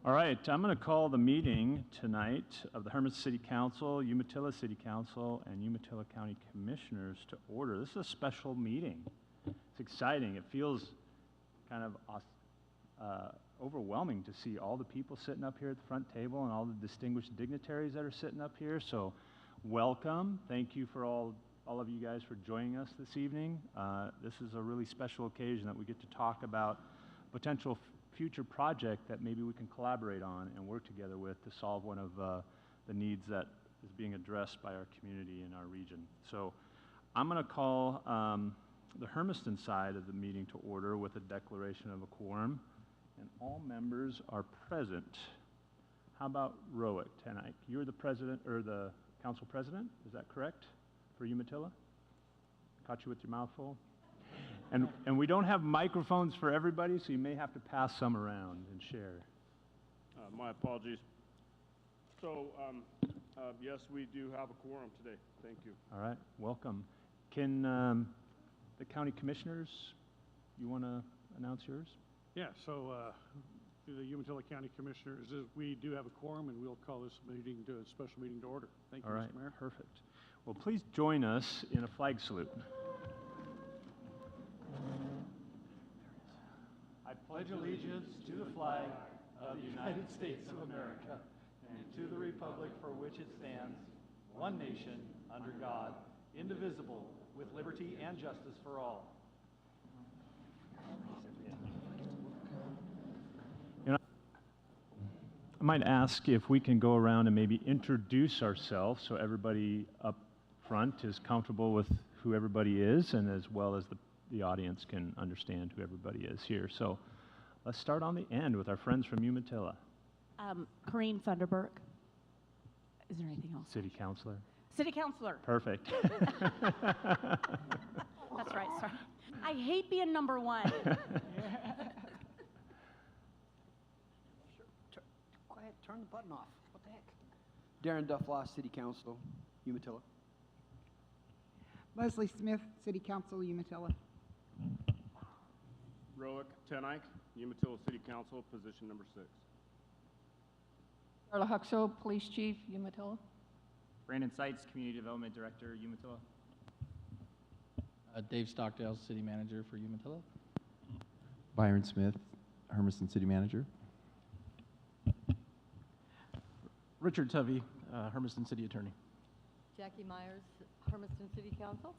All right, I'm going to call the meeting tonight of the Hermiston City Council, Umatilla City Council, and Umatilla County Commissioners to order. This is a special meeting. It's exciting. It feels kind of overwhelming to see all the people sitting up here at the front table and all the distinguished dignitaries that are sitting up here. So welcome. Thank you for all of you guys for joining us this evening. This is a really special occasion that we get to talk about potential future project that maybe we can collaborate on and work together with to solve one of the needs that is being addressed by our community in our region. So I'm going to call the Hermiston side of the meeting to order with a declaration of a quorum, and all members are present. How about Rowick tonight? You're the president, or the council president, is that correct, for Umatilla? Caught you with your mouth full? And we don't have microphones for everybody, so you may have to pass some around and share. My apologies. So, yes, we do have a quorum today. Thank you. All right, welcome. Can the county commissioners, you want to announce yours? Yeah, so through the Umatilla County Commissioners, we do have a quorum, and we'll call this meeting to a special meeting to order. Thank you, Mr. Mayor. Perfect. Well, please join us in a flag salute. I pledge allegiance to the flag of the United States of America and to the republic for which it stands, one nation, under God, indivisible, with liberty and justice for all. You know, I might ask if we can go around and maybe introduce ourselves so everybody up front is comfortable with who everybody is, and as well as the audience can understand who everybody is here. So let's start on the end with our friends from Umatilla. Corrine Thunderberg. Is there anything else? City Councilor. City Councilor. Perfect. That's right, sorry. I hate being number one. Sure. Go ahead, turn the button off. What the heck? Darren Dufflaw, City Council, Umatilla. Leslie Smith, City Council, Umatilla. Rowick Tenike, Umatilla City Council, position number 6. Carla Huxo, Police Chief, Umatilla. Brandon Seitz, Community Development Director, Umatilla. Dave Stockdale, City Manager for Umatilla. Byron Smith, Hermiston City Manager. Richard Tuvey, Hermiston City Attorney. Jackie Myers, Hermiston City Council.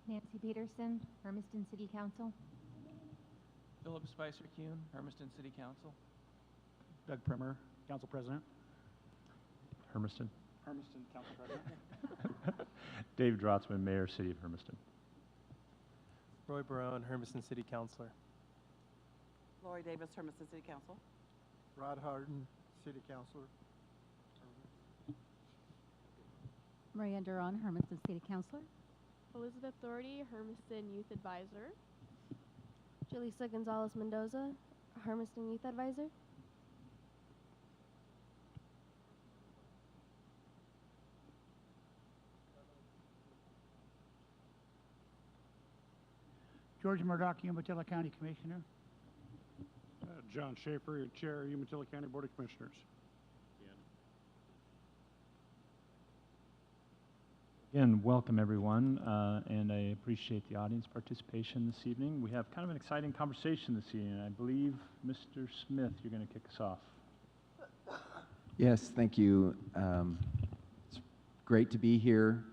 Nancy Peterson, Hermiston City Council. Philip Spicer-Kuhn, Hermiston City Council. Doug Primer, Council President. Hermiston. Hermiston, Council President. Dave Drotzman, Mayor, City of Hermiston. Roy Barone, Hermiston City Councilor. Lori Davis, Hermiston City Council. Rod Harden, City Councilor. Maria Duran, Hermiston City Councilor. Elizabeth Doherty, Hermiston Youth Advisor. Jaleesa Gonzalez Mendoza, Hermiston Youth Advisor. George Murdoch, Umatilla County Commissioner. John Schaefer, Chair, Umatilla County Board of Commissioners. Again, welcome everyone, and I appreciate the audience participation this evening. We have kind of an exciting conversation this evening. I believe, Mr. Smith, you're going to kick us off. Yes, thank you. It's great to be here.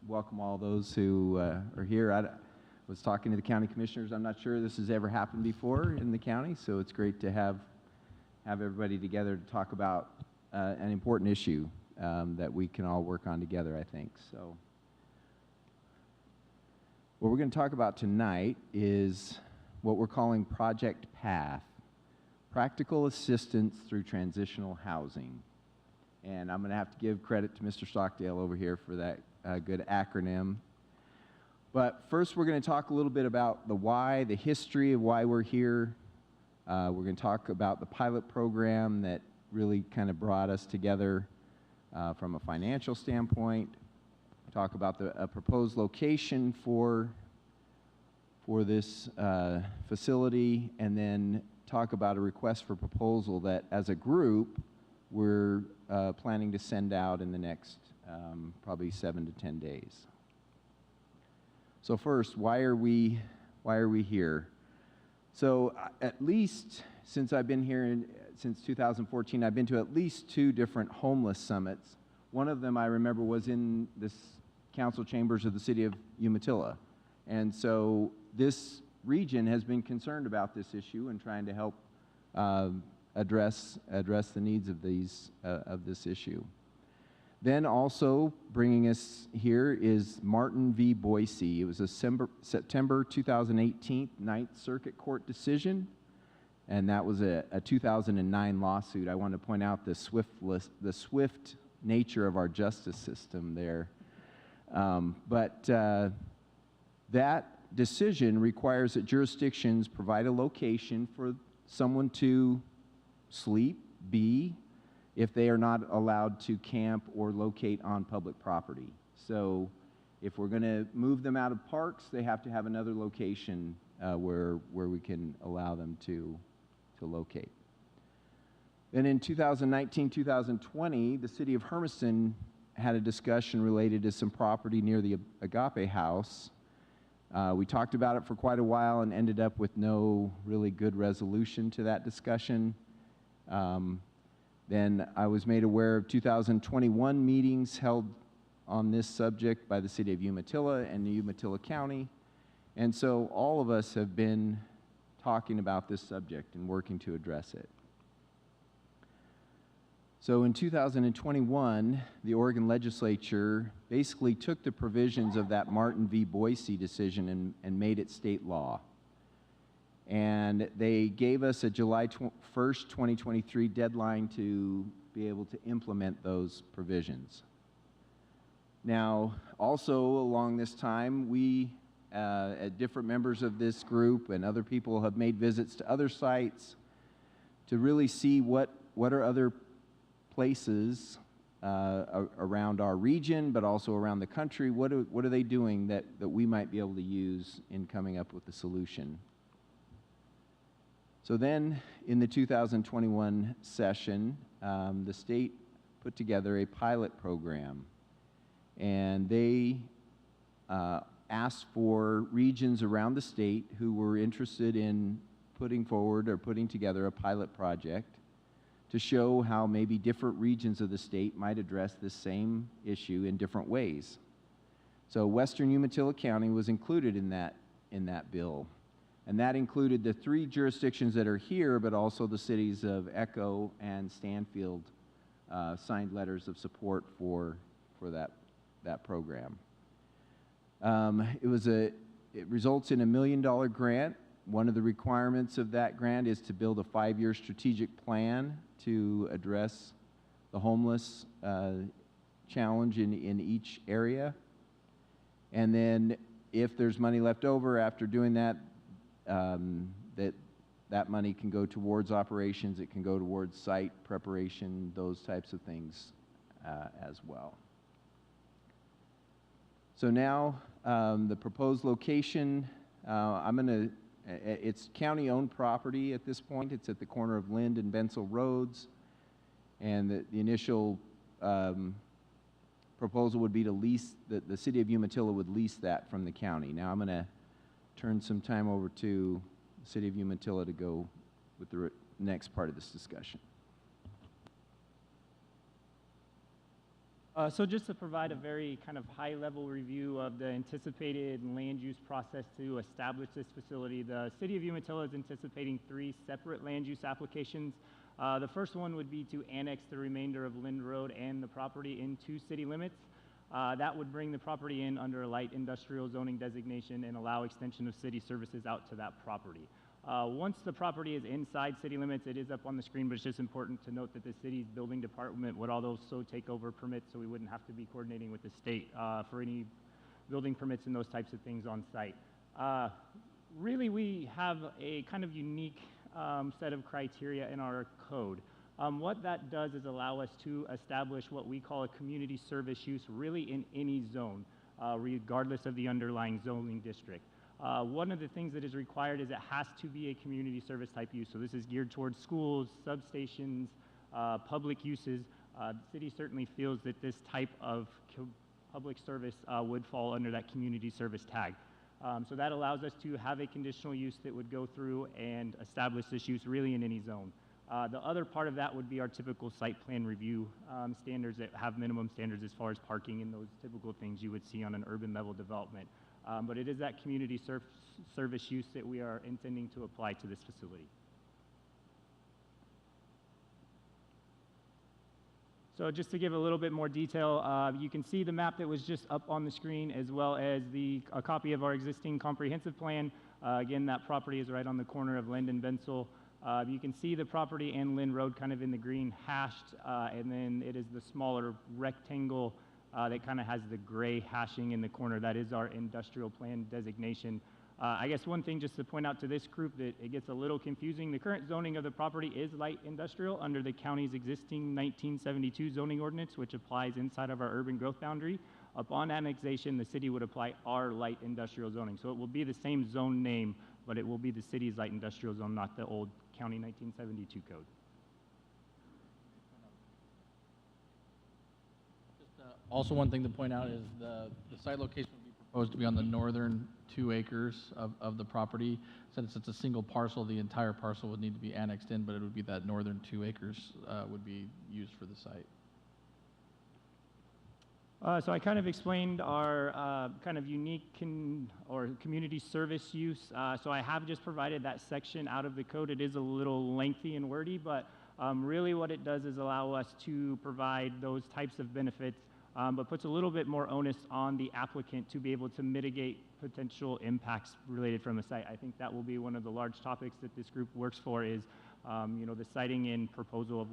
Welcome all those who are here. I was talking to the county commissioners. I'm not sure this has ever happened before in the county, so it's great to have everybody together to talk about an important issue that we can all work on together, I think. So what we're going to talk about tonight is what we're calling Project PATH, Practical Assistance Through Transitional Housing. And I'm going to have to give credit to Mr. Stockdale over here for that good acronym. But first we're going to talk a little bit about the why, the history of why we're here. We're going to talk about the pilot program that really kind of brought us together from a financial standpoint, talk about a proposed location for this facility, and then talk about a request for proposal that, as a group, we're planning to send out in the next probably 7 to 10 days. So first, why are we here? So at least since I've been here since 2014, I've been to at least 2 different homeless summits. One of them I remember was in this council chambers of the city of Umatilla. And so this region has been concerned about this issue and trying to help address the needs of this issue. Then also bringing us here is Martin v. Boise. It was a September 2018 Ninth Circuit Court decision, and that was a 2009 lawsuit. I want to point out the swift nature of our justice system there. That decision requires that jurisdictions provide a location for someone to sleep, if they are not allowed to camp or locate on public property. So if we're going to move them out of parks, they have to have another location where we can allow them to locate. Then in 2019-2020, the city of Hermiston had a discussion related to some property near the Agape House. We talked about it for quite a while and ended up with no really good resolution to that discussion. Then I was made aware of 2021 meetings held on this subject by the city of Umatilla and the Umatilla County. And so all of us have been talking about this subject and working to address it. So in 2021, the Oregon legislature basically took the provisions of that Martin v. Boise decision and made it state law. And they gave us a July 1st, 2023 deadline to be able to implement those provisions. Now, also along this time, we, different members of this group and other people have made visits to other sites to really see what are other places around our region, but also around the country. What are they doing that we might be able to use in coming up with a solution? So then, in the 2021 session, the state put together a pilot program, and they asked for regions around the state who were interested in putting forward or putting together a pilot project to show how maybe different regions of the state might address this same issue in different ways. So Western Umatilla County was included in that bill. And that included the 3 jurisdictions that are here, but also the cities of Echo and Stanfield signed letters of support for that program. It results in a $1 million grant. One of the requirements of that grant is to build a 5-year strategic plan to address the homeless challenge in each area. And then if there's money left over after doing that, that money can go towards operations, it can go towards site preparation, those types of things as well. So now the proposed location, it's county-owned property at this point. It's at the corner of Lind and Bensel Roads, and the initial proposal would be to lease, the city of Umatilla would lease that from the county. Now I'm going to turn some time over to the city of Umatilla to go with the next part of this discussion. So just to provide a very kind of high-level review of the anticipated land use process to establish this facility, the city of Umatilla is anticipating 3 separate land use applications. The first one would be to annex the remainder of Lind Road and the property into city limits. That would bring the property in under a light industrial zoning designation and allow extension of city services out to that property. Once the property is inside city limits, it is up on the screen, but it's just important to note that the city's building department would also take over permits, so we wouldn't have to be coordinating with the state for any building permits and those types of things on site. Really, we have a kind of unique set of criteria in our code. What that does is allow us to establish what we call a community service use really in any zone, regardless of the underlying zoning district. One of the things that is required is it has to be a community service type use. So this is geared towards schools, substations, public uses. The city certainly feels that this type of public service would fall under that community service tag. So that allows us to have a conditional use that would go through and establish this use really in any zone. The other part of that would be our typical site plan review standards that have minimum standards as far as parking and those typical things you would see on an urban level development. But it is that community service use that we are intending to apply to this facility. So just to give a little bit more detail, you can see the map that was just up on the screen, as well as a copy of our existing comprehensive plan. Again, that property is right on the corner of Lind and Bensel. You can see the property and Lynn Road kind of in the green hashed, and then it is the smaller rectangle that kind of has the gray hashing in the corner. That is our industrial plan designation. I guess one thing just to point out to this group that it gets a little confusing, the current zoning of the property is light industrial under the county's existing 1972 zoning ordinance, which applies inside of our urban growth boundary. Upon annexation, the city would apply our light industrial zoning. So it will be the same zone name, but it will be the city's light industrial zone, not the old county 1972 code. Also, one thing to point out is the site location would be proposed to be on the northern 2 acres of the property. Since it's a single parcel, the entire parcel would need to be annexed in, but it would be that northern 2 acres would be used for the site. So I kind of explained our kind of unique community service use. So I have just provided that section out of the code. It is a little lengthy and wordy, but really what it does is allow us to provide those types of benefits, but puts a little bit more onus on the applicant to be able to mitigate potential impacts related from the site. I think that will be one of the large topics that this group works for is, the siting in proposal of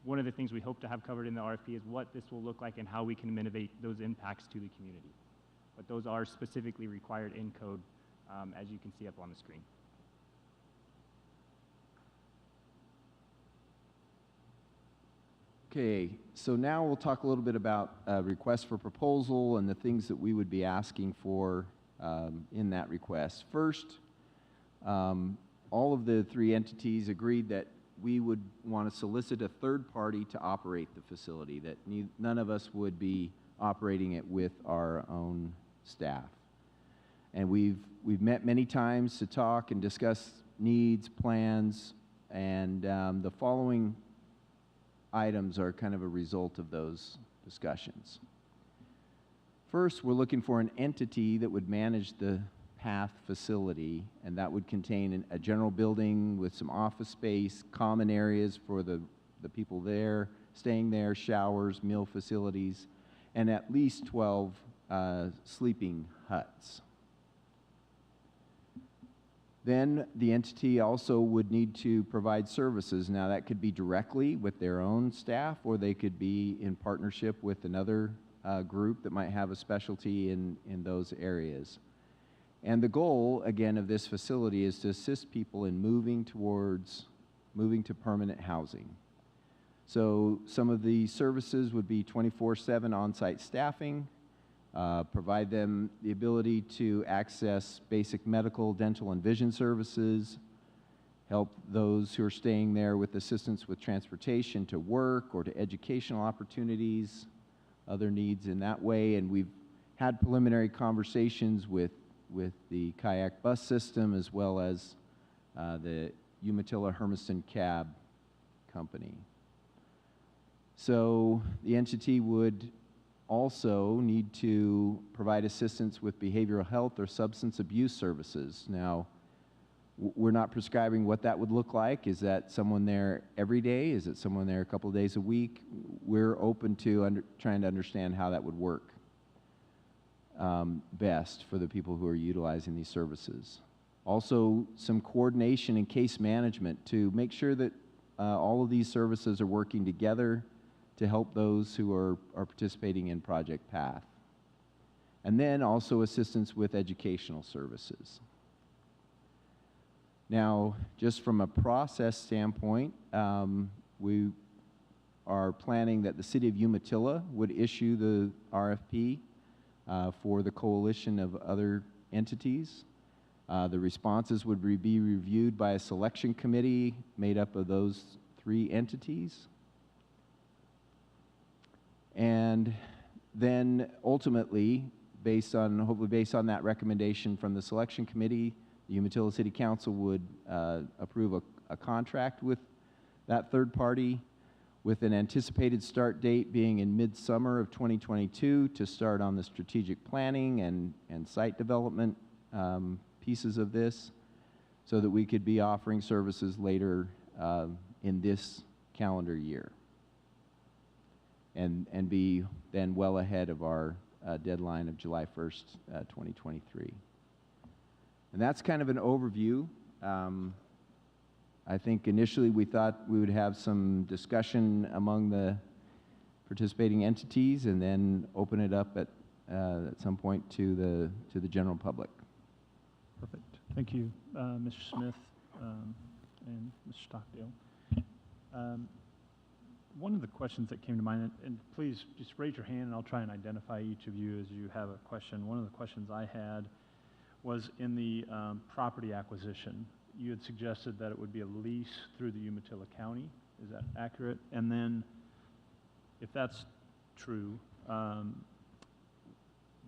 one of the things we hope to have covered in the RFP is what this will look like and how we can mitigate those impacts to the community. But those are specifically required in code, as you can see up on the screen. Okay, so now we'll talk a little bit about request for proposal and the things that we would be asking for in that request. First, all of the 3 entities agreed that we would want to solicit a third party to operate the facility, that none of us would be operating it with our own staff. And we've met many times to talk and discuss needs, plans, and the following items are kind of a result of those discussions. First, we're looking for an entity that would manage the PATH facility, and that would contain a general building with some office space, common areas for the people there, staying there, showers, meal facilities, and at least 12 sleeping huts. Then the entity also would need to provide services. Now that could be directly with their own staff, or they could be in partnership with another group that might have a specialty in those areas. And the goal, again, of this facility is to assist people in moving to permanent housing. So some of the services would be 24/7 on-site staffing, provide them the ability to access basic medical, dental, and vision services, help those who are staying there with assistance with transportation to work or to educational opportunities, other needs in that way. And we've had preliminary conversations with the kayak bus system as well as the Umatilla Hermiston cab company. So the entity would also need to provide assistance with behavioral health or substance abuse services. Now, we're not prescribing what that would look like. Is that someone there every day? Is it someone there a couple of days a week? We're open to trying to understand how that would work best for the people who are utilizing these services. Also, some coordination and case management to make sure that all of these services are working together to help those who are participating in Project PATH. And then also assistance with educational services. Now, just from a process standpoint, we are planning that the City of Umatilla would issue the RFP for the coalition of other entities. The responses would be reviewed by a selection committee made up of those 3 entities. And then ultimately, hopefully based on that recommendation from the selection committee, the Umatilla City Council would approve a contract with that third party, with an anticipated start date being in midsummer of 2022 to start on the strategic planning and site development pieces of this, so that we could be offering services later in this calendar year, and be then well ahead of our deadline of July 1st, 2023. And that's kind of an overview. I think initially we thought we would have some discussion among the participating entities and then open it up at some point to the general public. Perfect. Thank you, Mr. Smith and Mr. Stockdale. One of the questions that came to mind, and please just raise your hand and I'll try and identify each of you as you have a question. One of the questions I had was in the property acquisition. You had suggested that it would be a lease through the Umatilla County. Is that accurate? And then, if that's true,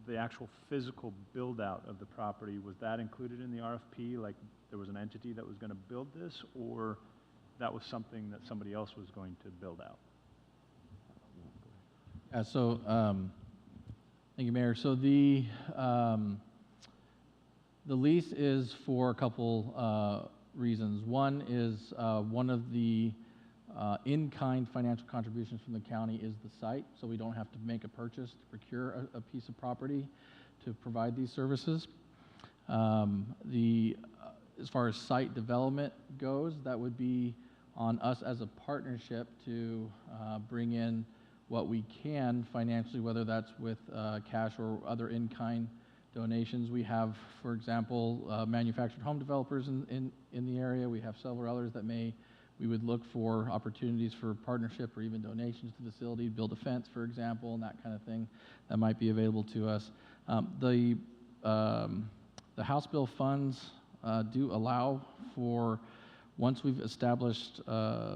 the actual physical build-out of the property, was that included in the RFP? Like there was an entity that was going to build this, or that was something that somebody else was going to build out? Yeah, so, thank you, Mayor. So the lease is for a couple reasons. One is one of the in-kind financial contributions from the county is the site, so we don't have to make a purchase to procure a piece of property to provide these services. As far as site development goes, that would be on us as a partnership to bring in what we can financially, whether that's with cash or other in-kind donations. We have, for example, manufactured home developers in the area. We have several others that we would look for opportunities for partnership or even donations to the facility, build a fence, for example, and that kind of thing that might be available to us. The House bill funds do allow for, once we've established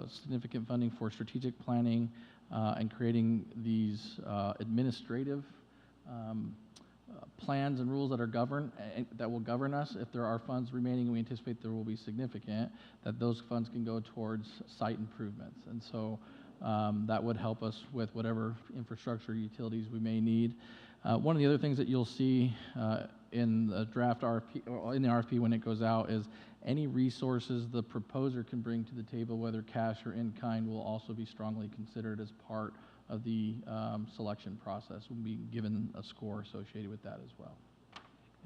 significant funding for strategic planning and creating these administrative plans and rules that will govern us. If there are funds remaining, and we anticipate there will be significant, that those funds can go towards site improvements. And so that would help us with whatever infrastructure utilities we may need. One of the other things that you'll see in the draft RFP, or in the RFP when it goes out, is any resources the proposer can bring to the table, whether cash or in kind, will also be strongly considered as part of the selection process. We'll be given a score associated with that as well.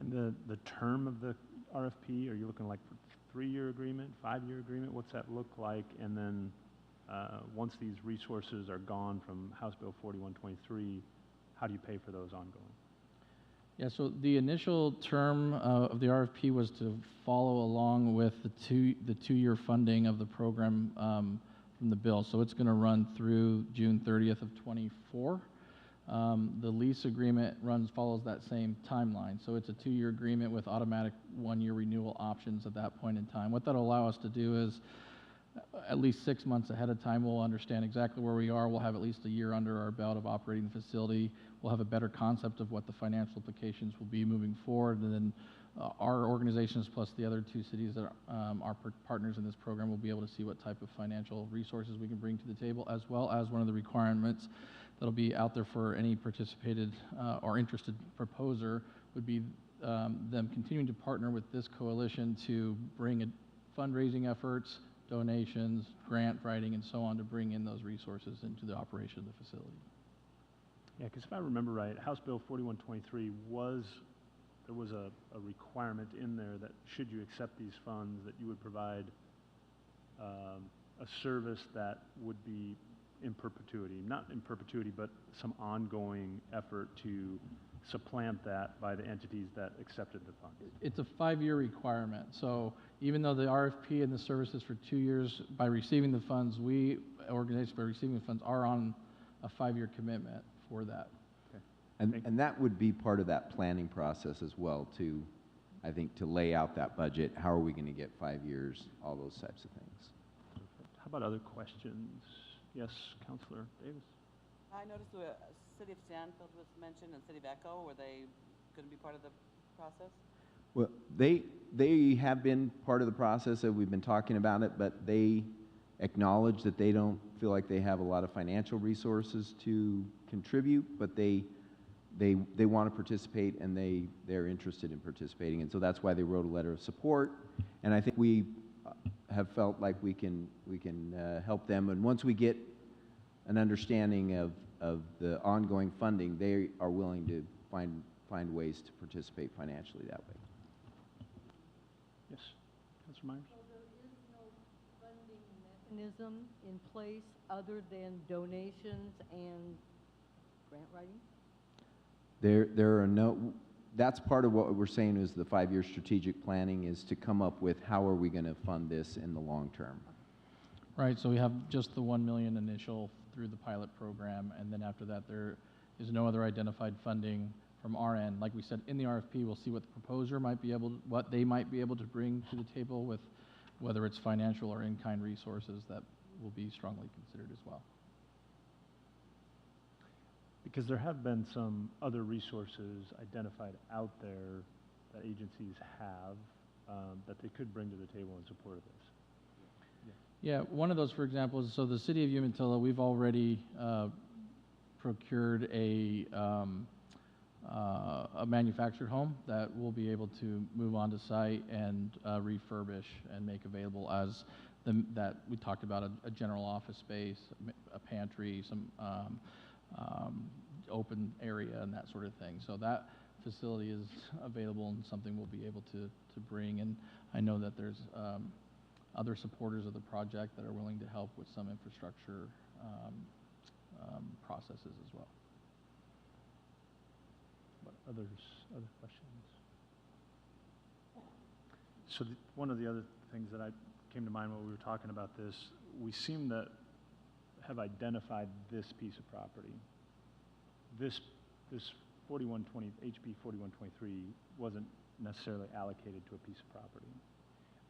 And the term of the RFP, are you looking like for 3-year agreement, 5-year agreement? What's that look like? And then once these resources are gone from House Bill 4123, how do you pay for those ongoing? Yeah, so the initial term of the RFP was to follow along with the two-year funding of the program from the bill. So it's going to run through June 30th of 24. The lease agreement follows that same timeline. So it's a 2-year agreement with automatic 1-year renewal options at that point in time. What that'll allow us to do is, at least 6 months ahead of time, we'll understand exactly where we are. We'll have at least a year under our belt of operating the facility. We'll have a better concept of what the financial implications will be moving forward. And then our organizations plus the other 2 cities that are partners in this program will be able to see what type of financial resources we can bring to the table, as well as one of the requirements that'll be out there for any participated or interested proposer would be them continuing to partner with this coalition to bring fundraising efforts, donations, grant writing, and so on to bring in those resources into the operation of the facility. Yeah, because if I remember right, House Bill 4123 there was a requirement in there that should you accept these funds, that you would provide a service that would be in perpetuity, not in perpetuity, but some ongoing effort to supplant that by the entities that accepted the funds. It's a 5-year requirement. So even though the RFP and the services for 2 years, by receiving the funds, organizations by receiving the funds are on a 5-year commitment for that. And that would be part of that planning process as well, to I think, to lay out that budget. How are we going to get 5 years? All those types of things. How about other questions? Yes, Councilor Davis. I noticed the City of Stanfield was mentioned and City of Echo. Were they going to be part of the process? Well, they have been part of the process that we've been talking about it, but they acknowledge that they don't feel like they have a lot of financial resources to contribute, but they want to participate, and they're interested in participating, and so that's why they wrote a letter of support. And I think we have felt like we can help them, and once we get an understanding of the ongoing funding, they are willing to find ways to participate financially that way. Yes, Councilor Myers. So there is no funding mechanism in place other than donations and grant writing? There are no, that's part of what we're saying is the 5-year strategic planning is to come up with how are we going to fund this in the long term. Right, so we have just the 1 million initial through the pilot program, and then after that there is no other identified funding from our end. Like we said, in the RFP, we'll see what the proposer might be able, what they might be able to bring to the table with whether it's financial or in-kind resources that will be strongly considered as well. Because there have been some other resources identified out there that agencies have that they could bring to the table in support of this. Yeah, one of those, for example, is so the City of Umatilla, we've already procured a manufactured home that we'll be able to move onto site and refurbish and make available as that we talked about a general office space, a pantry, some open area and that sort of thing. So that facility is available and something we'll be able to bring. And I know that there's other supporters of the project that are willing to help with some infrastructure processes as well. What other questions? So one of the other things that came to mind while we were talking about this, we seem to have identified this piece of property. This 4120 HB 4123 wasn't necessarily allocated to a piece of property,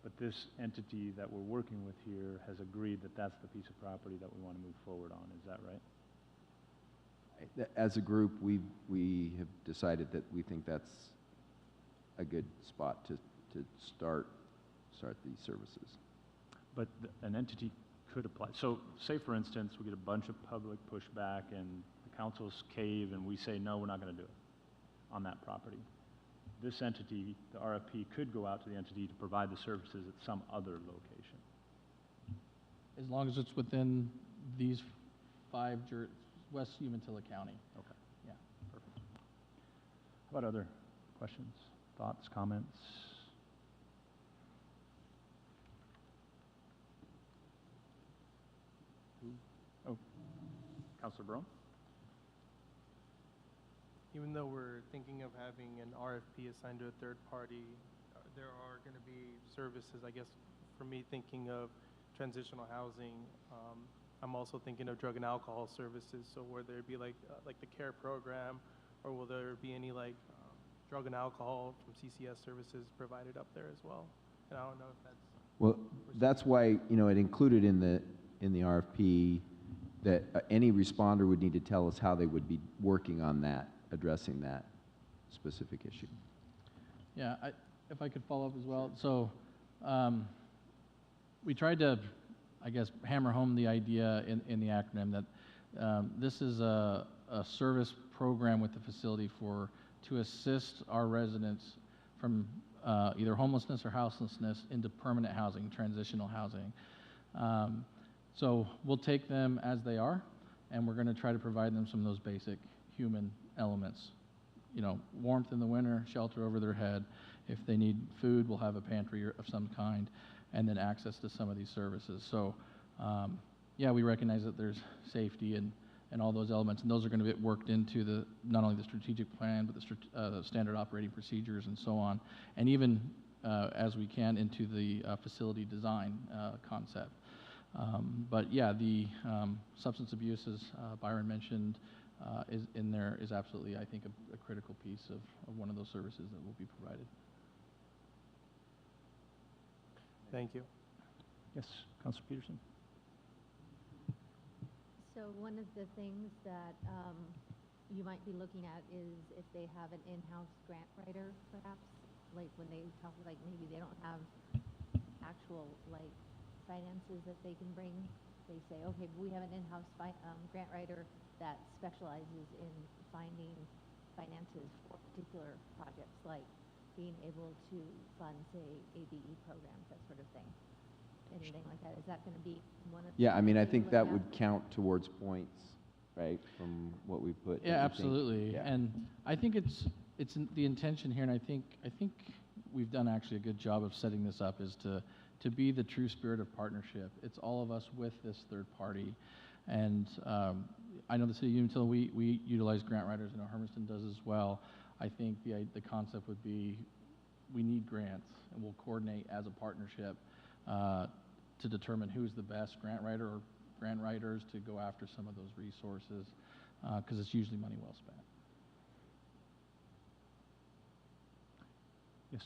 but this entity that we're working with here has agreed that that's the piece of property that we want to move forward on. Is that right? As a group, we have decided that we think that's a good spot to start these services. But an entity could apply. So say, for instance, we get a bunch of public pushback and the council's cave and we say, no, we're not going to do it on that property. This entity, the RFP, could go out to the entity to provide the services at some other location. As long as it's within these 5 West Umatilla County. Okay. Yeah, perfect. How about other questions, thoughts, comments? Oh, Councilor Brown? Even though we're thinking of having an RFP assigned to a third party, there are going to be services, I guess, for me thinking of transitional housing. I'm also thinking of drug and alcohol services. So will there be like the CARE program, or will there be any drug and alcohol from CCS services provided up there as well? And I don't know if that's... Well, that's why, it included in the RFP that any responder would need to tell us how they would be working on that, addressing that specific issue. Yeah, if I could follow up as well. So we tried to, I guess, hammer home the idea in the acronym that this is a service program with the facility to assist our residents from either homelessness or houselessness into permanent housing, transitional housing. So we'll take them as they are, and we're going to try to provide them some of those basic human elements. Warmth in the winter, shelter over their head. If they need food, we'll have a pantry of some kind, and then access to some of these services. So, yeah, we recognize that there's safety and all those elements, and those are going to get worked into not only the strategic plan, but the standard operating procedures and so on, and even as we can into the facility design concept. But yeah, the substance abuse, as Byron mentioned, is in there is absolutely, I think, a critical piece of one of those services that will be provided. Thank you. Yes, Councilor Peterson? So one of the things that you might be looking at is if they have an in-house grant writer, perhaps, like when they talk, like maybe they don't have actual like finances that they can bring. They say, okay, we have an in-house grant writer that specializes in finding finances for particular projects, like being able to fund, say, ABE programs, that sort of thing. Anything like that. Is that going to be one of the Yeah, I mean, I things you think look that at? would count towards points, right, from what we put. Yeah, don't you think? absolutely. Yeah. And I think it's the intention here, and I think we've done actually a good job of setting this up, is to be the true spirit of partnership. It's all of us with this third party. And I know the city of Umatilla, we utilize grant writers. I know Hermiston does as well. I think the concept would be we need grants, and we'll coordinate as a partnership to determine who's the best grant writer or grant writers to go after some of those resources, because it's usually money well spent. Yes,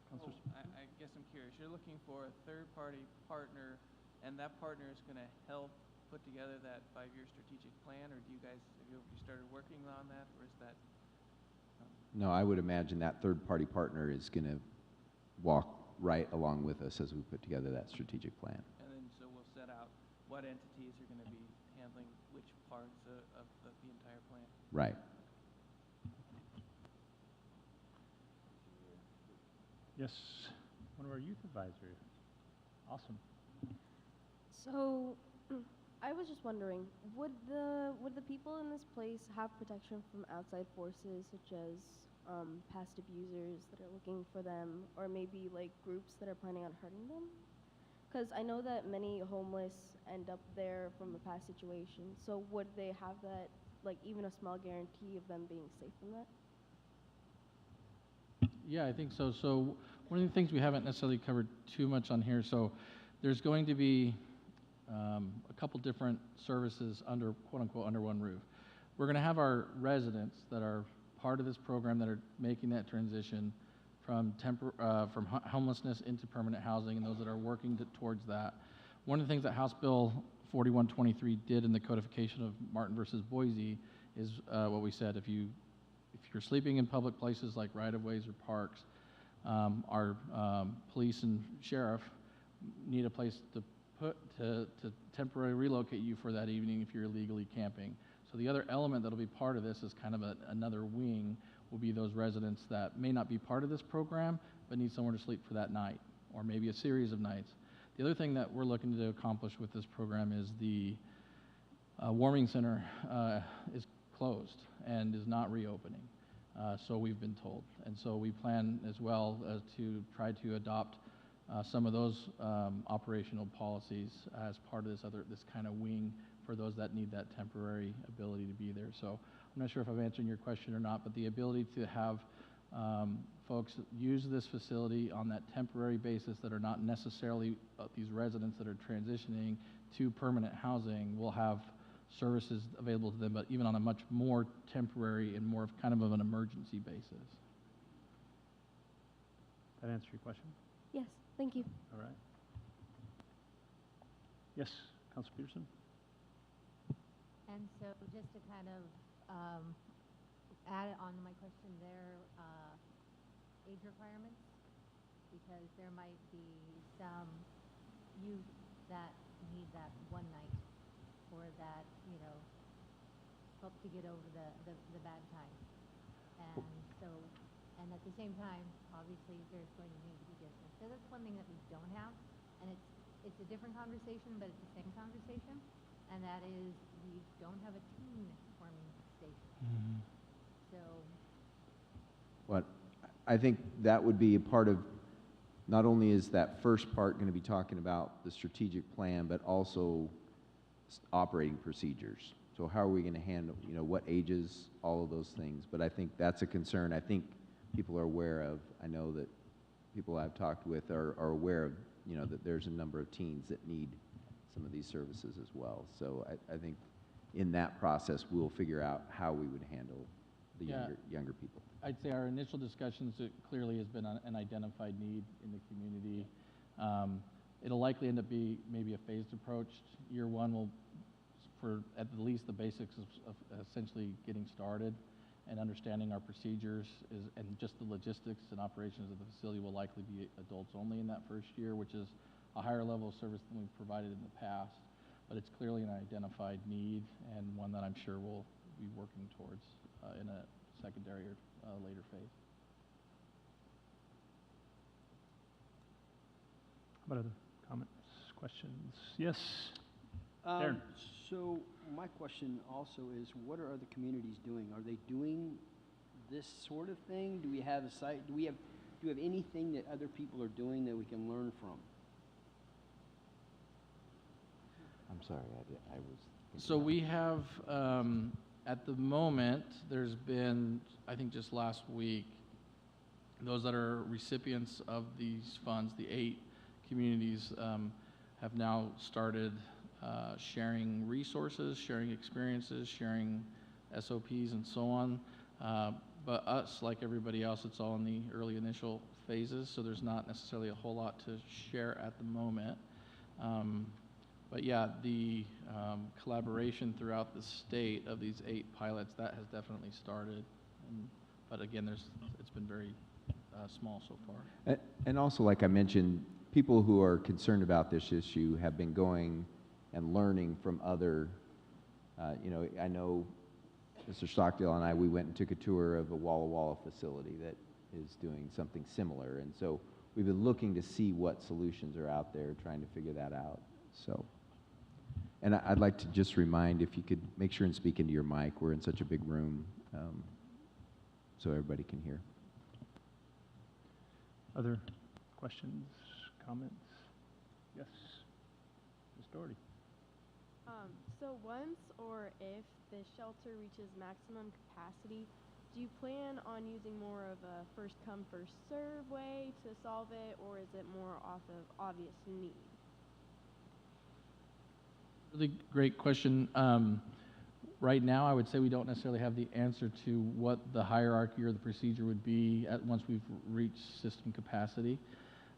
Councilor? I guess I'm curious. You're looking for a third-party partner, and that partner is going to help put together that 5-year strategic plan, or have you started working on that, or is that? No, I would imagine that third-party partner is going to walk right along with us as we put together that strategic plan. And then so we'll set out what entities are going to be handling which parts of the entire plan. Right. Yes, one of our youth advisors. Awesome. So, I was just wondering, would the people in this place have protection from outside forces, such as past abusers that are looking for them, or maybe like groups that are planning on hurting them? Because I know that many homeless end up there from a past situation. So would they have that, like even a small guarantee of them being safe from that? Yeah, I think so. So one of the things we haven't necessarily covered too much on here, so there's going to be a couple different services under, quote unquote, under one roof. We're going to have our residents that are part of this program that are making that transition from homelessness into permanent housing, and those that are working towards that. One of the things that House Bill 4123 did in the codification of Martin versus Boise is what we said: if you're sleeping in public places like right-of-ways or parks, our police and sheriff need a place to temporarily relocate you for that evening if you're illegally camping. So the other element that'll be part of this is kind of another wing, will be those residents that may not be part of this program but need somewhere to sleep for that night, or maybe a series of nights. The other thing that we're looking to accomplish with this program is the warming center is closed and is not reopening. So we've been told. And so we plan as well to try to adopt some of those operational policies as part of this kind of wing for those that need that temporary ability to be there. So I'm not sure if I'm answering your question or not, but the ability to have folks use this facility on that temporary basis that are not necessarily these residents that are transitioning to permanent housing will have services available to them, but even on a much more temporary and more of kind of an emergency basis. That answer your question? Yes, thank you. All right. Yes, Councilor Peterson? And so just to kind of add on to my question there, age requirements, because there might be some youth that need that one night or that, help to get over the bad times. And so, and at the same time, obviously, there's going to need to be distance. So that's one thing that we don't have, and it's a different conversation, but it's the same conversation, and that is we don't have a teen warming station. Mm-hmm. So. What I think that would be a part of, not only is that first part going to be talking about the strategic plan, but also operating procedures. So how are we going to handle, what ages, all of those things. But I think that's a concern I think people are aware of. I know that people I've talked with are aware of, that there's a number of teens that need some of these services as well. So I think in that process, we'll figure out how we would handle the younger people. I'd say our initial discussions, it clearly has been an identified need in the community. It'll likely end up be maybe a phased approach. Year one will, for at least the basics of essentially getting started and understanding our procedures and just the logistics and operations of the facility will likely be adults only in that first year, which is a higher level of service than we've provided in the past. But it's clearly an identified need and one that I'm sure we'll be working towards in a secondary or later phase. What other comments, questions? Yes, Darren. So my question also is, what are other communities doing? Are they doing this sort of thing? Do we have a site? Do we have anything that other people are doing that we can learn from? I'm sorry, I was. So we have, at the moment, there's been, I think just last week, those that are recipients of these funds, the 8 communities, have now started sharing resources, sharing experiences, sharing SOPs and so on. But us, like everybody else, it's all in the early initial phases, so there's not necessarily a whole lot to share at the moment. But yeah, the collaboration throughout the state of these 8 pilots, that has definitely started. But again, it's been very small so far. And also, like I mentioned, people who are concerned about this issue have been going and learning from other, I know Mr. Stockdale and I, we went and took a tour of a Walla Walla facility that is doing something similar. And so we've been looking to see what solutions are out there, trying to figure that out. So, and I'd like to just remind, if you could make sure and speak into your mic, we're in such a big room, so everybody can hear. Other questions, comments? Yes, Ms. Doherty. So once or if the shelter reaches maximum capacity, do you plan on using more of a first come, first serve way to solve it, or is it more off of obvious need? Really great question. Right now, I would say we don't necessarily have the answer to what the hierarchy or the procedure would be once we've reached system capacity.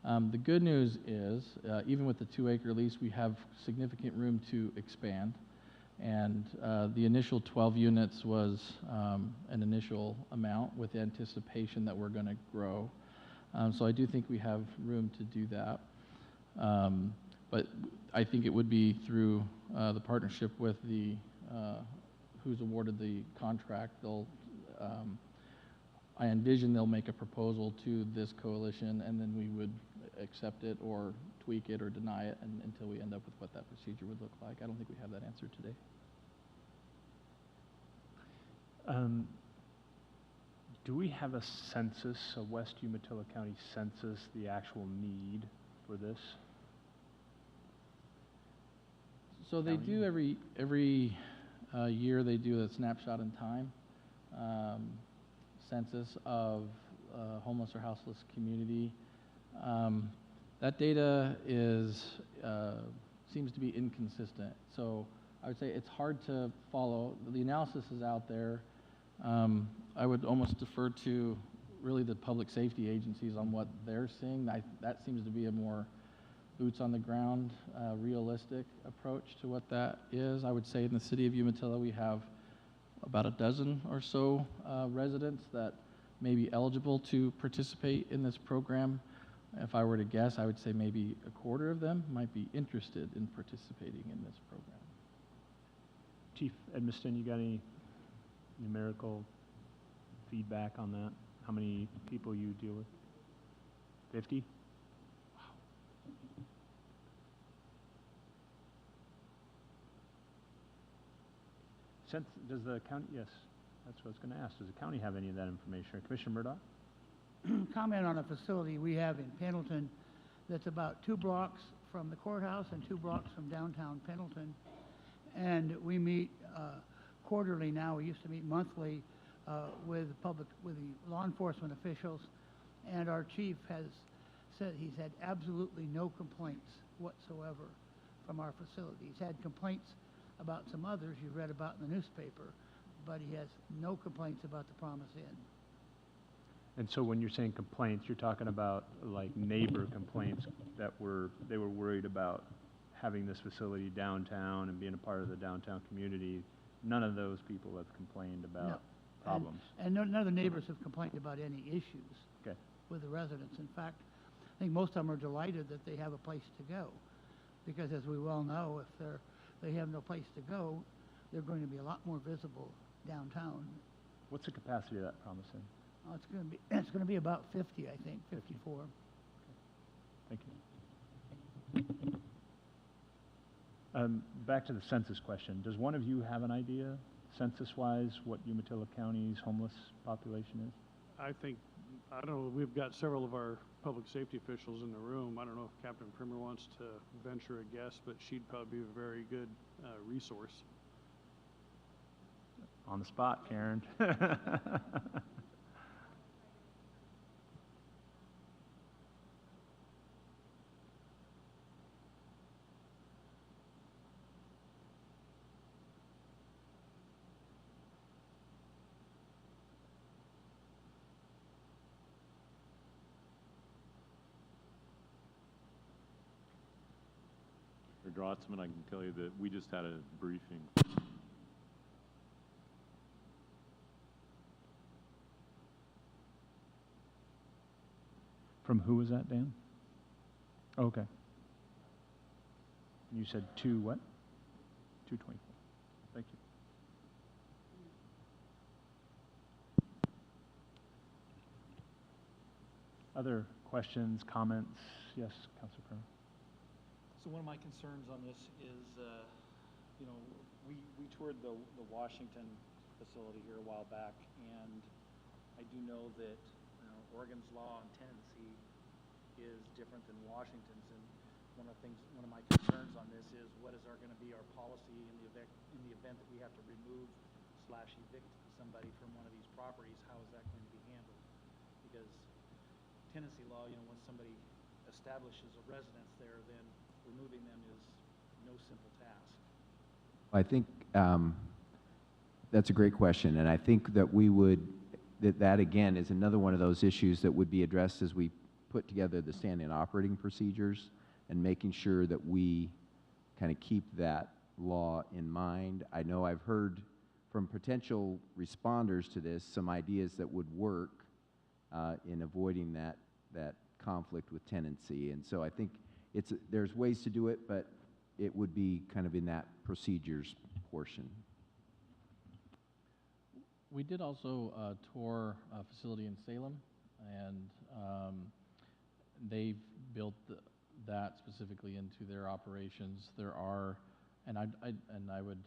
The good news is, even with the 2-acre lease, we have significant room to expand. And the initial 12 units was an initial amount with anticipation that we're going to grow. So I do think we have room to do that. But I think it would be through the partnership with the who's awarded the contract. I envision they'll make a proposal to this coalition, and then we would accept it or tweak it or deny it until we end up with what that procedure would look like. I don't think we have that answer today. Do we have a census, a West Umatilla County census, the actual need for this? So they do every year they do a snapshot in time census of homeless or houseless community. That data seems to be inconsistent. So I would say it's hard to follow. The analysis is out there. I would almost defer to really the public safety agencies on what they're seeing. That seems to be a more boots on the ground, realistic approach to what that is. I would say in the city of Umatilla we have about a dozen or so residents that may be eligible to participate in this program. If I were to guess, I would say maybe a quarter of them might be interested in participating in this program. Chief Hermiston, you got any numerical feedback on that? How many people you deal with? 50? Does the county, yes, that's what I was going to ask. Does the county have any of that information? Commissioner Murdoch? Comment on a facility we have in Pendleton that's about 2 blocks from the courthouse and 2 blocks from downtown Pendleton. And we meet quarterly now. We used to meet monthly with the law enforcement officials. And our chief has said he's had absolutely no complaints whatsoever from our facility. He's had complaints about some others you read about in the newspaper, but he has no complaints about the Promise Inn. And so when you're saying complaints, you're talking about like neighbor complaints that they were worried about having this facility downtown and being a part of the downtown community. None of those people have complained about problems. And none of the neighbors have complained about any issues Okay. with the residents. In fact, I think most of them are delighted that they have a place to go. Because as we well know, if they have no place to go, they're going to be a lot more visible downtown. What's the capacity of that Promise Inn? It's going to be about 50, I think, 54. Thank you. Back to the census question. Does one of you have an idea, census-wise, what Umatilla County's homeless population is? I don't know, we've got several of our public safety officials in the room. I don't know if Captain Primer wants to venture a guess, but she'd probably be a very good resource. On the spot, Karen. Drotzman, I can tell you that we just had a briefing. From who was that, Dan? Oh, okay. You said two what? 224. Thank you. Other questions, comments? Yes, Councilor Primer. So one of my concerns on this is, you know, we toured the Washington facility here a while back, and I do know that, you know, Oregon's law on tenancy is different than Washington's, and one of my concerns on this is what is going to be our policy in the event that we have to remove / evict somebody from one of these properties. How is that going to be handled? Because tenancy law, you know, once somebody establishes a residence there, then removing them is no simple task. I think that's a great question, and I think that that again is another one of those issues that would be addressed as we put together the standing operating procedures and making sure that we kind of keep that law in mind. I know I've heard from potential responders to this some ideas that would work in avoiding that conflict with tenancy, and so I think there's ways to do it, but it would be kind of in that procedures portion. We did also tour a facility in Salem, and they've built that specifically into their operations. There are, and I would,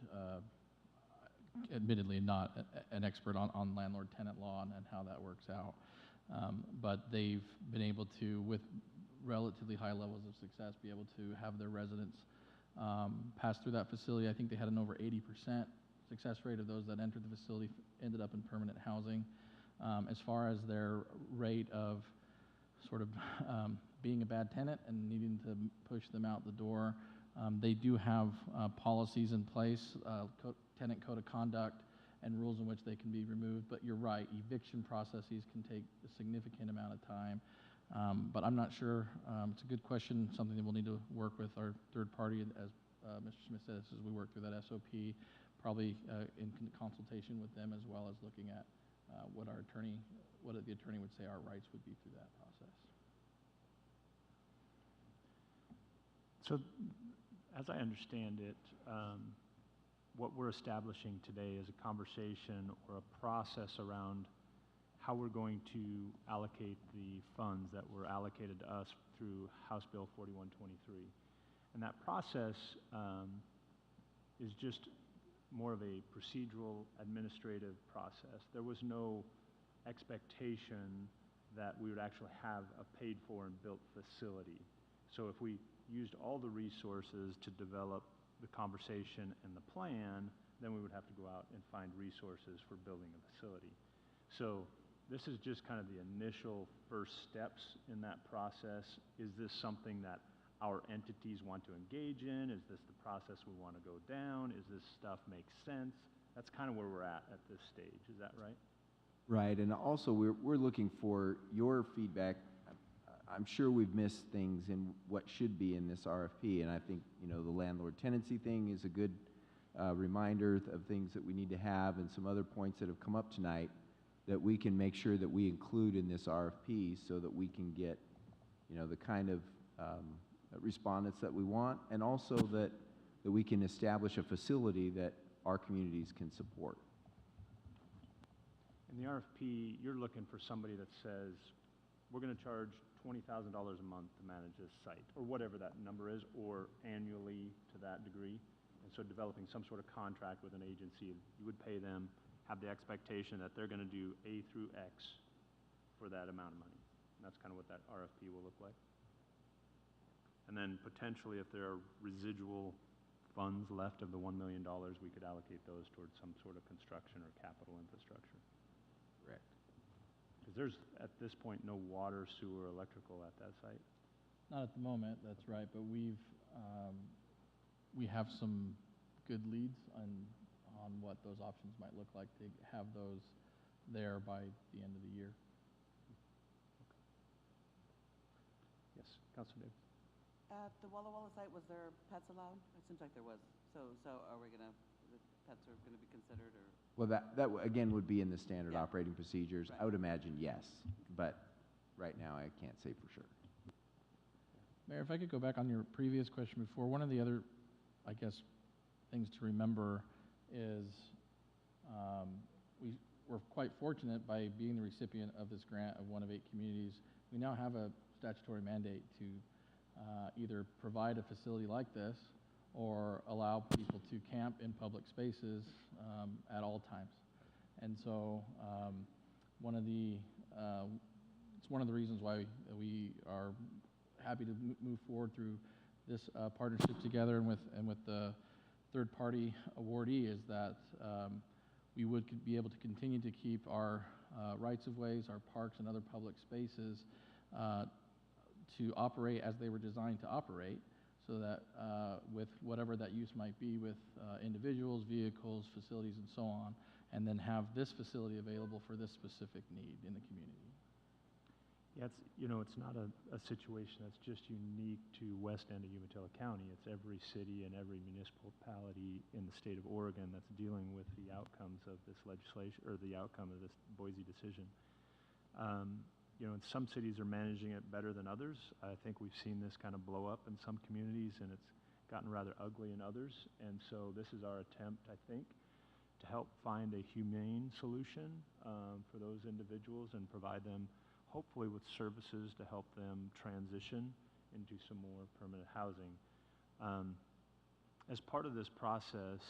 admittedly not an expert on landlord-tenant law and how that works out, but they've been able to, with relatively high levels of success, be able to have their residents pass through that facility. I think they had an over 80% success rate of those that entered the facility ended up in permanent housing. As far as their rate of sort of being a bad tenant and needing to push them out the door, they do have policies in place, tenant code of conduct, and rules in which they can be removed. But you're right, eviction processes can take a significant amount of time. But I'm not sure. It's a good question, something that we'll need to work with our third party, as Mr. Smith said, as we work through that SOP, probably in consultation with them, as well as looking at what the attorney would say our rights would be through that process. So, as I understand it, what we're establishing today is a conversation or a process around how we're going to allocate the funds that were allocated to us through House Bill 4123. And that process is just more of a procedural, administrative process. There was no expectation that we would actually have a paid-for and built facility. So if we used all the resources to develop the conversation and the plan, then we would have to go out and find resources for building a facility. So this is just kind of the initial first steps in that process. Is this something that our entities want to engage in? Is this the process we want to go down? Is this stuff make sense? That's kind of where we're at this stage. Is that right? Right, and also we're looking for your feedback. I'm sure we've missed things in what should be in this RFP, and I think, the landlord tenancy thing is a good reminder of things that we need to have, and some other points that have come up tonight that we can make sure that we include in this RFP so that we can get, the kind of respondents that we want, and also that we can establish a facility that our communities can support. In the RFP, you're looking for somebody that says, we're going to charge $20,000 a month to manage this site, or whatever that number is, or annually to that degree. And so developing some sort of contract with an agency, you would pay them, have the expectation that they're going to do A through X for that amount of money. And that's kind of what that RFP will look like. And then potentially, if there are residual funds left of the $1 million, we could allocate those towards some sort of construction or capital infrastructure. Correct. Because there's, at this point, no water, sewer, electrical at that site. Not at the moment, that's right, but we have some good leads on what those options might look like to have those there by the end of the year. Yes, Councilor Davis. At the Walla Walla site, was there pets allowed? It seems like there was. So are we gonna, the pets are gonna be considered, or? Well, that again would be in the standard operating procedures. Right. I would imagine yes, but right now I can't say for sure. Mayor, if I could go back on your previous question before, one of the other, I guess, things to remember is we're quite fortunate by being the recipient of this grant of one of 8 communities. We now have a statutory mandate to either provide a facility like this or allow people to camp in public spaces at all times. And so it's one of the reasons why we are happy to move forward through this partnership together and with the third-party awardee is that we would be able to continue to keep our rights-of-ways, our parks, and other public spaces to operate as they were designed to operate, so that with whatever that use might be with individuals, vehicles, facilities, and so on, and then have this facility available for this specific need in the community. Yeah, it's not a situation that's just unique to West End of Umatilla County. It's every city and every municipality in the state of Oregon that's dealing with the outcomes of this legislation, or the outcome of this Boise decision. And some cities are managing it better than others. I think we've seen this kind of blow up in some communities, and it's gotten rather ugly in others. And so this is our attempt, I think, to help find a humane solution for those individuals and provide them, hopefully, with services to help them transition into some more permanent housing. As part of this process,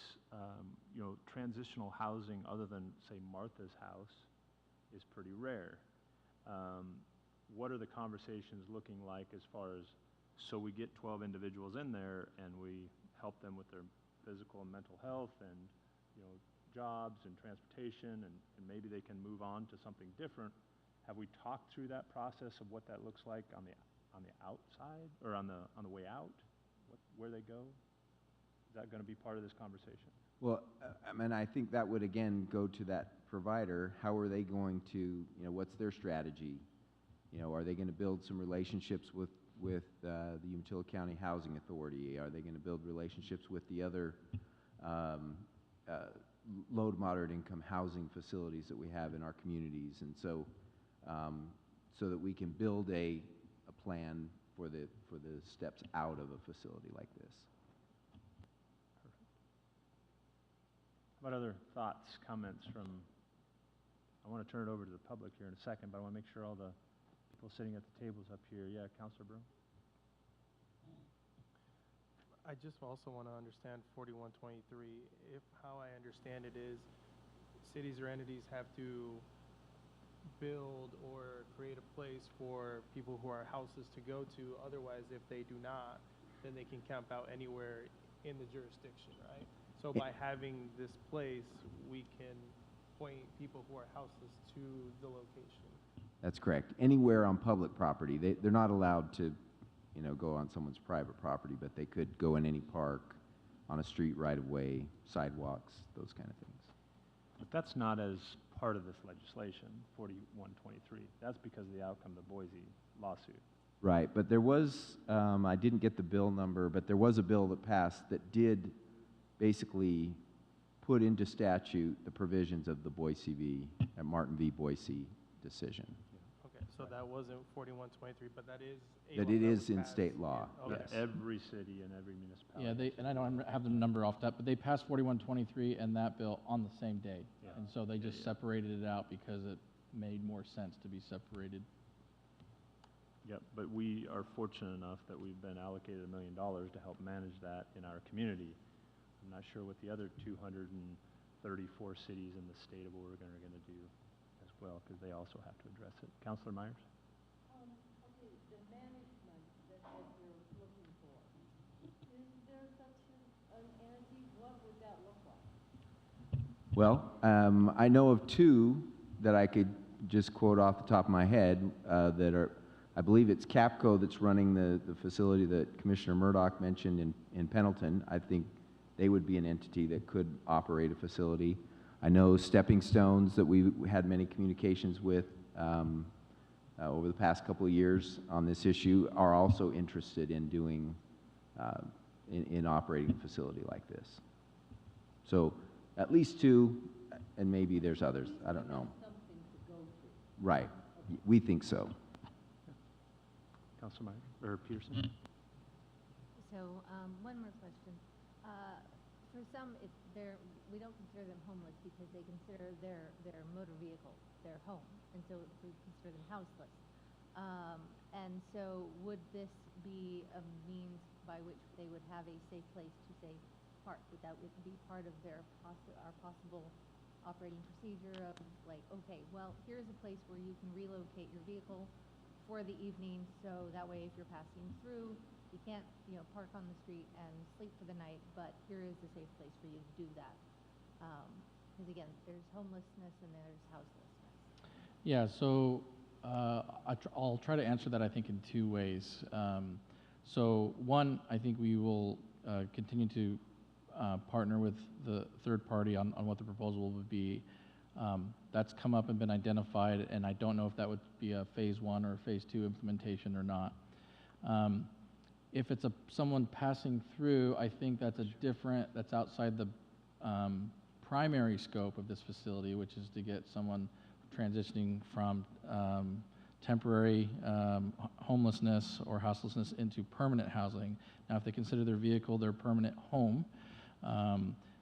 transitional housing other than, say, Martha's house is pretty rare. What are the conversations looking like as far as, so we get 12 individuals in there and we help them with their physical and mental health and, jobs and transportation, and maybe they can move on to something different. Have we talked through that process of what that looks like on the outside, or on the way out, where they go? Is that going to be part of this conversation? Well, I think that would again go to that provider. How are they going to, what's their strategy? Are they going to build some relationships with the Umatilla County Housing Authority? Are they going to build relationships with the other low to moderate income housing facilities that we have in our communities? And so, so that we can build a plan for the steps out of a facility like this. What other thoughts, comments from, I want to turn it over to the public here in a second, but I want to make sure all the people sitting at the tables up here. Yeah, Councilor Broom? I just also want to understand 4123. If how I understand it is, cities or entities have to build or create a place for people who are houseless to go to. Otherwise, if they do not, then they can camp out anywhere in the jurisdiction, right? So by having this place, we can point people who are houseless to the location. That's correct. Anywhere on public property. They're not allowed to, go on someone's private property, but they could go in any park, on a street right of way, sidewalks, those kind of things. But that's not as part of this legislation, 4123. That's because of the outcome of the Boise lawsuit. Right, but there was, I didn't get the bill number, but there was a bill that passed that did basically put into statute the provisions of the Martin v. Boise decision. Okay, so that wasn't 4123, but that is a That law it is was in passed. state law, Okay. yes. Every city and every municipality. Yeah, and I don't have the number off that, but they passed 4123 and that bill on the same day. Yeah. And so they just separated it out because it made more sense to be separated. Yep, but we are fortunate enough that we've been allocated $1 million to help manage that in our community. I'm not sure what the other 234 cities in the state of Oregon are going to do as well, because they also have to address it. Councilor Myers? Okay, the management that you're looking for, is there such an entity? What would that look like? Well, I know of two that I could just quote off the top of my head that are, I believe it's Capco that's running the facility that Commissioner Murdoch mentioned in Pendleton. I think they would be an entity that could operate a facility. I know Stepping Stones that we had many communications with over the past couple of years on this issue are also interested in doing, in operating a facility like this. So at least two, and maybe there's others, I don't know. Something to go to. Right, we think so. Councilor Myers, or Peterson? So, one more question. For some, we don't consider them homeless because they consider their motor vehicle their home, and so we consider them houseless. And so, would this be a means by which they would have a safe place to say park? Would that be part of our possible operating procedure of like, okay, well, here's a place where you can relocate your vehicle for the evening, so that way if you're passing through, you can't, park on the street and sleep for the night, but here is a safe place for you to do that. Because again, there's homelessness and there's houselessness. Yeah, so I'll try to answer that, I think, in two ways. So one, I think we will continue to partner with the third party on what the proposal would be. That's come up and been identified, and I don't know if that would be a phase 1 or phase 2 implementation or not. If it's someone passing through, I think that's that's outside the primary scope of this facility, which is to get someone transitioning from temporary homelessness or houselessness into permanent housing. Now, if they consider their vehicle their permanent home,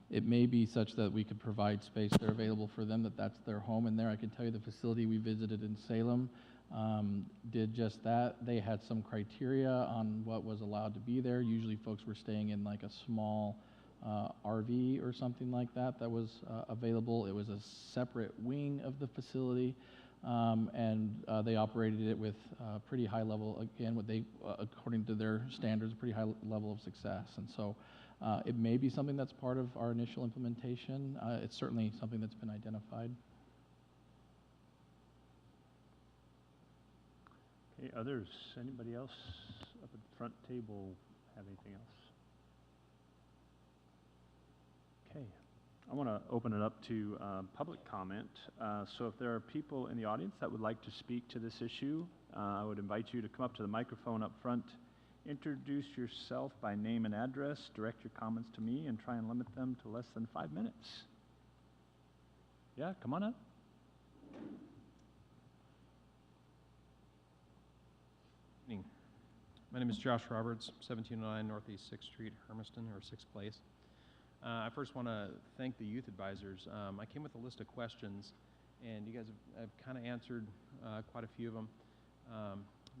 it may be such that we could provide space there available for them, that's their home in there. I can tell you the facility we visited in Salem did just that. They had some criteria on what was allowed to be there. Usually folks were staying in like a small RV or something like that was available. It was a separate wing of the facility, and they operated it with pretty high level, again, according to their standards, pretty high level of success. And so it may be something that's part of our initial implementation. It's certainly something that's been identified. Okay, others, anybody else up at the front table have anything else? Okay, I want to open it up to public comment. So if there are people in the audience that would like to speak to this issue, I would invite you to come up to the microphone up front, introduce yourself by name and address, direct your comments to me, and try and limit them to less than 5 minutes. Yeah, come on up. Evening. My name is Josh Roberts, 1709 Northeast 6th Street, Hermiston, or 6th Place. I first want to thank the youth advisors. I came with a list of questions, and you guys have kind of answered quite a few of them.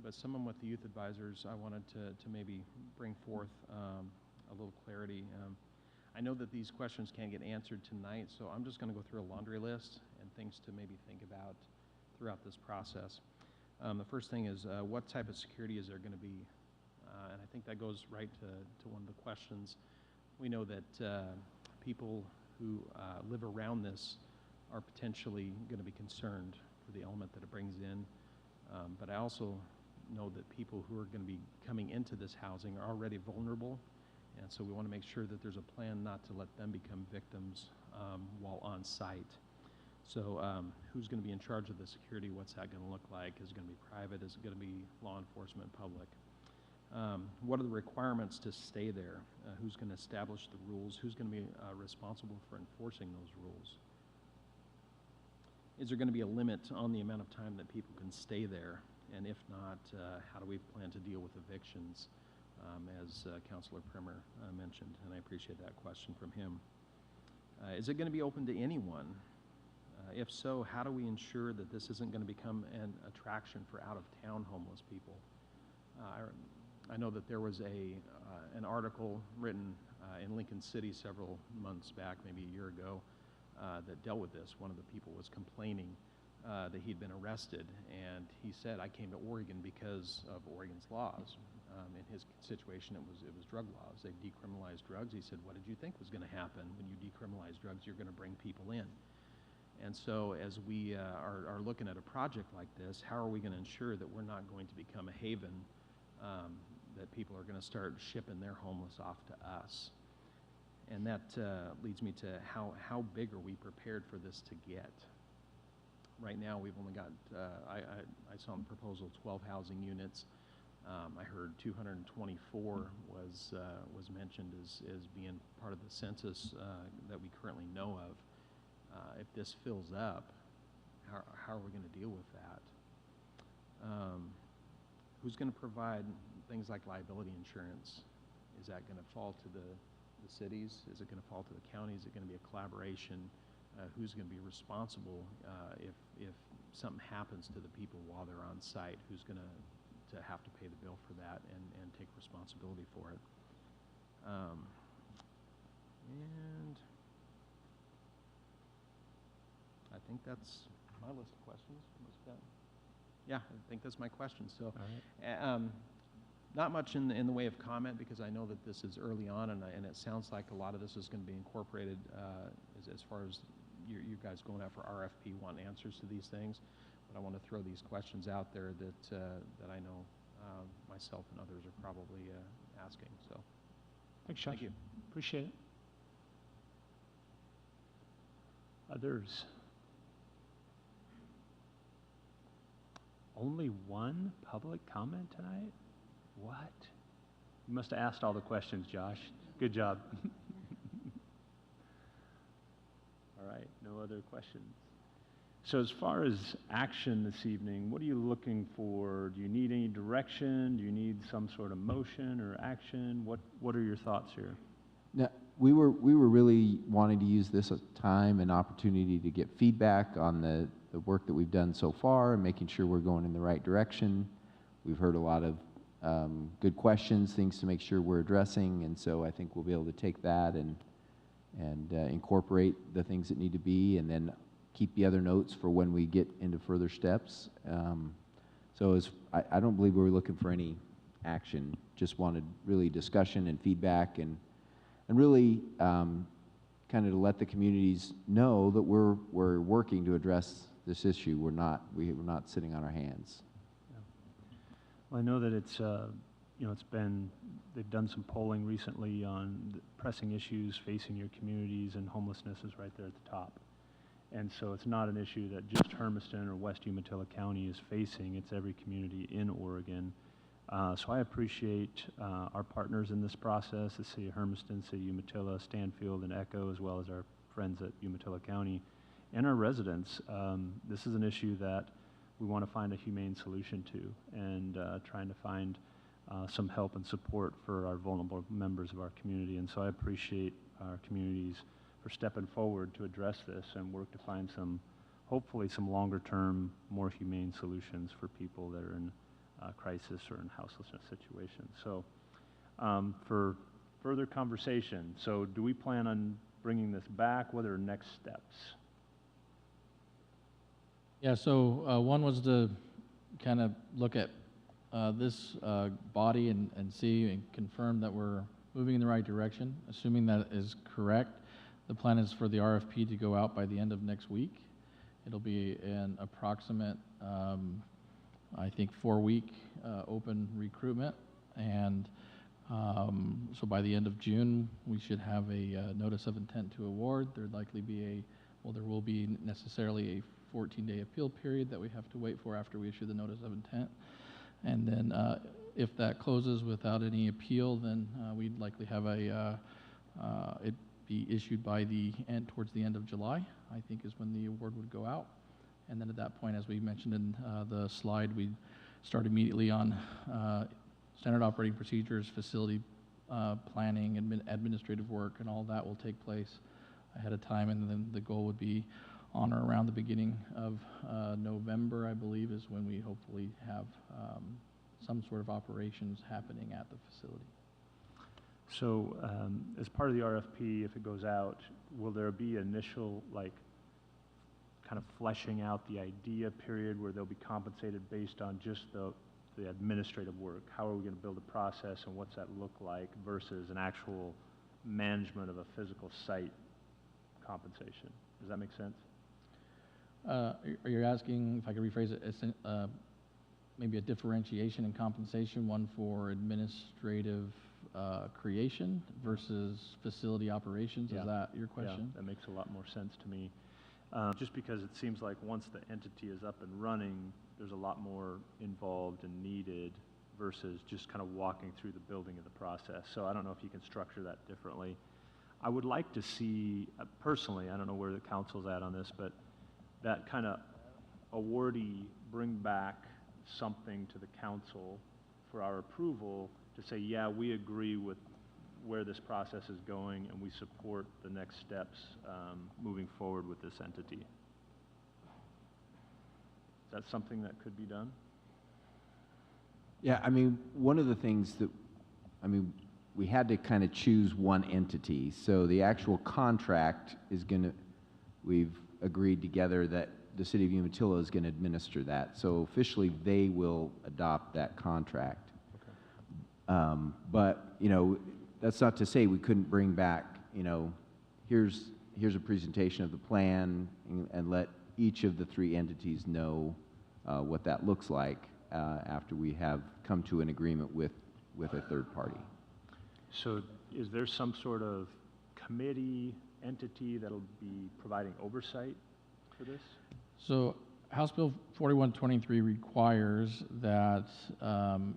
But some of them with the youth advisors, I wanted to maybe bring forth a little clarity. I know that these questions can't get answered tonight, so I'm just going to go through a laundry list and things to maybe think about throughout this process. The first thing is, what type of security is there going to be? And I think that goes right to one of the questions. We know that people who live around this are potentially going to be concerned for the element that it brings in. But I also know that people who are going to be coming into this housing are already vulnerable. And so we want to make sure that there's a plan not to let them become victims while on site. So who's going to be in charge of the security? What's that going to look like? Is it going to be private? Is it going to be law enforcement, public? What are the requirements to stay there? Who's going to establish the rules? Who's going to be responsible for enforcing those rules? Is there going to be a limit on the amount of time that people can stay there? And if not, how do we plan to deal with evictions, as Councilor Primer mentioned? And I appreciate that question from him. Is it going to be open to anyone? If so, how do we ensure that this isn't going to become an attraction for out-of-town homeless people? I know that there was an article written in Lincoln City several months back, maybe a year ago, that dealt with this. One of the people was complaining that he'd been arrested, and he said, "I came to Oregon because of Oregon's laws." In his situation, it was drug laws. They decriminalized drugs. He said, "What did you think was going to happen when you decriminalize drugs? You're going to bring people in." And so as we are looking at a project like this, how are we going to ensure that we're not going to become a haven, that people are going to start shipping their homeless off to us? And that leads me to how big are we prepared for this to get? Right now, we've only got, I saw in the proposal 12 housing units. I heard 224 was mentioned as being part of the census that we currently know of. If this fills up, how are we going to deal with that? Who's going to provide things like liability insurance? Is that going to fall to the cities? Is it going to fall to the counties? Is it going to be a collaboration? Who's going to be responsible if something happens to the people while they're on site? Who's going to have to pay the bill for that and take responsibility for it? And I think that's my list of questions. Yeah, I think that's my question. So, not much in the way of comment, because I know that this is early on, and it sounds like a lot of this is going to be incorporated as far as you guys going out for RFP, want answers to these things. But I want to throw these questions out there that I know myself and others are probably asking. So, thanks, Josh. Thank you. Appreciate it. Others? Only one public comment tonight? What? You must have asked all the questions, Josh. Good job. All right, no other questions. So as far as action this evening, what are you looking for? Do you need any direction? Do you need some sort of motion or action? What are your thoughts here? Now, we were really wanting to use this as time and opportunity to get feedback on the work that we've done so far and making sure we're going in the right direction. We've heard a lot of good questions, things to make sure we're addressing, and so I think we'll be able to take that and incorporate the things that need to be, and then keep the other notes for when we get into further steps. So I don't believe we were looking for any action, just wanted really discussion and feedback, and really kind of to let the communities know that we're working to address this issue. We're not sitting on our hands. Well, I know that it's they've done some polling recently on the pressing issues facing your communities, and homelessness is right there at the top. And so it's not an issue that just Hermiston or West Umatilla County is facing, it's every community in Oregon. So I appreciate our partners in this process, the City of Hermiston, City of Umatilla, Stanfield, and Echo, as well as our friends at Umatilla County, and our residents. This is an issue that we want to find a humane solution to, and trying to find some help and support for our vulnerable members of our community. And so I appreciate our communities for stepping forward to address this and work to find hopefully some longer term, more humane solutions for people that are in crisis or in houselessness situations. So for further conversation, so do we plan on bringing this back? What are next steps? Yeah, so one was to kind of look at this body and see and confirm that we're moving in the right direction. Assuming that is correct, the plan is for the RFP to go out by the end of next week. It'll be an approximate, I think, 4-week open recruitment. And so by the end of June, we should have a notice of intent to award. There'd likely be well, there will be necessarily a 14-day appeal period that we have to wait for after we issue the notice of intent. And then if that closes without any appeal, then we'd likely have it be issued by the end, towards the end of July, I think is when the award would go out. And then at that point, as we mentioned in the slide, we'd start immediately on standard operating procedures, facility planning, administrative work, and all that will take place ahead of time. And then the goal would be on or around the beginning of November, I believe, is when we hopefully have some sort of operations happening at the facility. So as part of the RFP, if it goes out, will there be initial, like, kind of fleshing out the idea period where they'll be compensated based on just the administrative work? How are we going to build a process, and what's that look like versus an actual management of a physical site compensation? Does that make sense? Are you asking, if I could rephrase it, as maybe a differentiation in compensation, one for administrative creation versus facility operations? Is that your question? Yeah, that makes a lot more sense to me. Just because it seems like once the entity is up and running, there's a lot more involved and needed versus just kind of walking through the building of the process. So I don't know if you can structure that differently. I would like to see, personally, I don't know where the council's at on this, but that kind of awardee bring back something to the council for our approval to say, yeah, we agree with where this process is going and we support the next steps moving forward with this entity. Is that something that could be done? Yeah, I mean, one of the things that, I mean, we had to kind of choose one entity. So the actual contract is going to, we've agreed together that the city of Umatilla is going to administer that. So officially, they will adopt that contract. Okay. But, you know, that's not to say we couldn't bring back, you know, here's a presentation of the plan and let each of the three entities know what that looks like after we have come to an agreement with a third party. So is there some sort of committee entity that'll be providing oversight for this? So House Bill 4123 requires that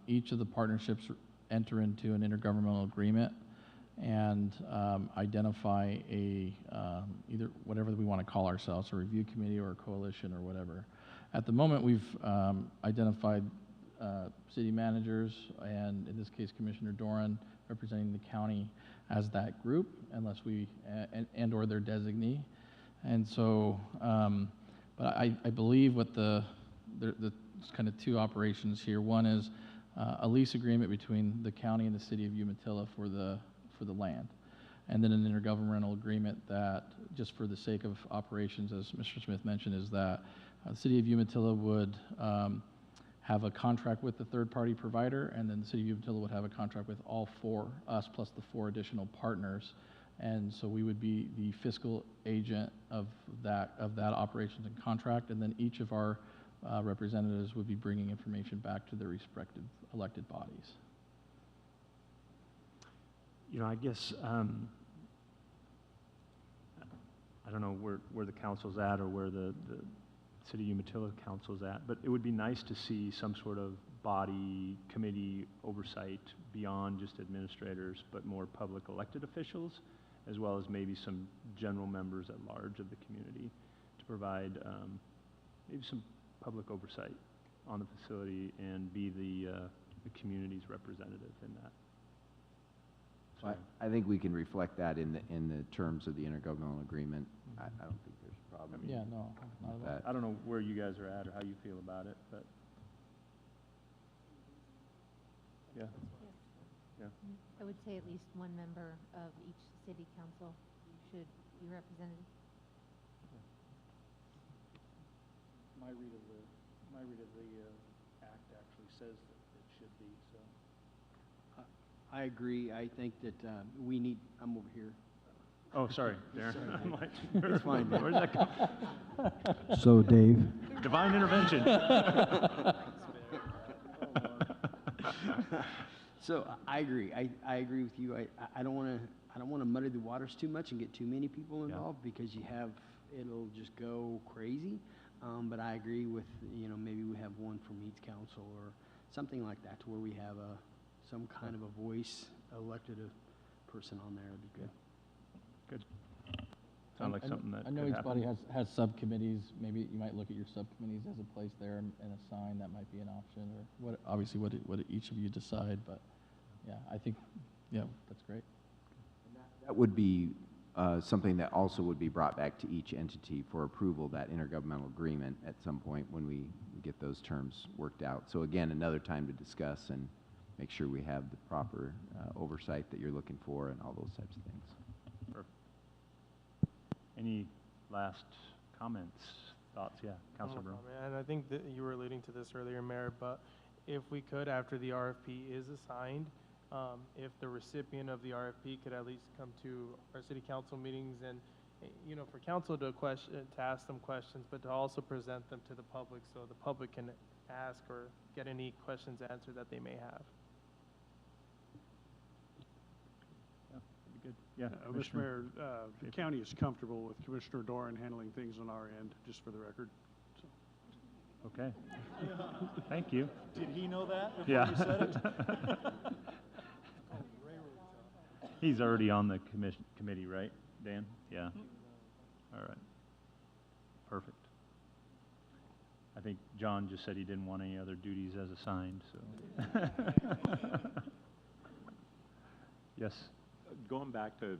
each of the partnerships enter into an intergovernmental agreement and identify either whatever we want to call ourselves, a review committee or a coalition or whatever. At the moment, we've identified city managers, and in this case, Commissioner Doran, representing the county as that group, unless we, and or their designee. And so, but I believe what there's kind of two operations here. One is a lease agreement between the county and the city of Umatilla for the land, and then an intergovernmental agreement that, just for the sake of operations, as Mr. Smith mentioned, is that the city of Umatilla would have a contract with the third-party provider, and then the city of Umatilla would have a contract with all four, us plus the four additional partners. And so we would be the fiscal agent of that operations and contract, and then each of our representatives would be bringing information back to their respective elected bodies. You know, I guess, I don't know where the council's at or where the City of Umatilla council's at, but it would be nice to see some sort of body, committee oversight beyond just administrators, but more public elected officials, as well as maybe some general members at large of the community to provide maybe some public oversight on the facility and be the community's representative in that. So I think we can reflect that in the terms of the intergovernmental agreement. I don't think there's a problem. Yeah, no, not at all. I don't know where you guys are at or how you feel about it, but yeah. Yeah. I would say at least one member of each city council should be represented. My read of the act actually says that it should be, so. I agree. I think that we need, I'm over here. Oh, sorry, Darren. Sorry, I'm Dave. like, It's fine, Dave. where'd that come? So, Dave. Divine intervention. So I agree. I agree with you. I don't want to muddy the waters too much and get too many people involved because you have it'll just go crazy. But I agree with, you know, maybe we have one from each council or something like that, to where we have some kind of a voice, elected a person on there, would be good. Good. Sound like something that I know could each body happen. has subcommittees. Maybe you might look at your subcommittees as a place there and assign. That might be an option, or what, obviously what each of you decide. But yeah, I think, yeah, that's great. That would be something that also would be brought back to each entity for approval, that intergovernmental agreement at some point when we get those terms worked out. So again, another time to discuss and make sure we have the proper oversight that you're looking for and all those types of things. Perfect. Any last comments, thoughts? Yeah, Councilor Brown. And I think that you were alluding to this earlier, Mayor, but if we could, after the RFP is assigned, if the recipient of the RFP could at least come to our city council meetings and, you know, for council to ask them questions, but to also present them to the public so the public can ask or get any questions answered that they may have. Yeah, that'd be good. Yeah, Mr. Mayor, the county is comfortable with Commissioner Doran handling things on our end, just for the record. So. Okay. Thank you. Did he know that before Yeah. you said it? He's already on the committee, right, Dan? Yeah. All right. Perfect. I think John just said he didn't want any other duties as assigned, so. Yes. Going back to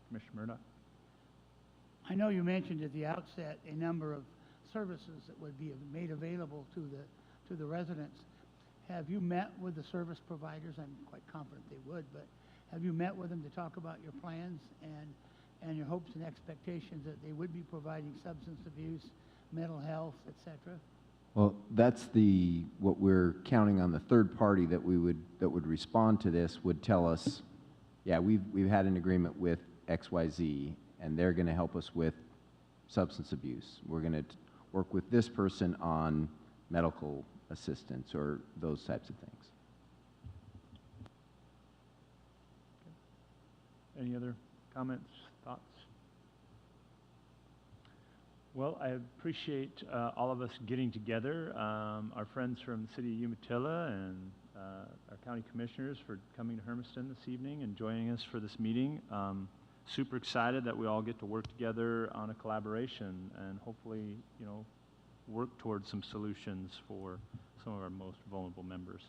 Commissioner Murdoch. I know you mentioned at the outset a number of services that would be made available to the residents. Have you met with the service providers? I'm quite confident they would, but have you met with them to talk about your plans and your hopes and expectations that they would be providing substance abuse, mental health, et cetera? Well, that's what we're counting on. The third party that would respond to this would tell us, yeah, we've had an agreement with XYZ, and they're going to help us with substance abuse. We're going to work with this person on medical assistance or those types of things. Any other comments, thoughts? Well, I appreciate all of us getting together, our friends from the city of Umatilla and our county commissioners for coming to Hermiston this evening and joining us for this meeting. Super excited that we all get to work together on a collaboration and hopefully, you know, work towards some solutions for some of our most vulnerable members.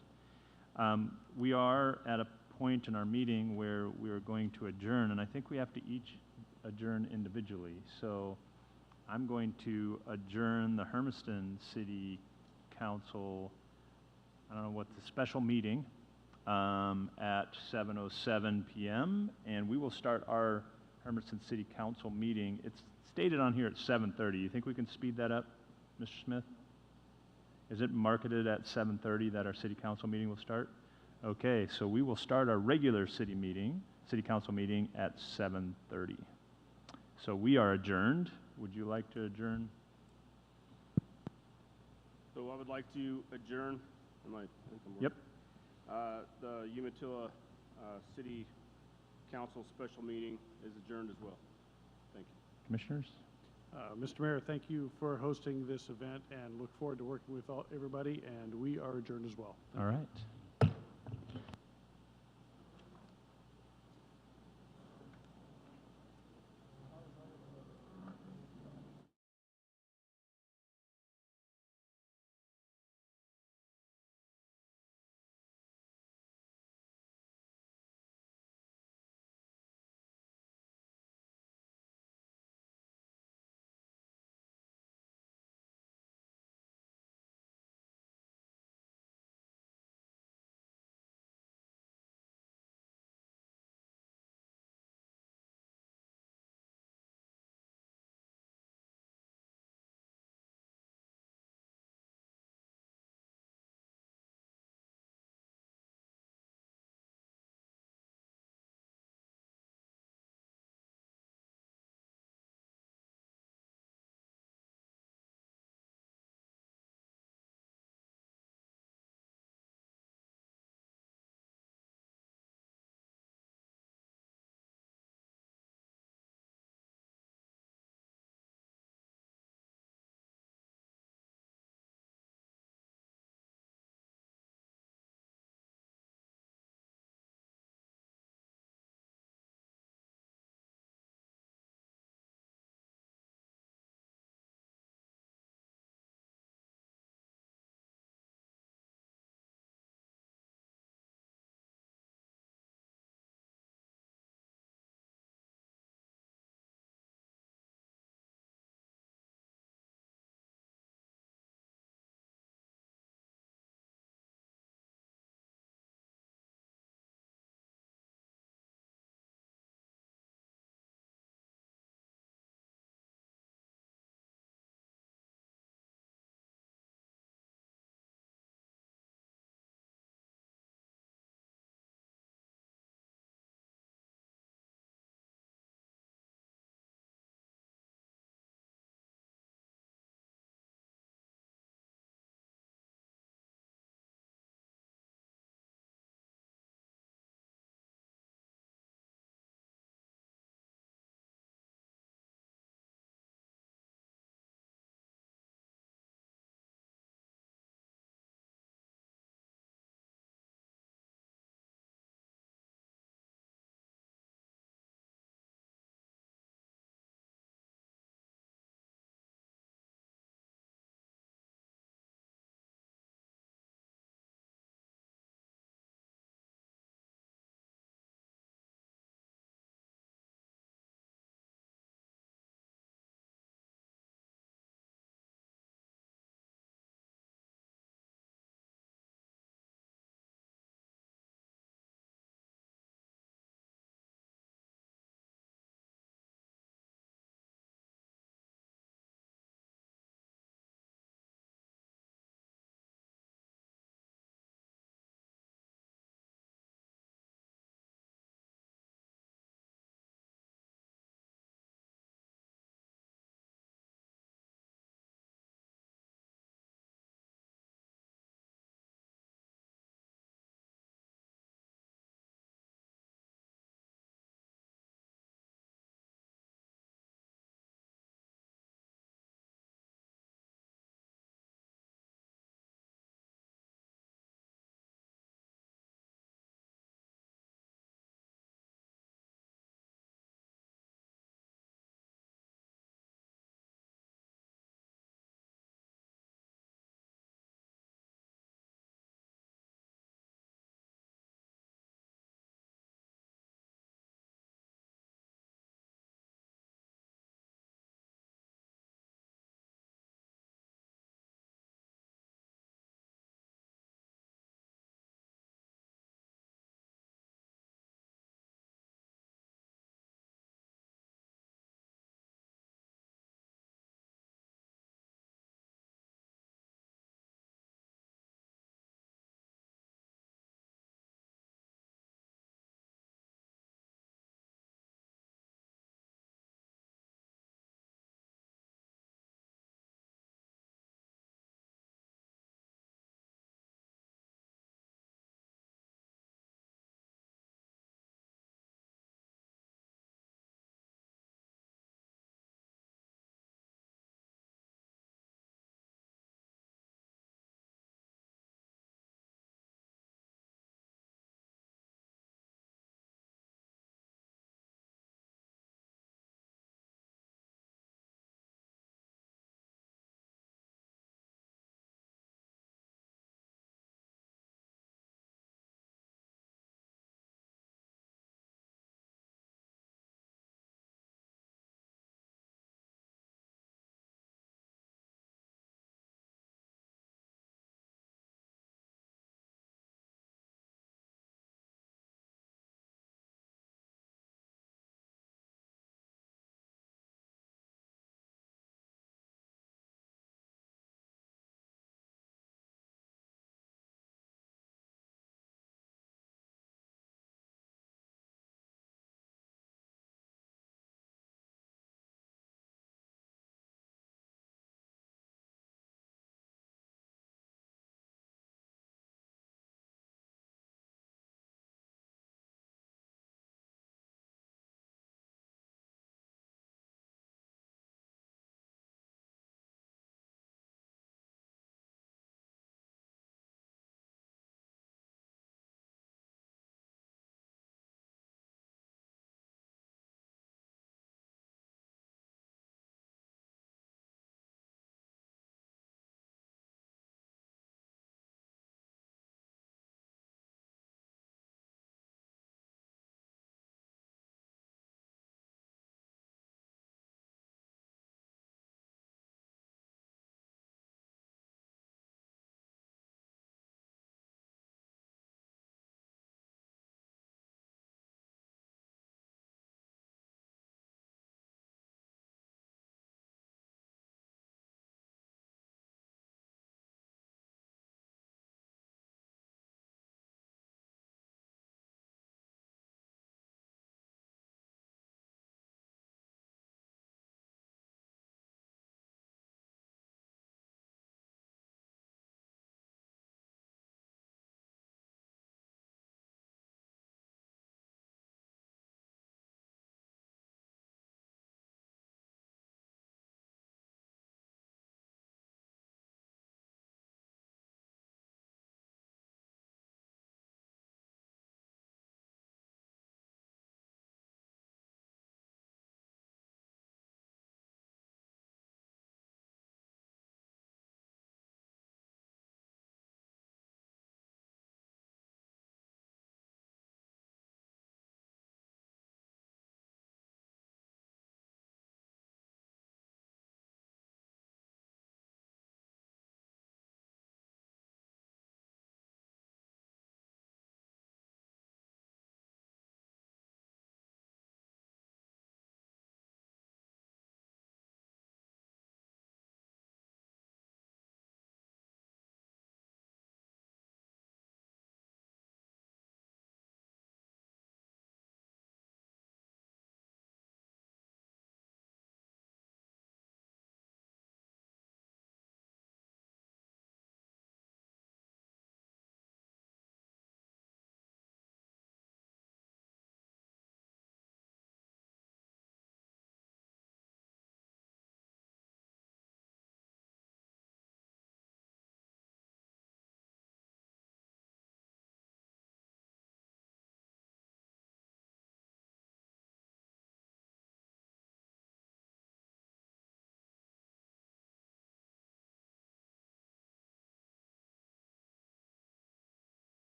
We are at a point in our meeting where we are going to adjourn, and I think we have to each adjourn individually. So I'm going to adjourn the Hermiston City Council, I don't know what the special meeting, at 7:07 p.m. and we will start our Hermiston City Council meeting. It's stated on here at 7:30. You think we can speed that up, Mr. Smith? Is it marketed at 7:30 that our City Council meeting will start? Okay, so we will start our regular City Council meeting at 7:30. So we are adjourned. Would you like to adjourn? So I would like to adjourn. Yep. The Umatilla City Council special meeting is adjourned as well. Thank you. Commissioners? Mr. Mayor, thank you for hosting this event and look forward to working with everybody, and we are adjourned as well. All right.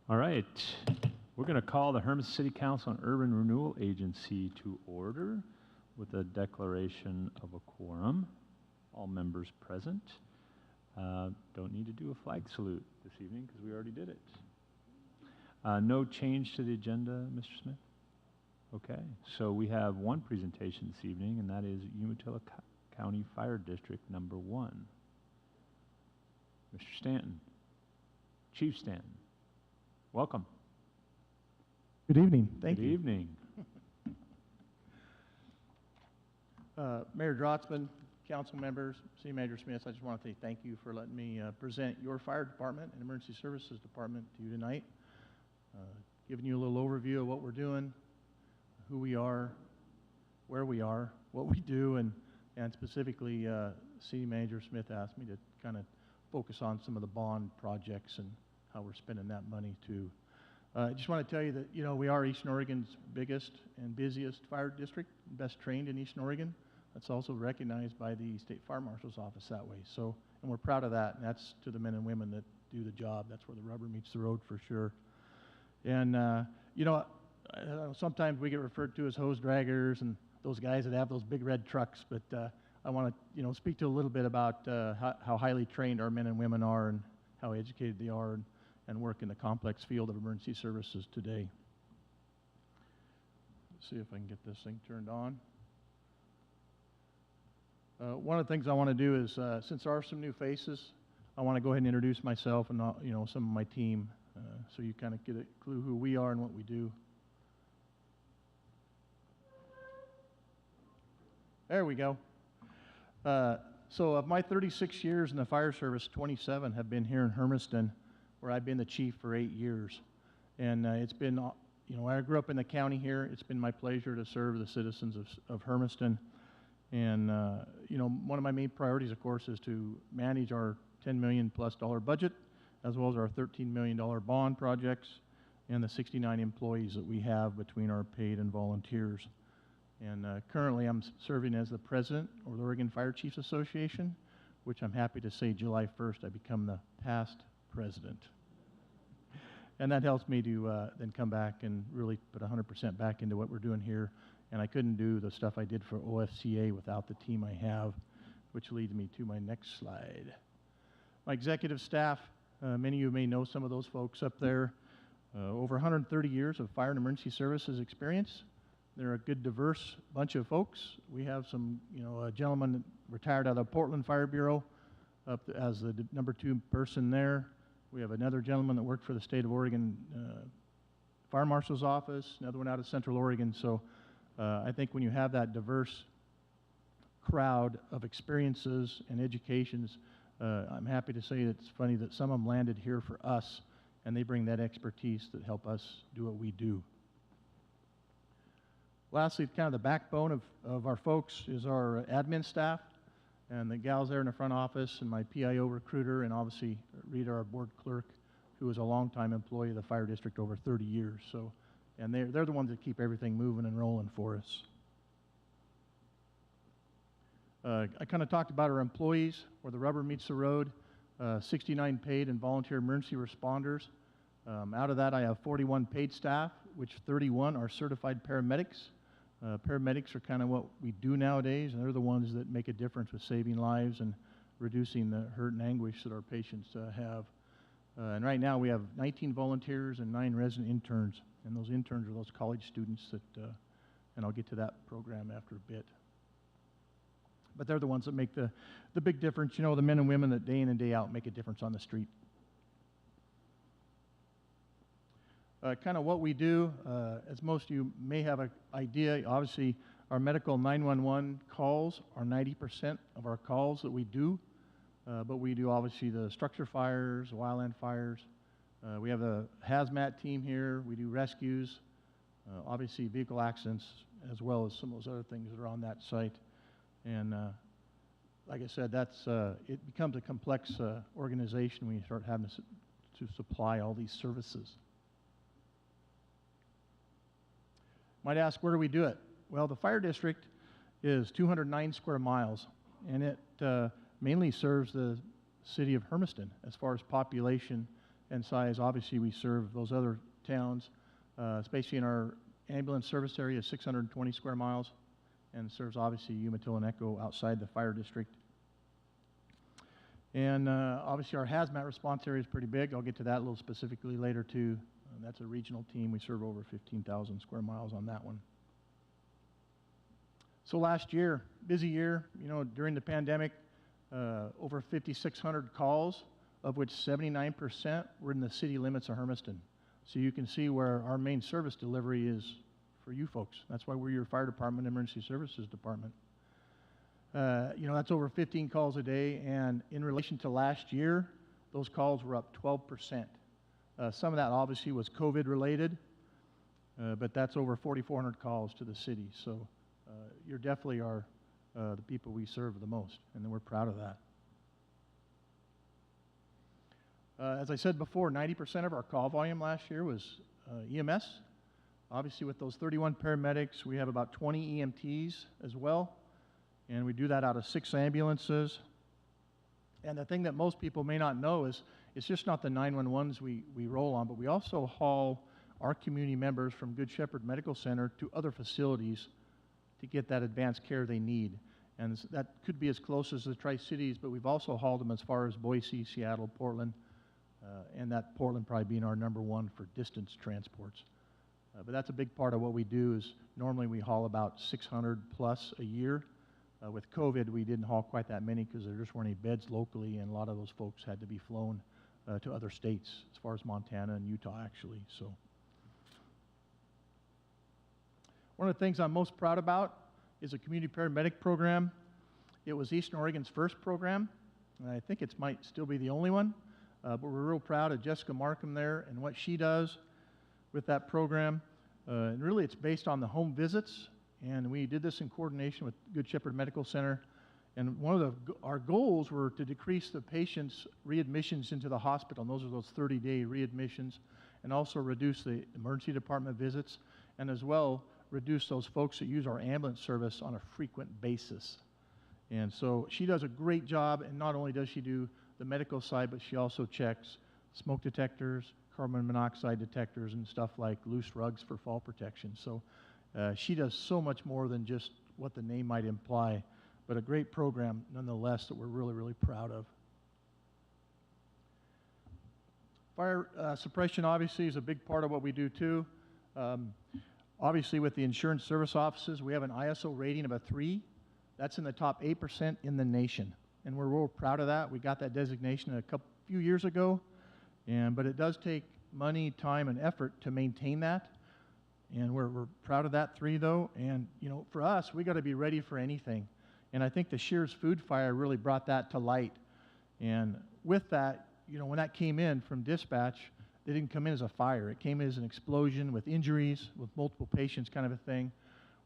All right, we're going to call the Hermiston City Council and Urban Renewal Agency to order with a declaration of a quorum. All members present. Don't need to do a flag salute this evening because we already did it. No change to the agenda, Mr. Smith? Okay, so we have one presentation this evening, and that is Umatilla County Fire District Number 1. Mr. Stanton, Chief Stanton, welcome. Good evening. Thank you. Good evening. Mayor Drotzman, council members, City Manager Smith, I just want to say thank you for letting me present your fire department and emergency services department to you tonight. Giving you a little overview of what we're doing, who we are, where we are, what we do, and specifically, City Manager Smith asked me to kind of focus on some of the bond projects and how we're spending that money too. I just want to tell you that, you know, we are Eastern Oregon's biggest and busiest fire district, best trained in Eastern Oregon. That's also recognized by the State Fire Marshal's Office that way. So, and we're proud of that, and that's to the men and women that do the job. That's where the rubber meets the road for sure. And, you know, sometimes we get referred to as hose draggers and those guys that have those big red trucks, but I want to, you know, speak to a little bit about how highly trained our men and women are and how educated they are and work in the complex field of emergency services today. Let's see if I can get this thing turned on. One of the things I want to do is, since there are some new faces, I want to go ahead and introduce myself and, you know, some of my team, so you kind of get a clue who we are and what we do. There we go. So of my 36 years in the fire service, 27 have been here in Hermiston, where I've been the chief for 8 years. And it's been, you know, I grew up in the county here. It's been my pleasure to serve the citizens of Hermiston. And, you know, one of my main priorities, of course, is to manage our $10 million+ budget, as well as our $13 million bond projects, and the 69 employees that we have between our paid and volunteers. And currently I'm serving as the president of the Oregon Fire Chiefs Association, which I'm happy to say July 1st I become the past president. And that helps me to then come back and really put 100% back into what we're doing here. And I couldn't do the stuff I did for OFCA without the team I have, which leads me to my next slide. My executive staff, many of you may know some of those folks up there. Over 130 years of fire and emergency services experience. They're a good, diverse bunch of folks. We have some, you know, a gentleman retired out of the Portland Fire Bureau up as the number 2 person there. We have another gentleman that worked for the state of Oregon Fire Marshal's Office, another one out of Central Oregon. So I think when you have that diverse crowd of experiences and educations, I'm happy to say that it's funny that some of them landed here for us, and they bring that expertise that help us do what we do. Lastly, kind of the backbone of our folks is our admin staff, and the gals there in the front office, and my PIO recruiter, and obviously Rita, our board clerk, who was a longtime employee of the fire district over 30 years. So, and they're the ones that keep everything moving and rolling for us. I kind of talked about our employees, where the rubber meets the road. 69 paid and volunteer emergency responders. Out of that, I have 41 paid staff, which 31 are certified paramedics. Paramedics are kind of what we do nowadays, and they're the ones that make a difference with saving lives and reducing the hurt and anguish that our patients have. And right now, we have 19 volunteers and 9 resident interns, and those interns are those college students that, and I'll get to that program after a bit. But they're the ones that make the big difference, you know, the men and women that day in and day out make a difference on the street. Kind of what we do, as most of you may have an idea, obviously our medical 911 calls are 90% of our calls that we do, but we do obviously the structure fires, wildland fires. We have a hazmat team here, we do rescues, obviously vehicle accidents, as well as some of those other things that are on that site. And like I said, that's, it becomes a complex organization when you start having to supply all these services. Might ask, where do we do it? Well, the fire district is 209 square miles, and it mainly serves the city of Hermiston as far as population and size. Obviously, we serve those other towns, especially in our ambulance service area, 620 square miles, and serves obviously Umatilla and Echo outside the fire district. And obviously our hazmat response area is pretty big. I'll get to that a little specifically later too. That's a regional team. We serve over 15,000 square miles on that one. So last year, busy year, you know, during the pandemic, over 5,600 calls, of which 79% were in the city limits of Hermiston. So you can see where our main service delivery is for you folks. That's why we're your fire department, emergency services department. You know, that's over 15 calls a day, and in relation to last year, those calls were up 12%. Some of that obviously was COVID related, but that's over 4,400 calls to the city. So you're definitely the people we serve the most, and we're proud of that. As I said before, 90% of our call volume last year was EMS. Obviously, with those 31 paramedics, we have about 20 EMTs as well, and we do that out of 6 ambulances. And the thing that most people may not know is it's just not the 911s we roll on, but we also haul our community members from Good Shepherd Medical Center to other facilities to get that advanced care they need. And that could be as close as the Tri-Cities, but we've also hauled them as far as Boise, Seattle, Portland, and that Portland probably being our #1 for distance transports. But that's a big part of what we do. Is normally we haul about 600 plus a year. With COVID, we didn't haul quite that many because there just weren't any beds locally, and a lot of those folks had to be flown to other states, as far as Montana and Utah, actually. So, one of the things I'm most proud about is a community paramedic program. It was Eastern Oregon's first program, and I think it might still be the only one. But we're real proud of Jessica Markham there and what she does with that program. And really, it's based on the home visits. And we did this in coordination with Good Shepherd Medical Center. And one of our goals were to decrease the patient's readmissions into the hospital. And those are those 30-day readmissions. And also reduce the emergency department visits. And as well, reduce those folks that use our ambulance service on a frequent basis. And so she does a great job. And not only does she do the medical side, but she also checks smoke detectors, carbon monoxide detectors, and stuff like loose rugs for fall protection. So she does so much more than just what the name might imply, but a great program nonetheless that we're really, really proud of. Fire suppression obviously is a big part of what we do too. Obviously with the insurance service offices, we have an ISO rating of a 3. That's in the top 8% in the nation. And we're real proud of that. We got that designation a few years ago, but it does take money, time, and effort to maintain that. And we're proud of that 3, though. And, you know, for us, we got to be ready for anything. And I think the Shears food fire really brought that to light. And with that, you know, when that came in from dispatch, it didn't come in as a fire. It came in as an explosion with injuries, with multiple patients kind of a thing.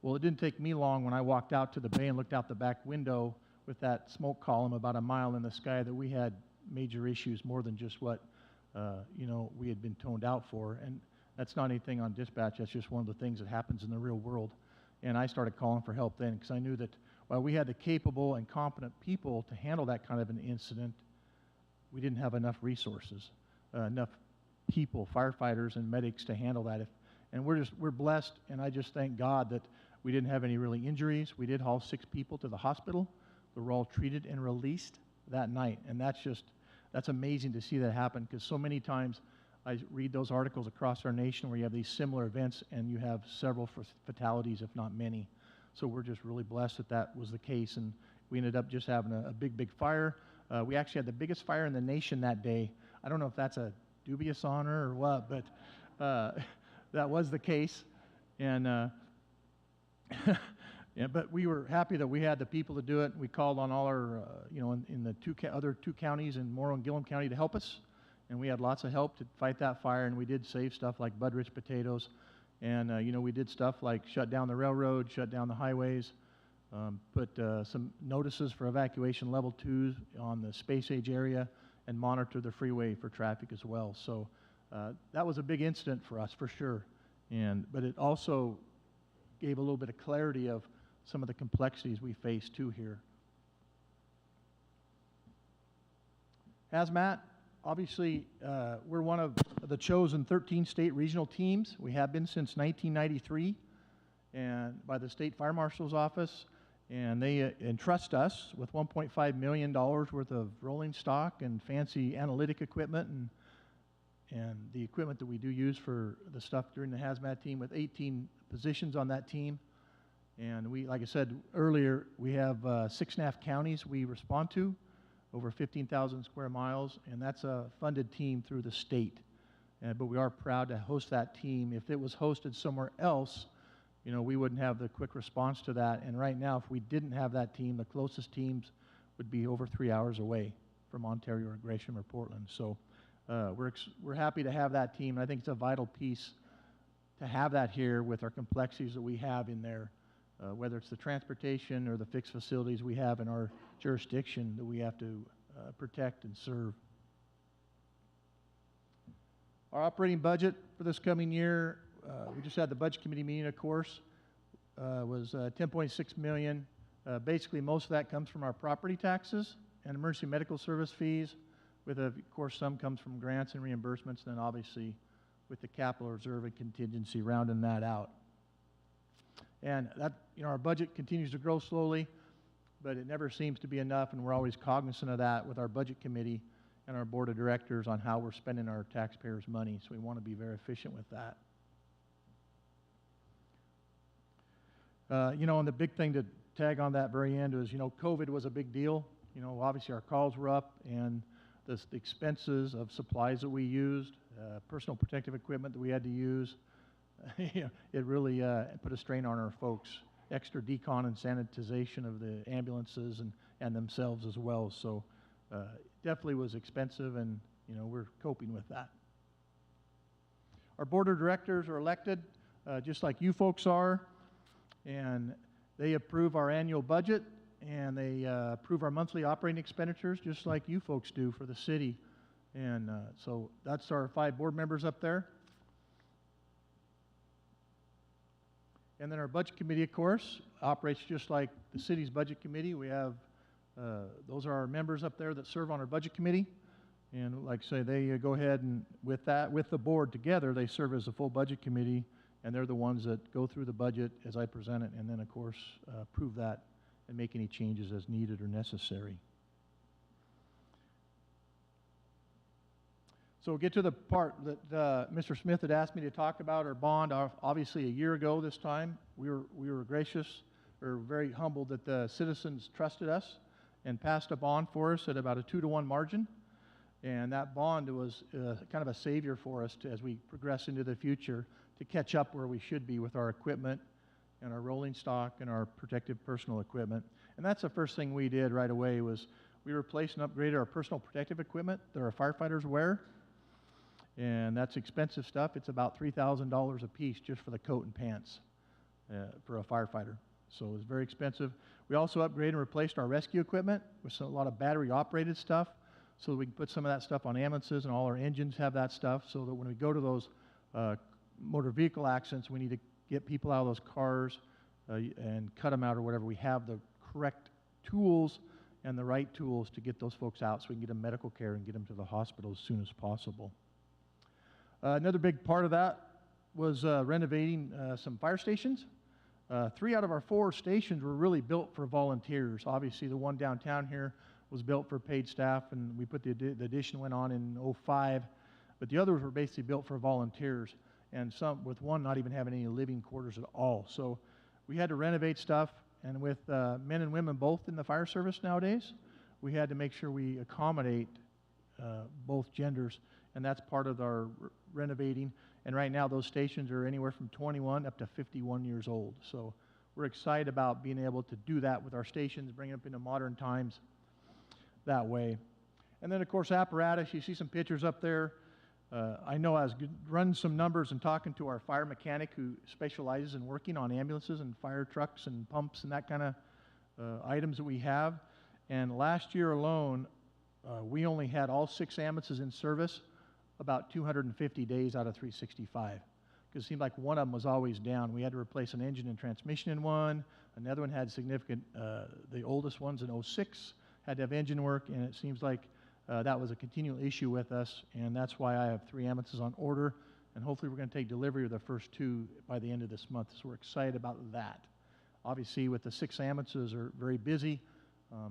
Well, it didn't take me long when I walked out to the bay and looked out the back window with that smoke column about a mile in the sky that we had major issues, more than just what, you know, we had been toned out for. And that's not anything on dispatch. That's just one of the things that happens in the real world. And I started calling for help then because I knew that while we had the capable and competent people to handle that kind of an incident, we didn't have enough resources, enough people, firefighters and medics to handle that. And we're blessed, and I just thank God that we didn't have any really injuries. We did haul 6 people to the hospital. They were all treated and released that night. And that's amazing to see that happen, because so many times I read those articles across our nation where you have these similar events and you have several fatalities, if not many. So we're just really blessed that that was the case. And we ended up just having a big, big fire. We actually had the biggest fire in the nation that day. I don't know if that's a dubious honor or what, but that was the case. And yeah, but we were happy that we had the people to do it. We called on all our, you know, in the other two counties in Morrow and Gillum County to help us. And we had lots of help to fight that fire, and we did save stuff like bud-rich potatoes. And, you know, we did stuff like shut down the railroad, shut down the highways, put some notices for evacuation level 2s on the space age area, and monitor the freeway for traffic as well. So that was a big incident for us, for sure. But it also gave a little bit of clarity of some of the complexities we face too here. Hazmat, obviously, we're one of the chosen 13 state regional teams. We have been since 1993, and by the State Fire Marshal's Office, and they entrust us with $1.5 million worth of rolling stock and fancy analytic equipment and the equipment that we do use for the stuff during the hazmat team, with 18 positions on that team. And we, like I said earlier, we have 6.5 counties we respond to, over 15,000 square miles, and that's a funded team through the state. But we are proud to host that team. If it was hosted somewhere else, you know, we wouldn't have the quick response to that. And right now, if we didn't have that team, the closest teams would be over 3 hours away from Ontario or Gresham or Portland. So we're happy to have that team. I think it's a vital piece to have that here with our complexities that we have in there, whether it's the transportation or the fixed facilities we have in our jurisdiction that we have to protect and serve. Our operating budget for this coming year, we just had the budget committee meeting, of course, was $10.6 million. Basically, most of that comes from our property taxes and emergency medical service fees, with, of course, some comes from grants and reimbursements, and then obviously with the capital reserve and contingency rounding that out. And that, you know, our budget continues to grow slowly, but it never seems to be enough, and we're always cognizant of that with our budget committee and our board of directors on how we're spending our taxpayers' money. So we want to be very efficient with that. You know, and the big thing to tag on that very end is, you know, COVID was a big deal. You know, obviously our calls were up, and the expenses of supplies that we used, personal protective equipment that we had to use, you know, it really put a strain on our folks. Extra decon and sanitization of the ambulances and themselves as well. So definitely was expensive, and, you know, we're coping with that. Our board of directors are elected just like you folks are, and they approve our annual budget, and they approve our monthly operating expenditures just like you folks do for the city. And so that's our 5 board members up there. And then our budget committee, of course, operates just like the city's budget committee. We have, those are our members up there that serve on our budget committee. And like I say, they go ahead and with that, with the board together, they serve as a full budget committee, and they're the ones that go through the budget as I present it, and then, of course, approve that and make any changes as needed or necessary. So we'll get to the part that Mr. Smith had asked me to talk about, our bond. Obviously, a year ago this time, we were gracious, or very humbled that the citizens trusted us and passed a bond for us at about a 2-to-1 margin. And that bond was kind of a savior for us as we progress into the future to catch up where we should be with our equipment and our rolling stock and our protective personal equipment. And that's the first thing we did right away, was we replaced and upgraded our personal protective equipment that our firefighters wear. And that's expensive stuff. It's about $3,000 a piece just for the coat and pants for a firefighter. So it was very expensive. We also upgraded and replaced our rescue equipment with a lot of battery-operated stuff, so that we can put some of that stuff on ambulances, and all our engines have that stuff, so that when we go to those motor vehicle accidents, we need to get people out of those cars and cut them out or whatever. We have the correct tools and the right tools to get those folks out so we can get them medical care and get them to the hospital as soon as possible. Another big part of that was renovating some fire stations. 3 out of our 4 stations were really built for volunteers. Obviously, the one downtown here was built for paid staff, and we put the addition went on in '05, but the others were basically built for volunteers, and some, with one not even having any living quarters at all. So we had to renovate stuff, and with men and women both in the fire service nowadays, we had to make sure we accommodate both genders, and that's part of our renovating. And right now those stations are anywhere from 21 up to 51 years old. So we're excited about being able to do that with our stations, bring it up into modern times that way. And then, of course, apparatus. You see some pictures up there. I know I was running some numbers and talking to our fire mechanic who specializes in working on ambulances and fire trucks and pumps and that kind of items that we have. And last year alone, we only had all 6 ambulances in service about 250 days out of 365, because it seemed like one of them was always down. We had to replace an engine and transmission in one. Another one had significant, the oldest ones in '06 had to have engine work, and it seems like that was a continual issue with us, and that's why I have 3 ambulances on order, and hopefully we're going to take delivery of the first 2 by the end of this month, so we're excited about that. Obviously, with the 6 ambulances are very busy.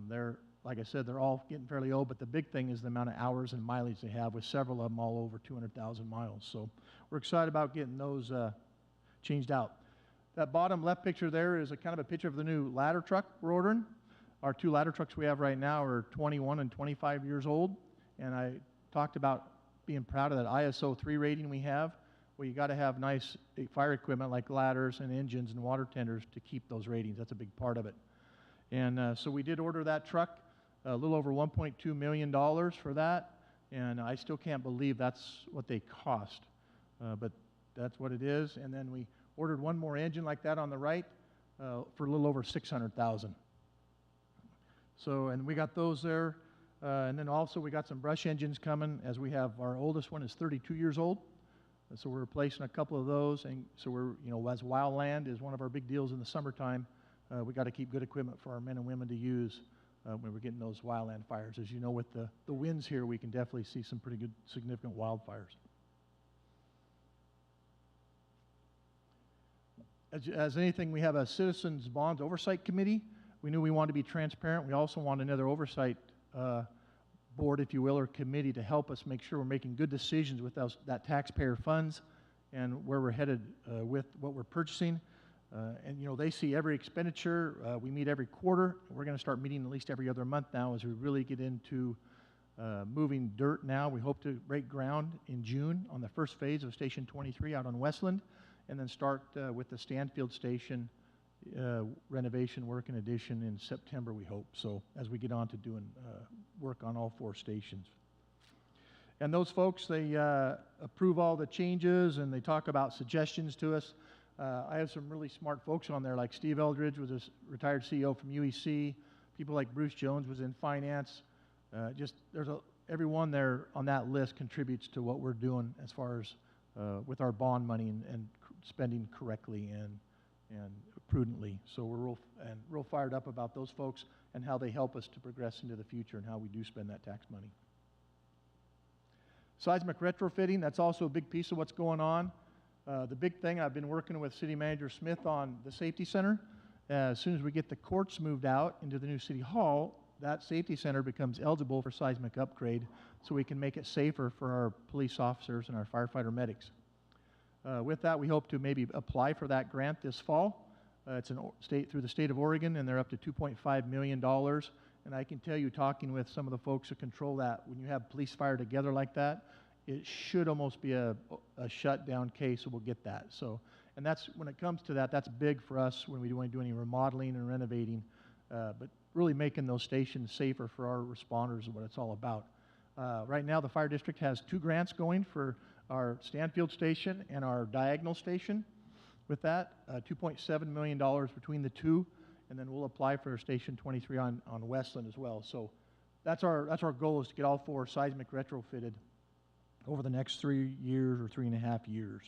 They're, like I said, they're all getting fairly old, but the big thing is the amount of hours and mileage they have, with several of them all over 200,000 miles. So we're excited about getting those changed out. That bottom left picture there is a kind of a picture of the new ladder truck we're ordering. Our 2 ladder trucks we have right now are 21 and 25 years old, and I talked about being proud of that ISO 3 rating we have. Well, you got to have nice fire equipment like ladders and engines and water tenders to keep those ratings. That's a big part of it. And so we did order that truck, a little over $1.2 million for that, and I still can't believe that's what they cost, but that's what it is. And then we ordered one more engine like that on the right for a little over $600,000. So, and we got those there, and then also we got some brush engines coming, as we have, our oldest one is 32 years old, so we're replacing a couple of those, and so we're, you know, as wildland is one of our big deals in the summertime, we got to keep good equipment for our men and women to use when we're getting those wildland fires. As you know, with the winds here, we can definitely see some pretty good, significant wildfires. As anything, we have a Citizens Bonds Oversight Committee. We knew we wanted to be transparent. We also want another oversight board, if you will, or committee to help us make sure we're making good decisions with that taxpayer funds and where we're headed with what we're purchasing. And, you know, they see every expenditure. We meet every quarter. We're going to start meeting at least every other month now as we really get into moving dirt now. We hope to break ground in June on the first phase of Station 23 out on Westland, and then start with the Stanfield Station renovation work and addition in September, we hope. So as we get on to doing work on all 4 stations. And those folks, they approve all the changes, and they talk about suggestions to us. I have some really smart folks on there, like Steve Eldridge was a retired CEO from UEC. People like Bruce Jones was in finance. Just there's everyone there on that list contributes to what we're doing as far as with our bond money and spending correctly and prudently. So we're real fired up about those folks and how they help us to progress into the future and how we do spend that tax money. Seismic retrofitting, that's also a big piece of what's going on. The big thing, I've been working with City Manager Smith on the safety center. As soon as we get the courts moved out into the new City Hall, that safety center becomes eligible for seismic upgrade, so we can make it safer for our police officers and our firefighter medics. With that, we hope to maybe apply for that grant this fall. It's through the state of Oregon, and they're up to $2.5 million. And I can tell you, talking with some of the folks who control that, when you have police fire together like that, it should almost be a shutdown case, so we'll get that. So, and that's, when it comes to that, that's big for us when we want to do any remodeling and renovating, but really making those stations safer for our responders is what it's all about. Right now, the fire district has 2 grants going for our Stanfield station and our Diagonal station. With that, $2.7 million between the 2, and then we'll apply for Station 23 on Westland as well. So that's our goal, is to get all 4 seismic retrofitted over the next 3 years or 3.5 years.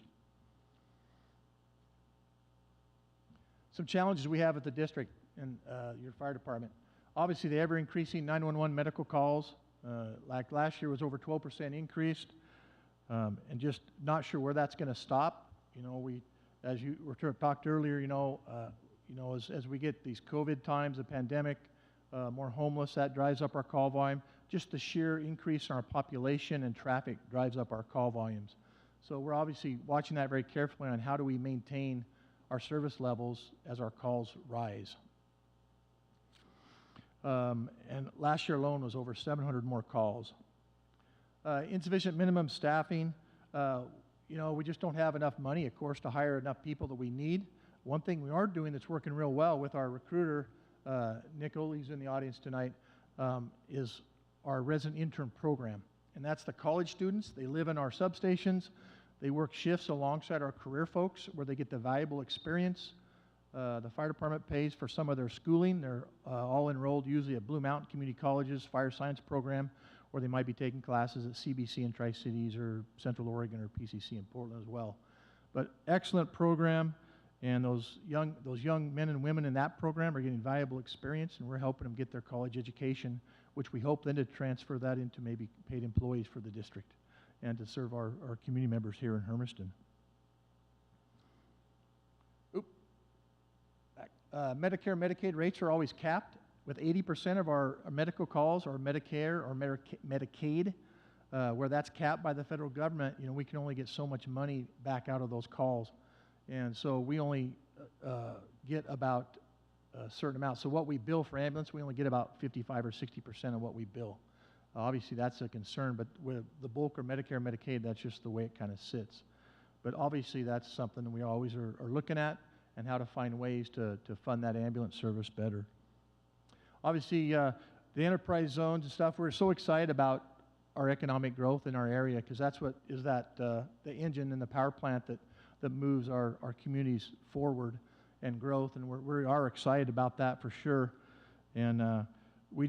Some challenges we have at the district and your fire department. Obviously, the ever-increasing 911 medical calls, like last year was over 12% increased, and just not sure where that's going to stop. You know, as you were talked earlier, as we get these COVID times, the pandemic, more homeless, that drives up our call volume. Just the sheer increase in our population and traffic drives up our call volumes. So we're obviously watching that very carefully on how do we maintain our service levels as our calls rise. And last year alone was over 700 more calls. Insufficient minimum staffing. We just don't have enough money, of course, to hire enough people that we need. One thing we are doing that's working real well with our recruiter, Nick Oley's in the audience tonight, is our resident intern program. And that's the college students. They live in our substations. They work shifts alongside our career folks where they get the valuable experience. The fire department pays for some of their schooling. They're all enrolled usually at Blue Mountain Community College's fire science program, or they might be taking classes at CBC in Tri-Cities or Central Oregon or PCC in Portland as well. But excellent program, and those young men and women in that program are getting valuable experience, and we're helping them get their college education which we hope then to transfer that into maybe paid employees for the district and to serve our community members here in Hermiston. Medicare, Medicaid rates are always capped, with 80% of our medical calls are Medicare or Medicaid, where that's capped by the federal government. You know, we can only get so much money back out of those calls, and so we only get about a certain amount. So what we bill for ambulance, we only get about 55 or 60% of what we bill. Obviously, that's a concern, but with the bulk or Medicare, Medicaid, that's just the way it kind of sits. But obviously, that's something we always are looking at, and how to find ways to fund that ambulance service better. Obviously, the enterprise zones and stuff, we're so excited about our economic growth in our area, because that's what is the engine and the power plant that moves our communities forward and growth, and we are excited about that for sure. And we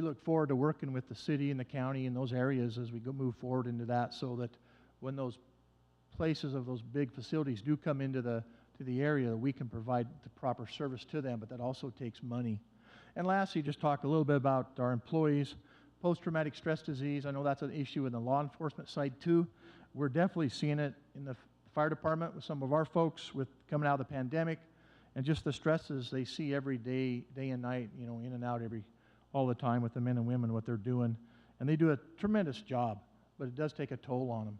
look forward to working with the city and the county in those areas as we move forward into that, so that when those places of those big facilities do come into the area, we can provide the proper service to them, but that also takes money. And lastly, just talk a little bit about our employees. Post-traumatic stress disease, I know that's an issue in the law enforcement side too. We're definitely seeing it in the fire department with some of our folks with coming out of the pandemic, and just the stresses they see every day, day and night, you know, in and out all the time with the men and women, what they're doing. And they do a tremendous job, but it does take a toll on them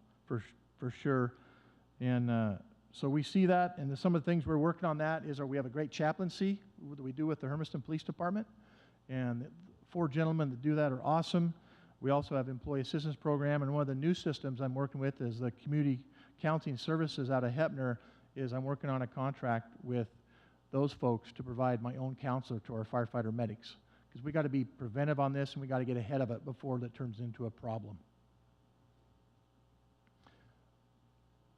for sure. And so we see that, and some of the things we're working on that is we have a great chaplaincy that we do with the Hermiston Police Department, and 4 gentlemen that do that are awesome. We also have employee assistance program, and one of the new systems I'm working with is the community counseling services out of Heppner. I'm working on a contract with those folks to provide my own counselor to our firefighter medics, because we got to be preventive on this, and we got to get ahead of it before that turns into a problem.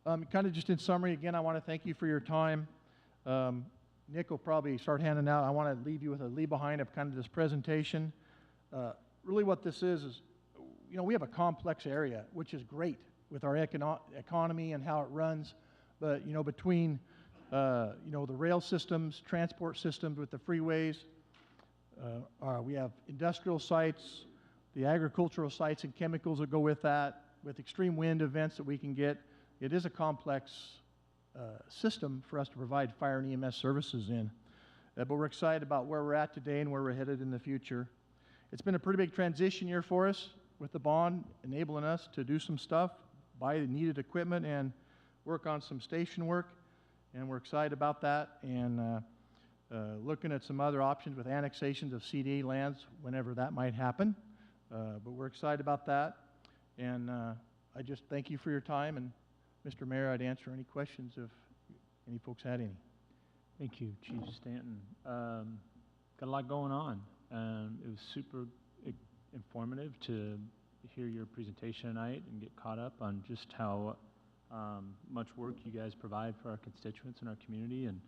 Kind of just in summary, again, I want to thank you for your time. Nick will probably start handing out. I want to leave you with a leave behind of kind of this presentation. Really what this is, you know, we have a complex area, which is great with our economy and how it runs. But, you know, between, you know, the rail systems, transport systems with the freeways, we have industrial sites, the agricultural sites and chemicals that go with that, with extreme wind events that we can get. It is a complex system for us to provide fire and EMS services in. But we're excited about where we're at today and where we're headed in the future. It's been a pretty big transition year for us with the bond, enabling us to do some stuff, buy the needed equipment, and work on some station work. And we're excited about that, and looking at some other options with annexations of CDA lands whenever that might happen. But we're excited about that. And I just thank you for your time, and Mr. Mayor, I'd answer any questions if any folks had any. Thank you, Chief Stanton. Got a lot going on. It was super informative to hear your presentation tonight and get caught up on just how much work you guys provide for our constituents and our community. And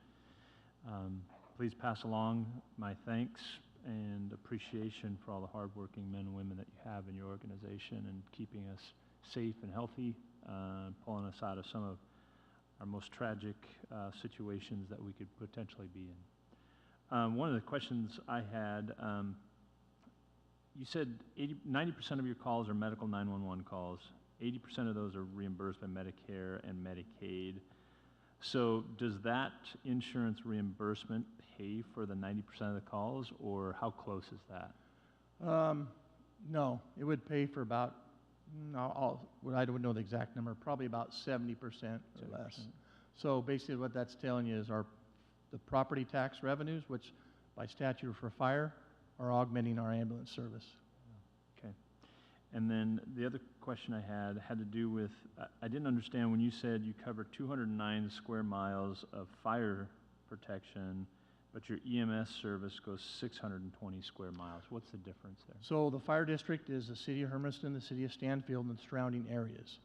please pass along my thanks and appreciation for all the hardworking men and women that you have in your organization and keeping us safe and healthy, pulling us out of some of our most tragic situations that we could potentially be in. One of the questions I had, you said 90% of your calls are medical 911 calls. 80% of those are reimbursed by Medicare and Medicaid. So does that insurance reimbursement pay for the 90% of the calls, or how close is that? No, it would pay for about, I don't know the exact number, probably about 70% or less. So basically what that's telling you is the property tax revenues, which by statute for fire, are augmenting our ambulance service. Okay. And then the other question I had to do with, I didn't understand when you said you cover 209 square miles of fire protection, but your EMS service goes 620 square miles. What's the difference there? So the fire district is the city of Hermiston, the city of Stanfield, and the surrounding areas.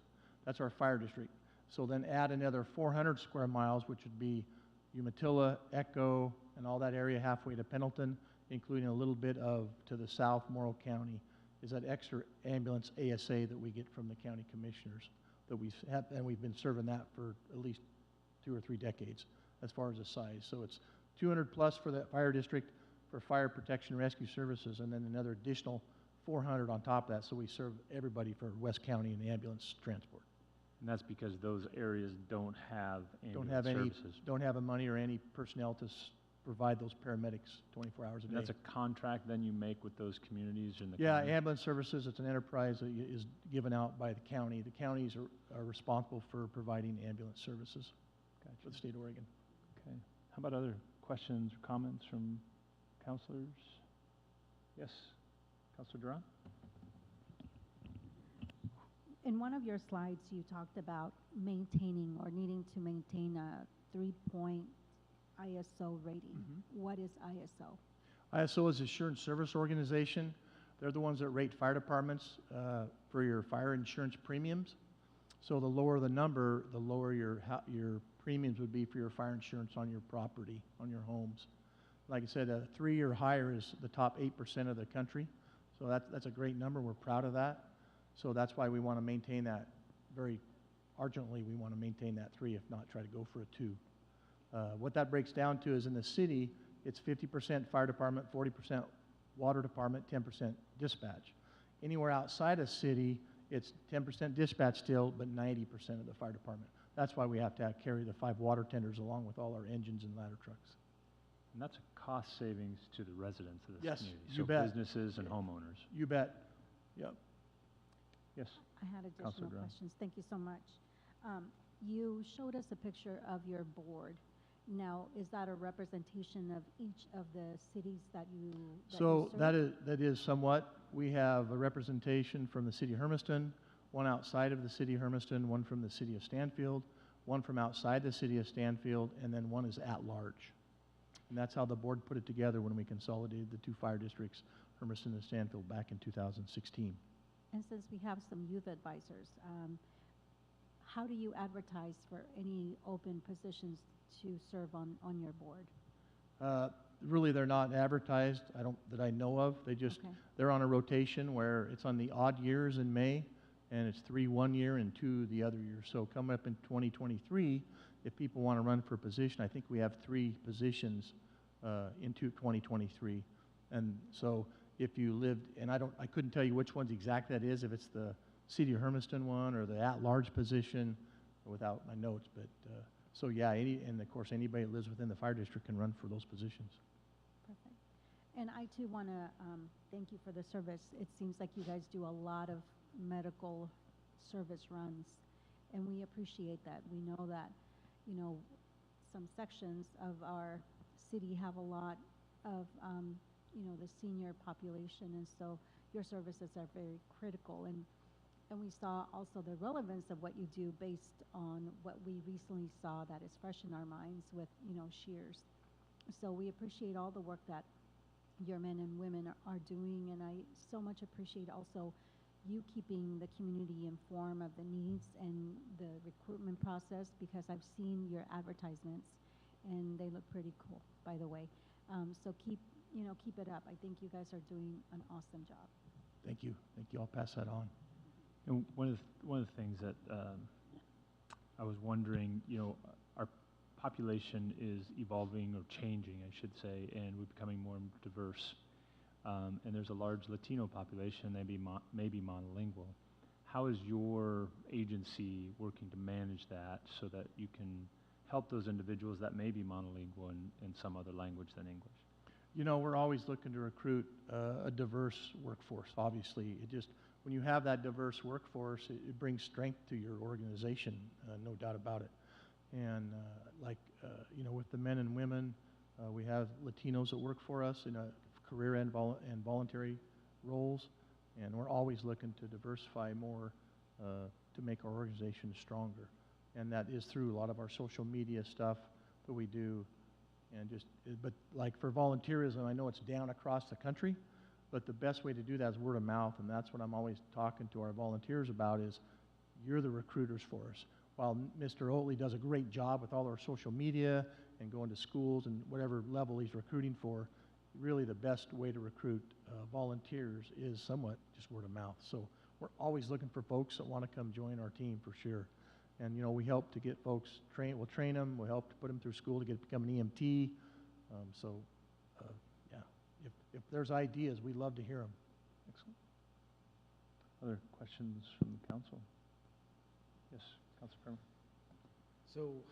That's our fire district. So then add another 400 square miles, which would be Umatilla, Echo, and all that area halfway to Pendleton, including a little bit to the south, Morrow County, is that extra ambulance ASA that we get from the county commissioners that we have, and we've been serving that for at least 2 or 3 decades as far as the size. So it's 200 plus for that fire district, for fire protection rescue services, and then another additional 400 on top of that, so we serve everybody for West County in ambulance transport. And that's because those areas don't have Don't ambulance have any, services. don't have the money or any personnel to provide those paramedics 24 hours a And day. that's a contract then you make with those communities in the Yeah, county? ambulance services, it's an enterprise that is given out by the county. The counties are responsible for providing ambulance services for the state of Oregon. Okay. How about other questions or comments from counselors? Yes, Counselor Duran? In one of your slides, you talked about maintaining or needing to maintain a 3-point ISO rating. What is ISO? ISO is Assurance Service Organization. They're the ones that rate fire departments for your fire insurance premiums. So the lower the number, the lower your premiums would be for your fire insurance on your property, on your homes. Like I said, a 3 or higher is the top 8% of the country. So that's a great number. We're proud of that. So that's why we want to maintain that very urgently. We want to maintain that 3, if not try to go for a 2. What that breaks down to is in the city, it's 50% fire department, 40% water department, 10% dispatch. Anywhere outside a city, it's 10% dispatch still, but 90% of the fire department. That's why we have to carry the 5 water tenders along with all our engines and ladder trucks. And that's a cost savings to the residents of this Yes, community. you so bet. businesses and homeowners. You bet. Yep. Yes. I had additional Counselor Brown. questions. Thank you so much. You showed us a picture of your board. Now, is that a representation of each of the cities that you So serve? that is somewhat. We have a representation from the city of Hermiston, one outside of the city of Hermiston, one from the city of Stanfield, one from outside the city of Stanfield, and then one is at large. And that's how the board put it together when we consolidated the 2 fire districts, Hermiston and Stanfield, back in 2016. And since we have some youth advisors, how do you advertise for any open positions to serve on your board? Really, they're not advertised, that I know of. They're on a rotation where it's on the odd years in May, and it's 3 one year and 2 the other year. So coming up in 2023, if people want to run for a position, I think we have 3 positions into 2023. And so if you lived, and I couldn't tell you which ones exact that is, if it's the city of Hermiston one or the at-large position without my notes, but so yeah, and of course anybody that lives within the fire district can run for those positions. Perfect. And I too want to thank you for the service. It seems like you guys do a lot of medical service runs, and we appreciate that. We know that, some sections of our city have a lot of, the senior population, and so your services are very critical. And we saw also the relevance of what you do based on what we recently saw that is fresh in our minds with, Shears. So we appreciate all the work that your men and women are doing, and I so much appreciate also you keeping the community informed of the needs and the recruitment process, because I've seen your advertisements and they look pretty cool, by the way. So keep it up. I think you guys are doing an awesome job. Thank you. Thank you. I'll pass that on. And one of the things that I was wondering, our population is evolving or changing, I should say, and we're becoming more diverse. And there's a large Latino population, maybe monolingual. How is your agency working to manage that so that you can help those individuals that may be monolingual in some other language than English? We're always looking to recruit a diverse workforce, obviously. When you have that diverse workforce, it brings strength to your organization, no doubt about it. And with the men and women, we have Latinos that work for us in a career and voluntary roles, and we're always looking to diversify more to make our organization stronger. And that is through a lot of our social media stuff that we do. But like for volunteerism, I know it's down across the country, but the best way to do that is word of mouth, and that's what I'm always talking to our volunteers about is you're the recruiters for us. While Mr. Oatley does a great job with all our social media and going to schools and whatever level he's recruiting for, really the best way to recruit volunteers is somewhat just word of mouth. So we're always looking for folks that want to come join our team for sure. And, we help to get folks trained. We'll train them. We'll help to put them through school to become an EMT. Yeah. if there's ideas, we'd love to hear them. Excellent. Other questions from the council? Yes, Councilor Kramer. So,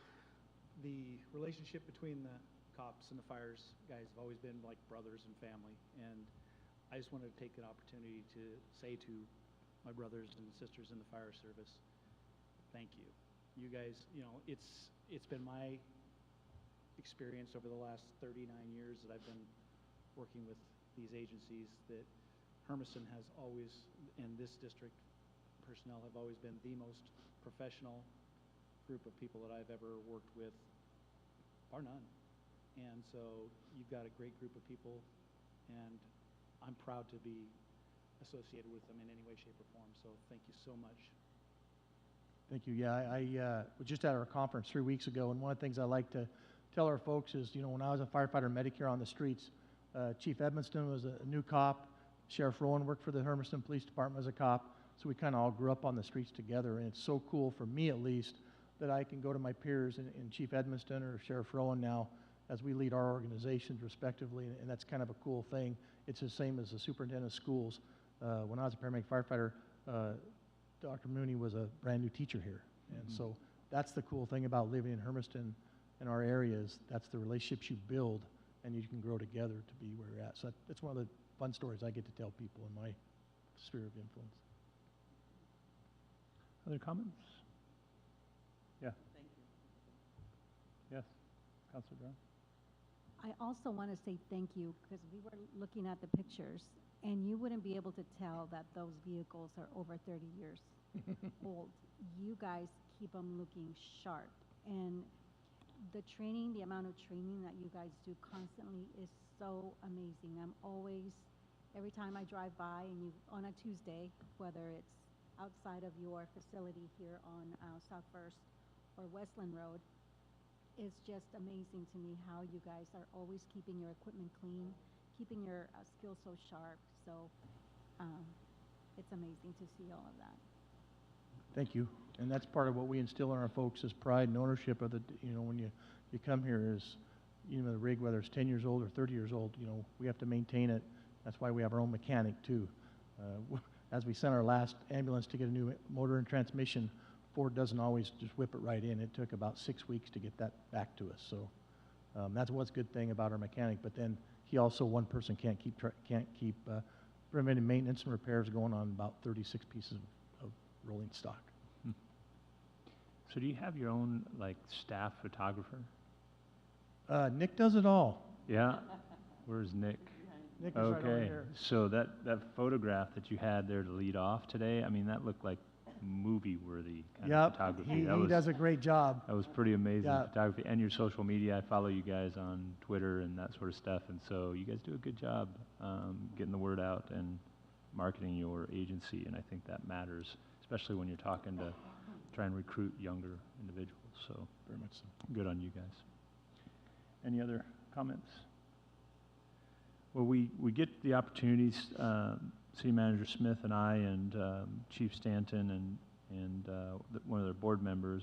the relationship between the cops and the fires guys have always been like brothers and family, and I just wanted to take an opportunity to say to my brothers and sisters in the fire service, thank you. You guys, you know, it's been my experience over the last 39 years that I've been working with these agencies that Hermiston has always, and this district personnel have always been the most professional group of people that I've ever worked with, bar none. And so you've got a great group of people, and I'm proud to be associated with them in any way, shape, or form. So thank you so much. Thank you. Yeah, I was just at our conference 3 weeks ago, and one of the things I like to tell our folks is, you know, when I was a firefighter medic here on the streets, Chief Hermiston was a new cop. Sheriff Rowan worked for the Hermiston Police Department as a cop. So we kind of all grew up on the streets together, and it's so cool for me, at least, that I can go to my peers in Chief Hermiston or Sheriff Rowan now as we lead our organizations respectively, and that's kind of a cool thing. It's the same as the superintendent of schools. When I was a paramedic firefighter, Dr. Mooney was a brand new teacher here. And so that's the cool thing about living in Hermiston and our areas. That's the relationships you build, and you can grow together to be where you're at. So that's one of the fun stories I get to tell people in my sphere of influence. Other comments? Yeah. Thank you. Yes, Councilor Brown. I also want to say thank you, because we were looking at the pictures, and you wouldn't be able to tell that those vehicles are over 30 years old. You guys keep them looking sharp, and the training, the amount of training that you guys do constantly is so amazing. I'm always, every time I drive by, and you, on a Tuesday, whether it's outside of your facility here on South First or Westland Road, it's just amazing to me how you guys are always keeping your equipment clean, keeping your skills so sharp. So it's amazing to see all of that. Thank you. And that's part of what we instill in our folks is pride and ownership of the, you know, when you come here is, you know, the rig, whether it's 10 years old or 30 years old, you know, we have to maintain it. That's why we have our own mechanic too. As we sent our last ambulance to get a new motor and transmission, Ford doesn't always just whip it right in. It took about 6 weeks to get that back to us. So that's what's a good thing about our mechanic. But then he also, one person can't keep preventive maintenance and repairs going on about 36 pieces of rolling stock. So do you have your own, like, staff photographer? Nick does it all. Yeah? Where's Nick? Nick is right over here. So that photograph that you had there to lead off today, I mean, that looked like movie-worthy kind of photography. He does a great job. That was pretty amazing photography. And your social media, I follow you guys on Twitter and that sort of stuff, and so you guys do a good job getting the word out and marketing your agency, and I think that matters, especially when you're talking to try and recruit younger individuals. So very much so. Good on you guys. Any other comments? Well, we get the opportunities, City Manager Smith and I and Chief Stanton and one of their board members,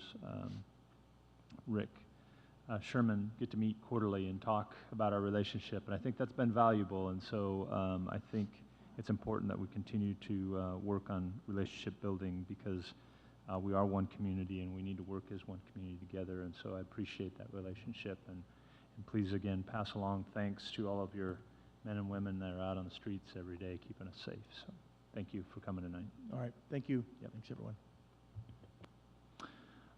Rick Sherman, get to meet quarterly and talk about our relationship. And I think that's been valuable. And so I think it's important that we continue to work on relationship building because we are one community and we need to work as one community together. And so I appreciate that relationship. And please, again, pass along thanks to all of your men and women that are out on the streets every day keeping us safe. So thank you for coming tonight. All right. Thank you. Yep. Thanks, everyone. All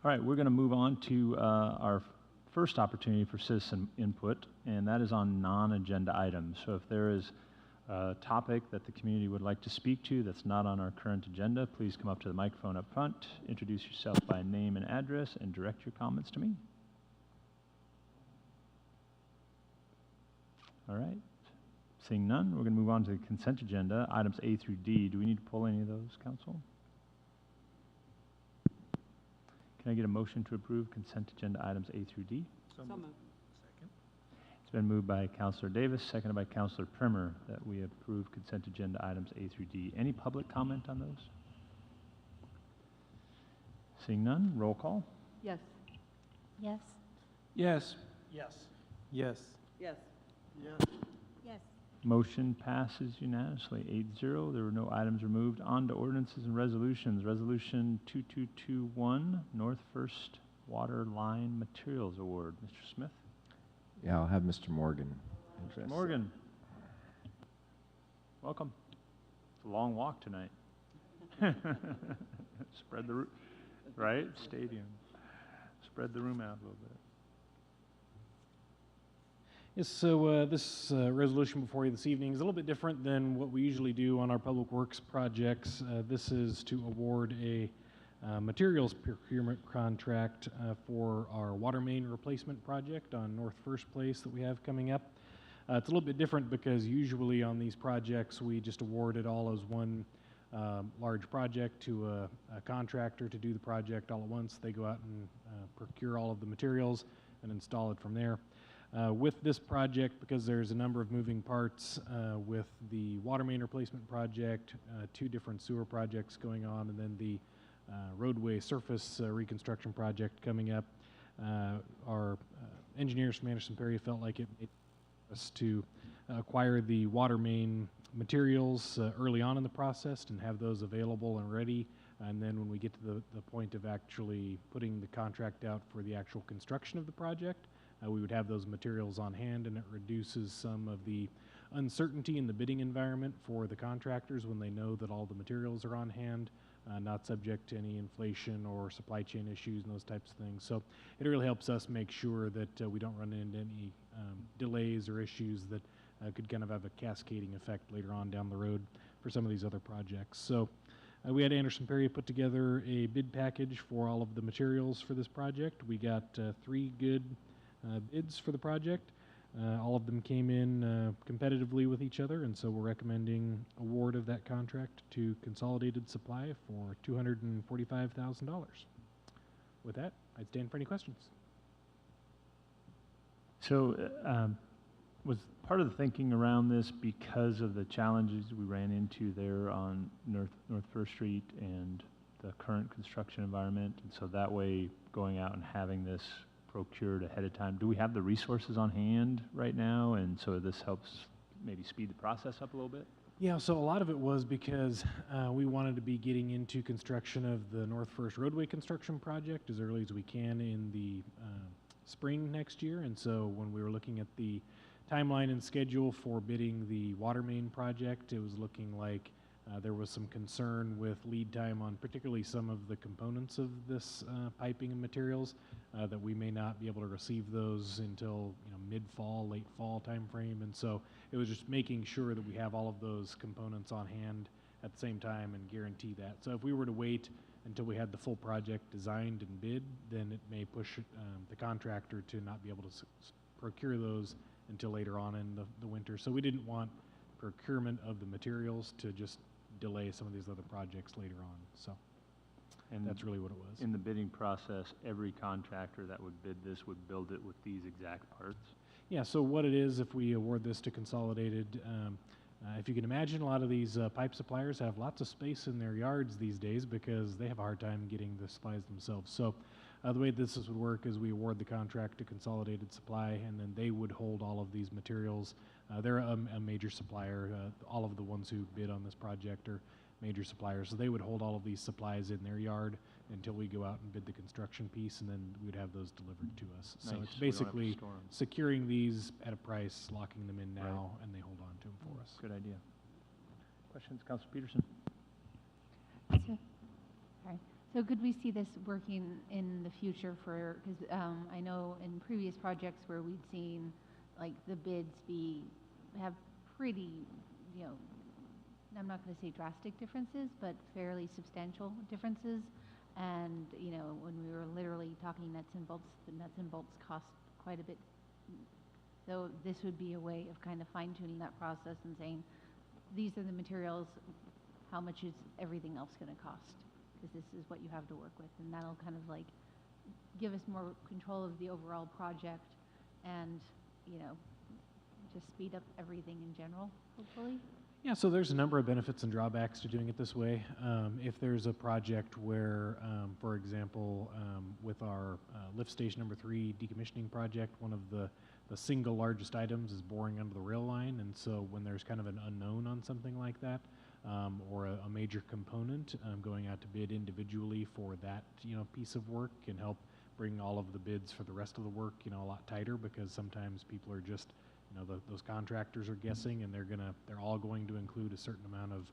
right. We're going to move on to our first opportunity for citizen input, and that is on non-agenda items. So if there is a topic that the community would like to speak to that's not on our current agenda, please come up to the microphone up front, introduce yourself by name and address, and direct your comments to me. All right. Seeing none, we're going to move on to the consent agenda, items A through D. Do we need to pull any of those, Council? Can I get a motion to approve consent agenda items A through D? So moved. Second. It's been moved by Councilor Davis, seconded by Councilor Primer, that we approve consent agenda items A through D. Any public comment on those? Seeing none, roll call. Yes. Yes. Yes. Yes. Yes. Yes. Yes. Yes. Motion passes unanimously, 8-0. There were no items removed. On to ordinances and resolutions. Resolution 2221, North First Water Line Materials Award. Mr. Smith? Yeah, I'll have Mr. Morgan address that. Morgan. Welcome. It's a long walk tonight. Spread the room, right? Stadium. Spread the room out a little bit. Yes, so this resolution before you this evening is a little bit different than what we usually do on our public works projects. This is to award a materials procurement contract for our water main replacement project on North First Place that we have coming up. It's a little bit different because usually on these projects we just award it all as one large project to a contractor to do the project all at once. They go out and procure all of the materials and install it from there. With this project, because there's a number of moving parts with the water main replacement project, 2 different sewer projects going on, and then the roadway surface reconstruction project coming up, our engineers from Anderson-Perry felt like it made us to acquire the water main materials early on in the process and have those available and ready. And then when we get to the point of actually putting the contract out for the actual construction of the project, we would have those materials on hand, and it reduces some of the uncertainty in the bidding environment for the contractors when they know that all the materials are on hand, not subject to any inflation or supply chain issues and those types of things. So it really helps us make sure that we don't run into any delays or issues that could kind of have a cascading effect later on down the road for some of these other projects. So we had Anderson-Perry put together a bid package for all of the materials for this project. We got 3 good bids for the project. All of them came in competitively with each other, and so we're recommending award of that contract to Consolidated Supply for $245,000. With that, I'd stand for any questions. So, was part of the thinking around this because of the challenges we ran into there on North First Street and the current construction environment, and so that way going out and having this procured ahead of time, do we have the resources on hand right now, and so this helps maybe speed the process up a little bit? Yeah, so a lot of it was because we wanted to be getting into construction of the North First roadway construction project as early as we can in the spring next year, and so when we were looking at the timeline and schedule for bidding the water main project, it was looking like there was some concern with lead time on particularly some of the components of this piping and materials, that we may not be able to receive those until mid-fall, late fall time frame. And so it was just making sure that we have all of those components on hand at the same time and guarantee that. So if we were to wait until we had the full project designed and bid, then it may push the contractor to not be able to procure those until later on in the winter. So we didn't want procurement of the materials to just delay some of these other projects later on. So and that's really what it was. In the bidding process, every contractor that would bid this would build it with these exact parts? Yeah, so what it is, if we award this to Consolidated, if you can imagine, a lot of these pipe suppliers have lots of space in their yards these days because they have a hard time getting the supplies themselves. So the way this would work is we award the contract to Consolidated Supply, and then they would hold all of these materials. They're a major supplier. All of the ones who bid on this project are major suppliers. So they would hold all of these supplies in their yard until we go out and bid the construction piece, and then we'd have those delivered to us. So Nice. it's We don't have to basically store 'em. securing these at a price, locking them in now, and they hold on to them for us. Good idea. Questions, Councilor Peterson? So could we see this working in the future for, because I know in previous projects where we'd seen like the bids have pretty, I'm not going to say drastic differences, but fairly substantial differences. And, when we were literally talking nuts and bolts, the nuts and bolts cost quite a bit. So this would be a way of kind of fine-tuning that process and saying, these are the materials, how much is everything else going to cost? Because this is what you have to work with. And that'll kind of like give us more control of the overall project and, just speed up everything in general, hopefully. Yeah, so there's a number of benefits and drawbacks to doing it this way. If there's a project where, for example, with our lift station number 3 decommissioning project, one of the the single largest items is boring under the rail line, and so when there's kind of an unknown on something like that, or a major component, going out to bid individually for that, piece of work can help bring all of the bids for the rest of the work, a lot tighter, because sometimes people are just, those contractors are guessing, and they're all going to include a certain amount of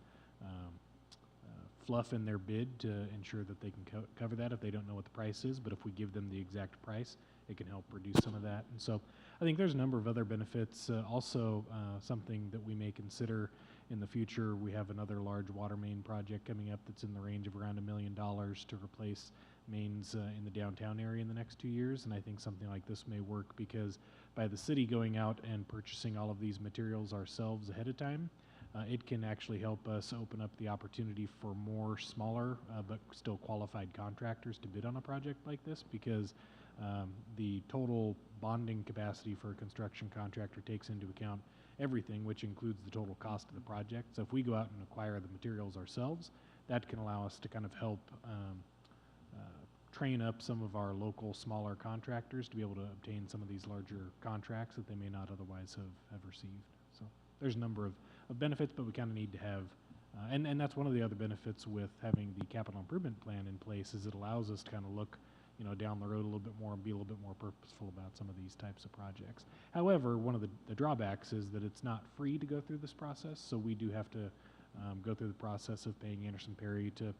fluff in their bid to ensure that they can cover that if they don't know what the price is. But if we give them the exact price, it can help reduce some of that. And so I think there's a number of other benefits. Also, something that we may consider in the future, we have another large water main project coming up that's in the range of around $1 million to replace mains in the downtown area in the next 2 years. And I think something like this may work, because by the city going out and purchasing all of these materials ourselves ahead of time, it can actually help us open up the opportunity for more smaller but still qualified contractors to bid on a project like this, because the total bonding capacity for a construction contractor takes into account everything, which includes the total cost of the project. So if we go out and acquire the materials ourselves, that can allow us to kind of help train up some of our local smaller contractors to be able to obtain some of these larger contracts that they may not otherwise have received. So there's a number of benefits, but we kind of need to have, and that's one of the other benefits with having the capital improvement plan in place, is it allows us to kind of look down the road a little bit more and be a little bit more purposeful about some of these types of projects. However, one of the drawbacks is that it's not free to go through this process, so we do have to go through the process of paying Anderson Perry to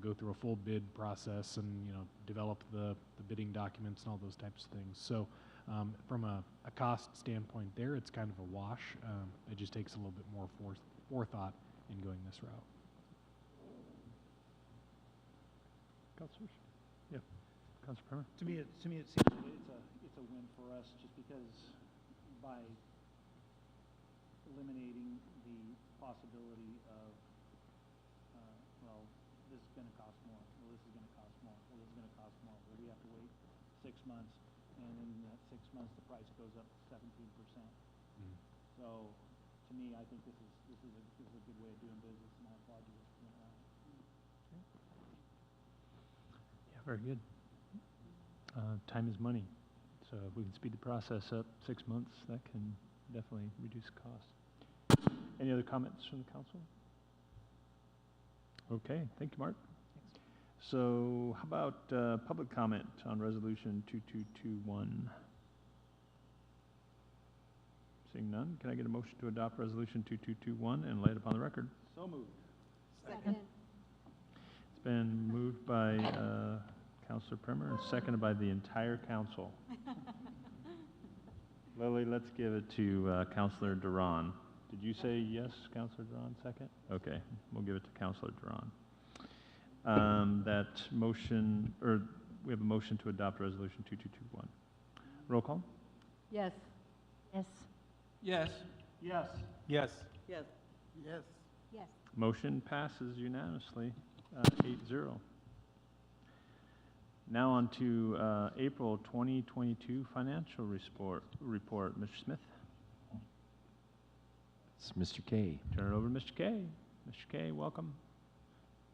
go through a full bid process and develop the bidding documents and all those types of things. So from a cost standpoint there, it's kind of a wash. It just takes a little bit more forethought in going this route. Councilors? Yeah. Councilor Primer? To me, it seems that it's a win for us, just because by eliminating the possibility of, this is going to cost more, well, this is going to cost more, well, this is going to cost more, where we have to wait 6 months, and in that 6 months, the price goes up 17%. So, to me, I think this is a good way of doing business, and I applaud you for doing that. Yeah, very good. Time is money, so if we can speed the process up 6 months, that can definitely reduce costs. Any other comments from the council? Okay, thank you, Mark. So how about public comment on Resolution 2221? Seeing none, can I get a motion to adopt Resolution 2221 and lay it upon the record? So moved. Second. It's been moved by Councilor Primer and seconded by the entire council. Lily, let's give it to Councilor Duran. Did you say yes, Councilor Duran, second? Okay, we'll give it to Councilor Duran. That motion, or we have a motion to adopt Resolution 2221. Roll call? Yes. Yes. Yes. Yes. Yes. Yes. Yes. Yes. Motion passes unanimously, 8-0. Now on to April 2022 financial report. Mr. Smith? It's Mr. K. Turn it over to Mr. K. Mr. K, welcome.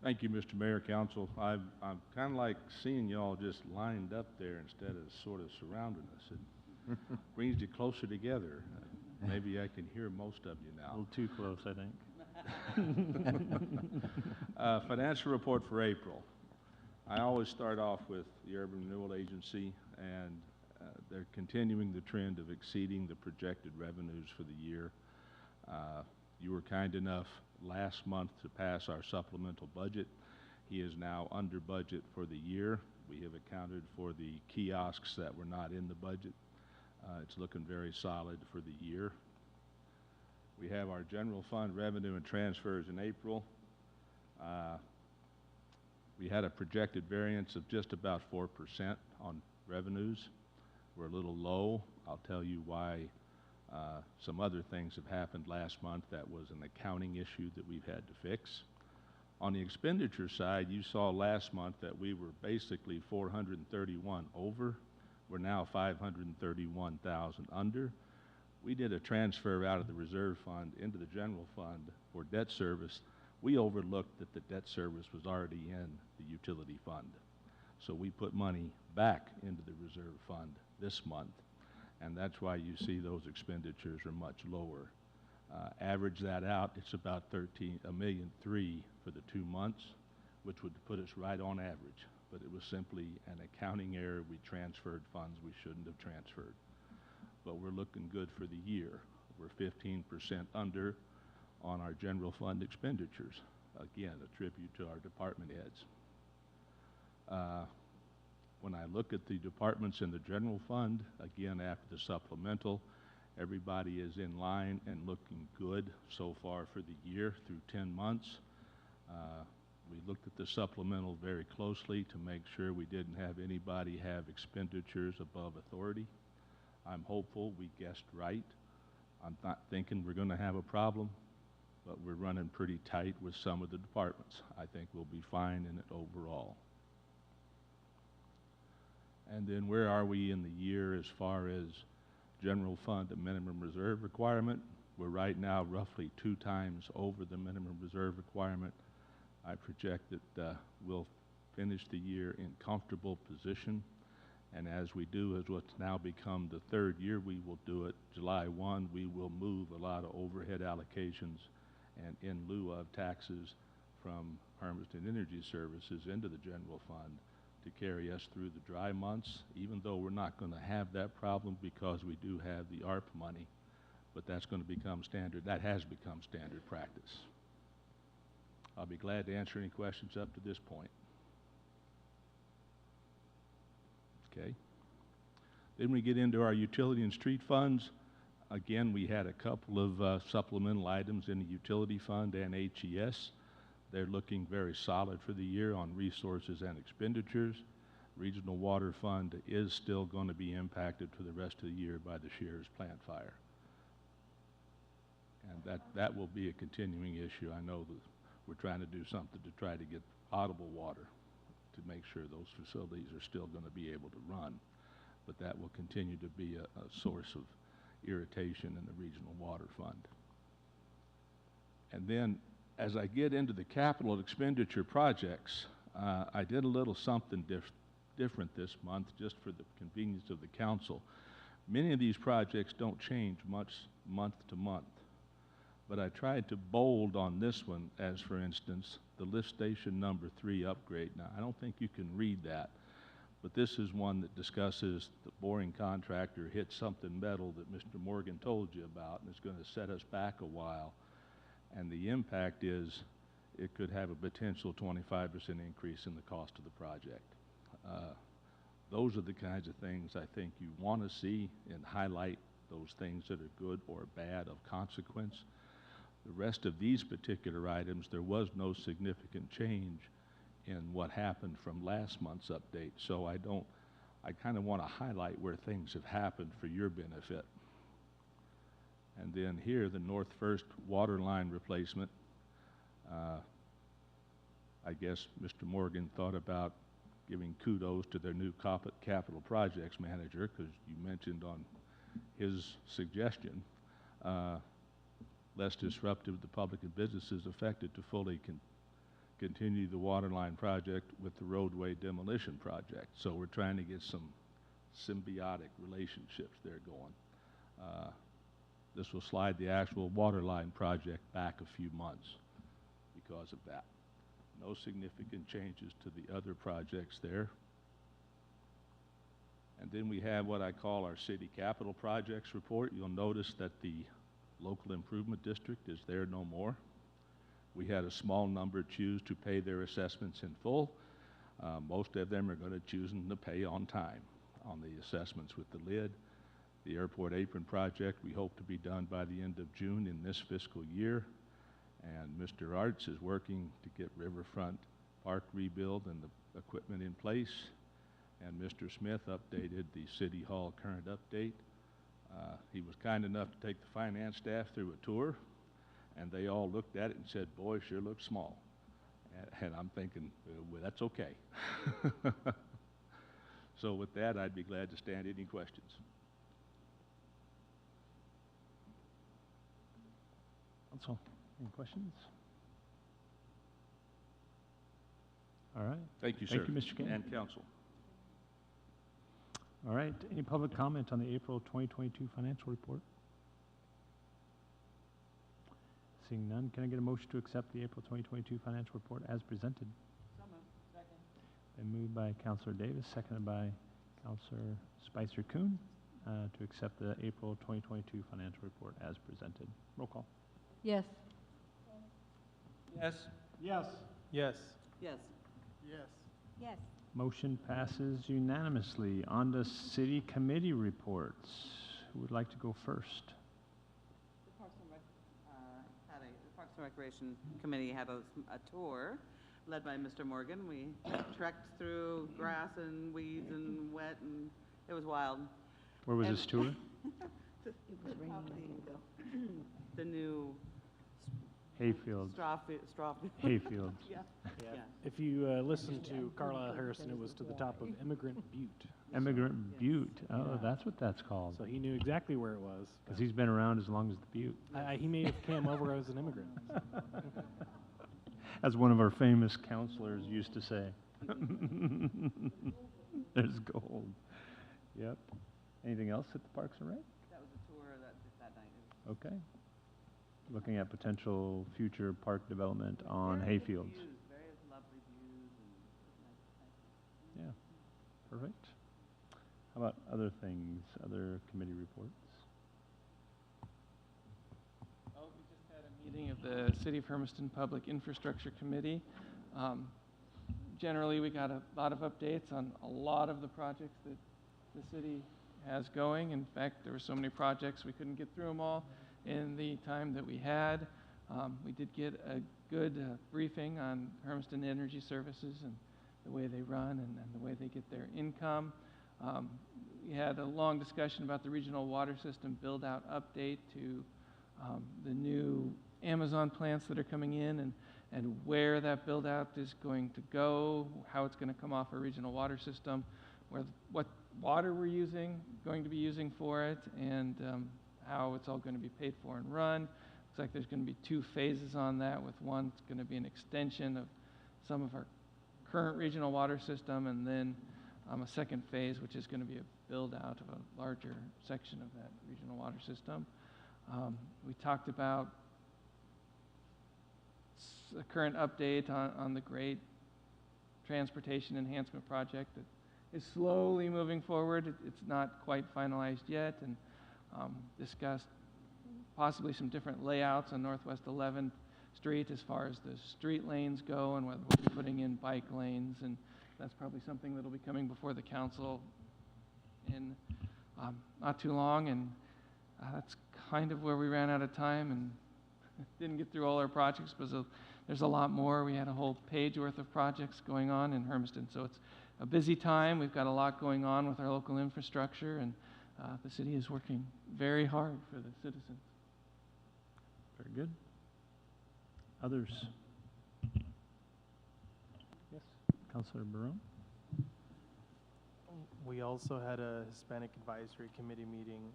Thank you, Mr. Mayor, Council. I'm kind of like seeing y'all just lined up there instead of sort of surrounding us. It brings you closer together. Maybe I can hear most of you now. A little too close, I think. Financial report for April. I always start off with the Urban Renewal Agency, and they're continuing the trend of exceeding the projected revenues for the year. You were kind enough last month to pass our supplemental budget. He is now under budget for the year. We have accounted for the kiosks that were not in the budget. It's looking very solid for the year. We have our general fund revenue and transfers in April. We had a projected variance of just about 4% on revenues. We're a little low. I'll tell you why. Some other things have happened last month. That was an accounting issue that we've had to fix. On the expenditure side, you saw last month that we were basically 431 over. We're now 531,000 under. We did a transfer out of the reserve fund into the general fund for debt service. We overlooked that the debt service was already in the utility fund. So we put money back into the reserve fund this month. and that's why you see those expenditures are much lower. Average that out, it's about $1.3 million for the 2 months, which would put us right on average. But it was simply an accounting error. We transferred funds we shouldn't have transferred. But we're looking good for the year. We're 15% under on our general fund expenditures. Again, a tribute to our department heads. When I look at the departments in the general fund, again, after the supplemental, everybody is in line and looking good so far for the year through 10 months. We looked at the supplemental very closely to make sure we didn't have anybody have expenditures above authority. I'm hopeful we guessed right. I'm not thinking we're going to have a problem, but we're running pretty tight with some of the departments. I think we'll be fine in it overall. And then where are we in the year as far as general fund and minimum reserve requirement? We're right now roughly 2 times over the minimum reserve requirement. I project that we'll finish the year in comfortable position. And as we do, as what's now become the 3rd year we will do it, July 1, we will move a lot of overhead allocations and in lieu of taxes from Hermiston Energy Services into the general fund to carry us through the dry months, even though we're not going to have that problem because we do have the ARP money. But that's going to become standard. That has become standard practice. I'll be glad to answer any questions up to this point. Okay. Then we get into our utility and street funds. Again, we had a couple of supplemental items in the utility fund and HES. They're looking very solid for the year on resources and expenditures. Regional Water Fund is still going to be impacted for the rest of the year by the Shears plant fire. And that will be a continuing issue. I know that we're trying to do something to try to get potable water to make sure those facilities are still going to be able to run. But that will continue to be a source of irritation in the Regional Water Fund. And then as I get into the capital expenditure projects, I did a little something different this month just for the convenience of the council. Many of these projects don't change much month to month. But I tried to bold on this one as, for instance, the lift station number 3 upgrade. Now, I don't think you can read that, but this is one that discusses the boring contractor hit something metal that Mr. Morgan told you about, and it's going to set us back a while. And the impact is it could have a potential 25% increase in the cost of the project. Those are the kinds of things I think you want to see and highlight those things that are good or bad of consequence. The rest of these particular items, there was no significant change in what happened from last month's update. So I kind of want to highlight where things have happened for your benefit. And then here, the North First water line replacement. I guess Mr. Morgan thought about giving kudos to their new capital projects manager, because you mentioned on his suggestion, less disruptive to public and businesses affected to fully continue the water line project with the roadway demolition project. So we're trying to get some symbiotic relationships there going. This will slide the actual water line project back a few months because of that. No significant changes to the other projects there. And then we have what I call our city capital projects report. You'll notice that the local improvement district is there no more. We had a small number choose to pay their assessments in full. Most of them are going to choose to pay on time on the assessments with the lid. The airport apron project we hope to be done by the end of June in this fiscal year. And Mr. Arts is working to get Riverfront Park rebuild and the equipment in place. And Mr. Smith updated the City Hall current update. He was kind enough to take the finance staff through a tour, and they all looked at it and said, "Boy, sure looks small." And I'm thinking, well, that's okay. So with that, I'd be glad to stand any questions. Council, any questions? All right. Thank you, sir. Thank you, Mr. King. And council. All right, any public comment on the April 2022 financial report? Seeing none, can I get a motion to accept the April 2022 financial report as presented? So moved. Second. Been moved by Counselor Davis, seconded by Counselor Spicer Kuhn, to accept the April 2022 financial report as presented. Roll call. Yes. Yes. Yes. Yes. Yes. Yes. Yes. Motion passes unanimously. On to city committee reports. Who would like to go first? The Parks and the Parks and Recreation Committee had a tour led by Mr. Morgan. We trekked through grass and weeds and wet, and it was wild. Where was And- this tour? The the new Hayfield. straw. Hayfields. Yeah. Yeah. If you listen to Carlisle Harrison, it was to the top of Immigrant Butte. Immigrant Butte. Oh, Yeah. that's what that's called. So he knew exactly where it was. Because he's been around as long as the Butte. He may have came over as an immigrant. As one of our famous counselors used to say. There's gold. Yep. Anything else at the Parks and Rec? That was a tour that night. Okay. Looking at potential future park development on Very good hayfields. views, very lovely views, and nice. Yeah, perfect. How about other things, other committee reports? Oh, we just had a meeting of the City of Hermiston Public Infrastructure Committee. Generally, we got a lot of updates on a lot of the projects that the city has going. In fact, there were so many projects, we couldn't get through them all in the time that we had. We did get a good briefing on Hermiston Energy Services and the way they run and the way they get their income. We had a long discussion about the regional water system build-out update to the new Amazon plants that are coming in and where that build-out is going to go, how it's going to come off our regional water system, what water we're going to be using for it, and how it's all going to be paid for and run. Looks like there's going to be 2 phases on that, with one that's going to be an extension of some of our current regional water system, and then a second phase, which is going to be a build-out of a larger section of that regional water system. We talked about a current update on the great transportation enhancement project that is slowly moving forward. It's not quite finalized yet, and discussed possibly some different layouts on Northwest 11th Street as far as the street lanes go, and whether we'll be putting in bike lanes, and that's probably something that'll be coming before the council in not too long, and that's kind of where we ran out of time and didn't get through all our projects, because there's a lot more. We had a whole page worth of projects going on in Hermiston, so it's a busy time. We've got a lot going on with our local infrastructure, and the city is working very hard for the citizens. Very good. Others? Yes, Councilor Barone? We also had a Hispanic Advisory Committee meeting.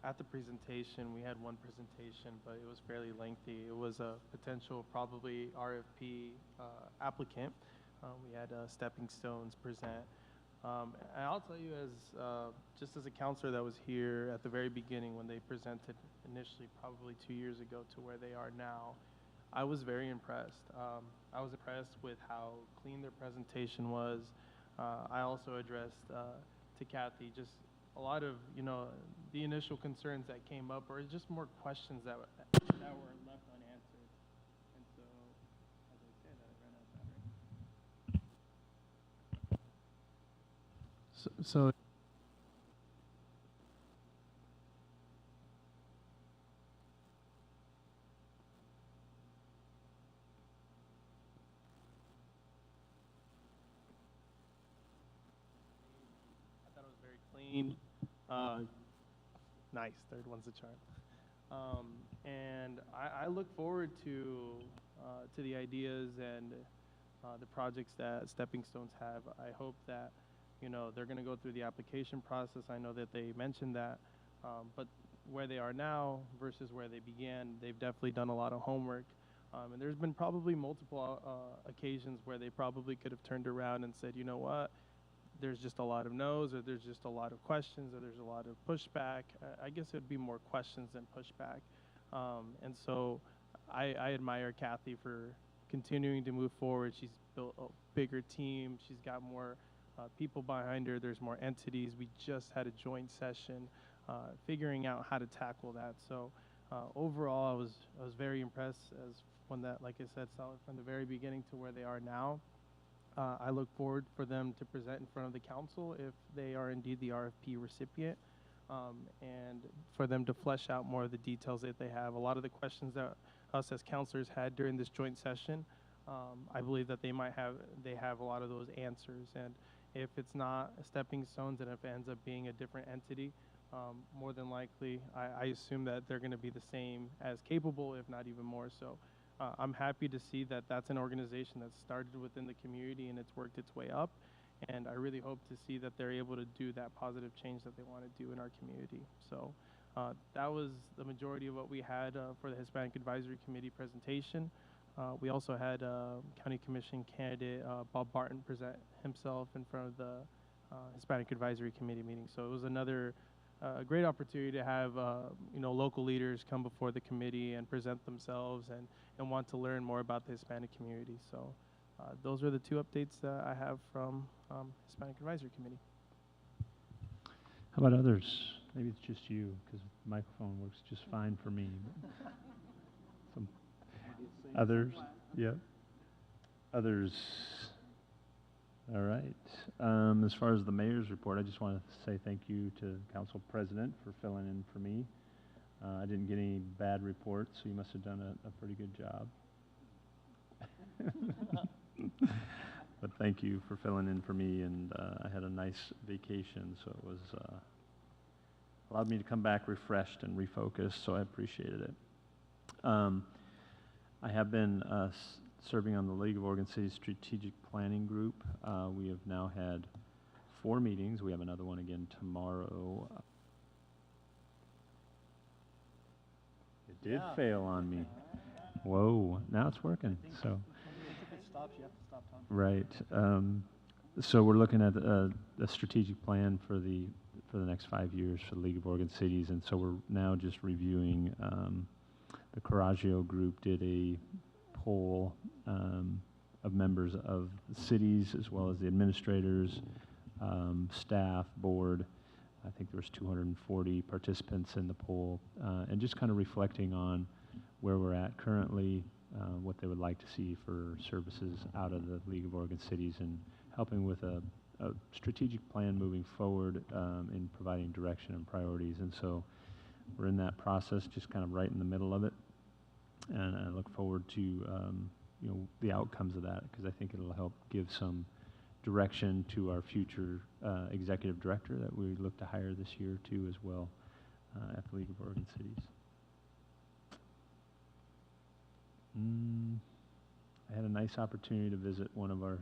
At the presentation, we had one presentation, but it was fairly lengthy. It was a potential, probably RFP applicant. We had Stepping Stones present. And I'll tell you, just as a counselor that was here at the very beginning when they presented initially, probably 2 years ago, to where they are now, I was very impressed. I was impressed with how clean their presentation was. I also addressed to Kathy just a lot of, the initial concerns that came up, or just more questions that were left unanswered. And so, as I said, I ran out of battery. So I thought it was very clean. Nice, third one's a charm. And I look forward to the ideas and the projects that Stepping Stones have. I hope that they're going to go through the application process. I know that they mentioned that, but where they are now versus where they began, they've definitely done a lot of homework. And there's been probably multiple occasions where they probably could have turned around and said, you know what, there's just a lot of no's, or there's just a lot of questions, or there's a lot of pushback. I guess it would be more questions than pushback. And so I admire Kathy for continuing to move forward. She's built a bigger team. She's got more people behind her. There's more entities. We just had a joint session figuring out how to tackle that. So overall, I was very impressed as when that, like I said, started from the very beginning to where they are now. I look forward for them to present in front of the council if they are indeed the RFP recipient, and for them to flesh out more of the details that they have. A lot of the questions that us as counselors had during this joint session, I believe that they have a lot of those answers. And if it's not stepping stones and if it ends up being a different entity, more than likely, I assume that they're going to be the same as capable, if not even more so. I'm happy to see that that's an organization that started within the community and it's worked its way up. And I really hope to see that they're able to do that positive change that they want to do in our community. So that was the majority of what we had for the Hispanic Advisory Committee presentation. We also had County Commission candidate Bob Barton present himself in front of the Hispanic Advisory Committee meeting. So it was another great opportunity to have local leaders come before the committee and present themselves and want to learn more about the Hispanic community. So those are the two updates that I have from Hispanic Advisory Committee. How about others? Maybe it's just you, because the microphone works just fine for me. Some others? Yep. Others? All right. As far as the mayor's report, I just want to say thank you to Council President for filling in for me. I didn't get any bad reports, so you must have done a pretty good job. But thank you for filling in for me, and I had a nice vacation, so it was allowed me to come back refreshed and refocused, so I appreciated it. I have been serving on the League of Oregon Cities Strategic Planning Group. We have now had 4 meetings. We have another one again tomorrow. It did fail on me. Whoa, now it's working. So, If it stops, you have to stop talking. right. So we're looking at a strategic plan for the next 5 years for the League of Oregon Cities, and so we're now just reviewing. The Coraggio group did a poll of members of the cities as well as the administrators, staff, board. I think there was 240 participants in the poll, and just kind of reflecting on where we're at currently, what they would like to see for services out of the League of Oregon Cities, and helping with a strategic plan moving forward in providing direction and priorities. And so we're in that process, just kind of right in the middle of it, and I look forward to the outcomes of that, because I think it'll help give some direction to our future executive director that we look to hire this year too as well at the League of Oregon Cities. I had a nice opportunity to visit one of our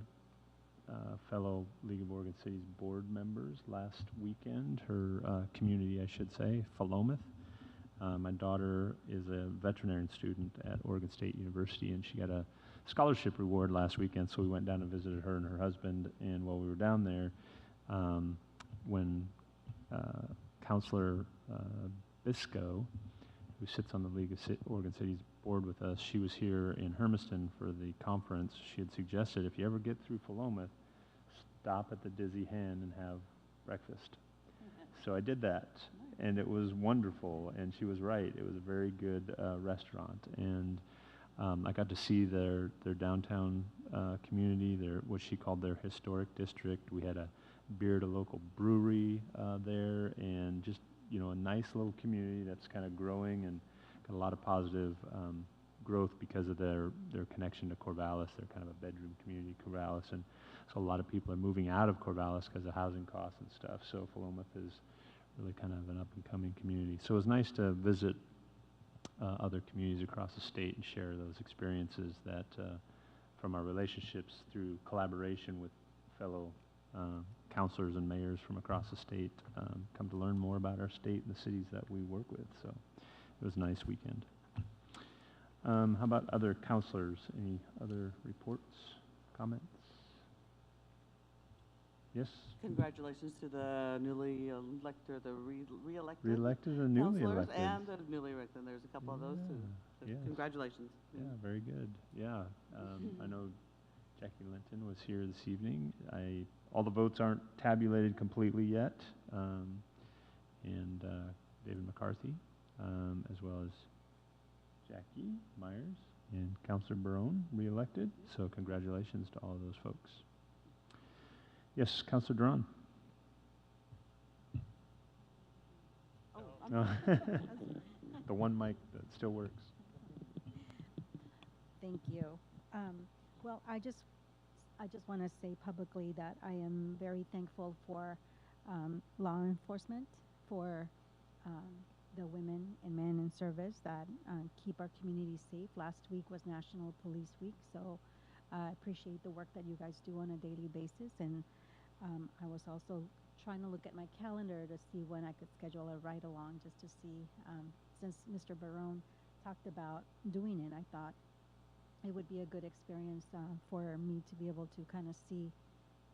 fellow League of Oregon Cities board members last weekend, her community, I should say, Philomath. My daughter is a veterinarian student at Oregon State University, and she got a scholarship reward last weekend, so we went down and visited her and her husband. And while we were down there, when Counselor Bisco, who sits on the League of Oregon Cities board with us, she was here in Hermiston for the conference. She had suggested if you ever get through Philomath, stop at the Dizzy Hen and have breakfast. So I did that, and it was wonderful, and she was right. It was a very good restaurant, and I got to see their downtown community, what she called their historic district. We had a beer at a local brewery there, and just a nice little community that's kind of growing and got a lot of positive growth because of their connection to Corvallis. They're kind of a bedroom community, Corvallis, and so a lot of people are moving out of Corvallis because of housing costs and stuff. So Philomath is really kind of an up-and-coming community. So it was nice to visit other communities across the state and share those experiences that from our relationships through collaboration with fellow counselors and mayors from across the state, come to learn more about our state and the cities that we work with. So it was a nice weekend. How about other counselors? Any other reports, comments? Yes? Congratulations to the newly elected, the re-elected. Re-elected or newly councilors elected? And the newly elected, there's a couple of those too. So Yeah. Congratulations. Yeah, very good. Yeah, I know Jackie Linton was here this evening. All the votes aren't tabulated completely yet, and David McCarthy, as well as Jackie Myers and Councilor Barone, re-elected. So congratulations to all of those folks. Yes, Councilor Duran. Oh, The one mic that still works. Thank you. Well, I just want to say publicly that I am very thankful for law enforcement, for the women and men in service that keep our community safe. Last week was National Police Week, so I appreciate the work that you guys do on a daily basis. And I was also trying to look at my calendar to see when I could schedule a ride-along, just to see, since Mr. Barone talked about doing it, I thought it would be a good experience for me to be able to kind of see.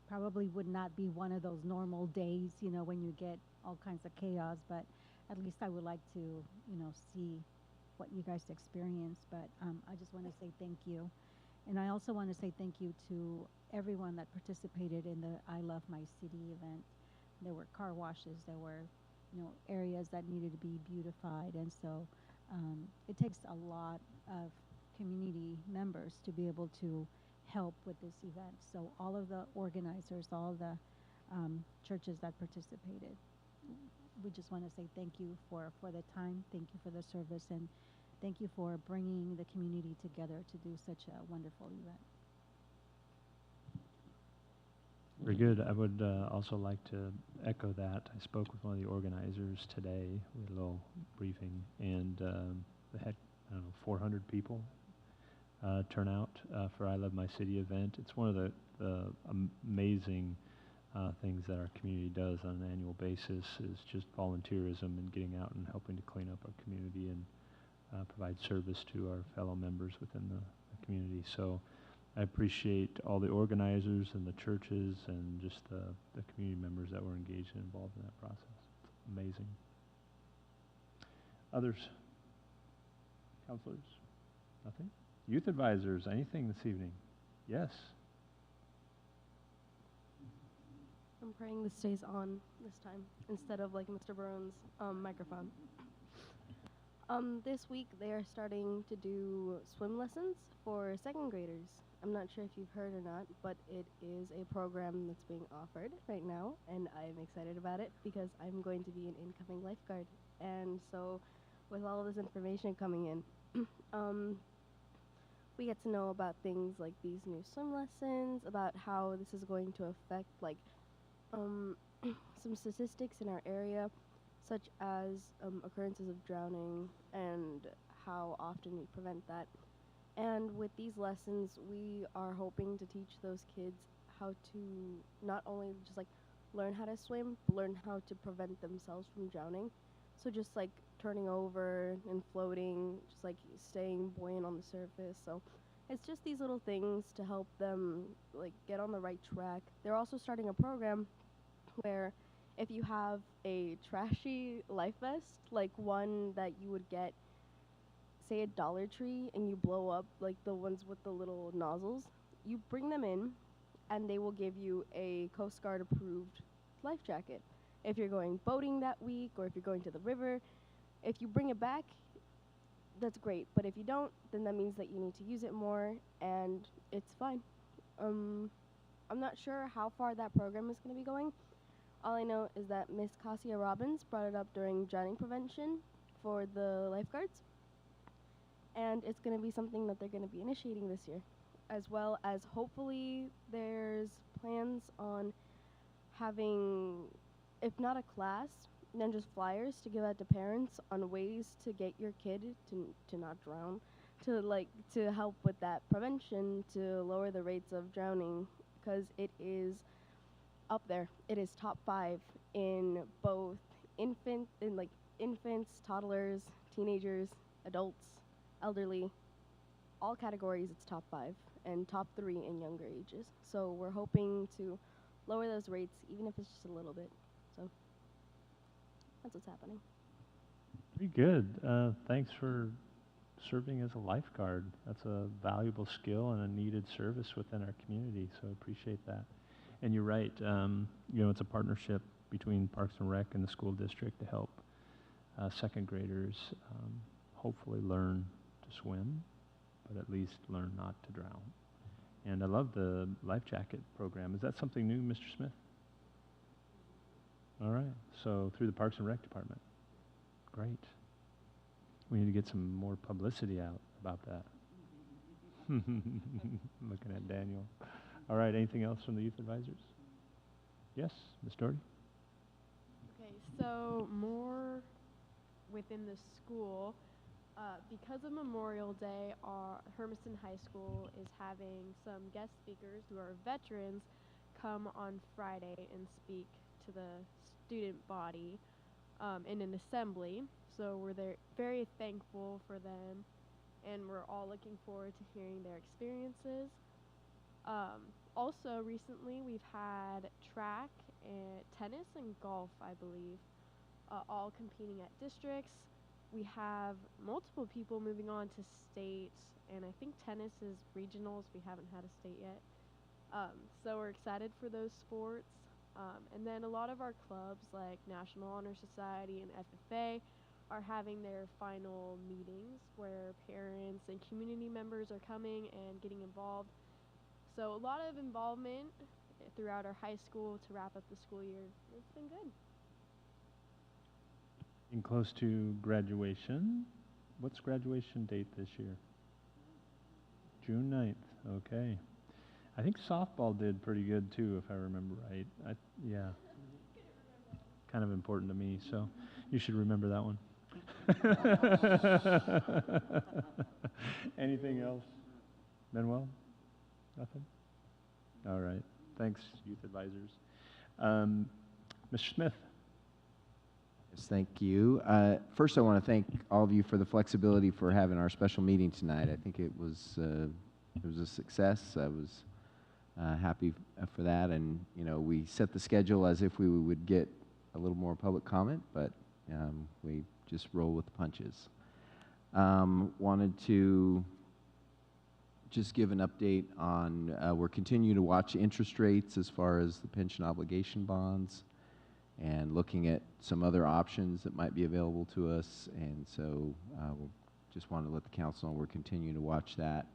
Probably would not be one of those normal days, you know, when you get all kinds of chaos, but at least I would like to, you know, see what you guys experience. But I just want to say thank you. And I also want to say thank you to everyone that participated in the I Love My City event. There were car washes, there were, you know, areas that needed to be beautified. And so it takes a lot of community members to be able to help with this event. So all of the organizers, all of the churches that participated, we just want to say thank you for the time, thank you for the service, and thank you for bringing the community together to do such a wonderful event. Very good. I would also like to echo that. I spoke with one of the organizers today. We had a little briefing, and they had, I don't know, 400 people turn out for I Love My City event. It's one of the amazing things that our community does on an annual basis is just volunteerism and getting out and helping to clean up our community and provide service to our fellow members within the community. So I appreciate all the organizers and the churches and just the community members that were engaged and involved in that process. Amazing. Others? Counselors? Nothing? Youth advisors, anything this evening? Yes. I'm praying this stays on this time instead of like Mr. Barone's microphone. This week they are starting to do swim lessons for second graders. I'm not sure if you've heard or not, but it is a program that's being offered right now, and I'm excited about it because I'm going to be an incoming lifeguard. And so with all of this information coming in, we get to know about things like these new swim lessons, about how this is going to affect like some statistics in our area, such as occurrences of drowning and how often we prevent that. And with these lessons, we are hoping to teach those kids how to not only just like learn how to swim, but learn how to prevent themselves from drowning. So just like turning over and floating, just like staying buoyant on the surface. So it's just these little things to help them like get on the right track. They're also starting a program where if you have a trashy life vest, like one that you would get, say, at Dollar Tree, and you blow up like the ones with the little nozzles, you bring them in and they will give you a Coast Guard approved life jacket. If you're going boating that week or if you're going to the river, if you bring it back, that's great. But if you don't, then that means that you need to use it more, and it's fine. I'm not sure how far that program is going to be going. All I know is that Miss Cassia Robbins brought it up during drowning prevention for the lifeguards, and it's going to be something that they're going to be initiating this year, as well as hopefully there's plans on having, if not a class, then just flyers to give out to parents on ways to get your kid to not drown, to help with that prevention, to lower the rates of drowning, because it is up there. It is top 5 in both infants, toddlers, teenagers, adults, elderly, all categories. It's top 5 and top 3 in younger ages. So we're hoping to lower those rates, even if it's just a little bit. So that's what's happening. Pretty good. Thanks for serving as a lifeguard. That's a valuable skill and a needed service within our community, so I appreciate that. And you're right, you know, it's a partnership between Parks and Rec and the school district to help second graders hopefully learn to swim, but at least learn not to drown. And I love the life jacket program. Is that something new, Mr. Smith? All right, so through the Parks and Rec department. Great. We need to get some more publicity out about that. Looking at Daniel. All right, anything else from the youth advisors? Yes, Ms. Doherty? Okay, so more within the school, because of Memorial Day, our Hermiston High School is having some guest speakers who are veterans come on Friday and speak to the student body in an assembly. So we're very thankful for them, and we're all looking forward to hearing their experiences. Also, recently we've had track and tennis and golf, I believe, all competing at districts. We have multiple people moving on to state, and I think tennis is regionals. We haven't had a state yet. So we're excited for those sports. And then a lot of our clubs like National Honor Society and FFA are having their final meetings where parents and community members are coming and getting involved. So a lot of involvement throughout our high school to wrap up the school year. It's been good. Getting close to graduation. What's graduation date this year? June 9th, okay. I think softball did pretty good too, if I remember right. Yeah. Kind of important to me, so you should remember that one. Anything else? Manuel? Nothing? All right. Thanks, youth advisors. Mr. Smith? Yes, thank you. First, I want to thank all of you for the flexibility for having our special meeting tonight. I think it was a success. I was happy for that, and you know, we set the schedule as if we would get a little more public comment, but we just roll with the punches. Wanted to just give an update on, we're continuing to watch interest rates as far as the pension obligation bonds and looking at some other options that might be available to us, and so we'll just wanted to let the council know we're continuing to watch that.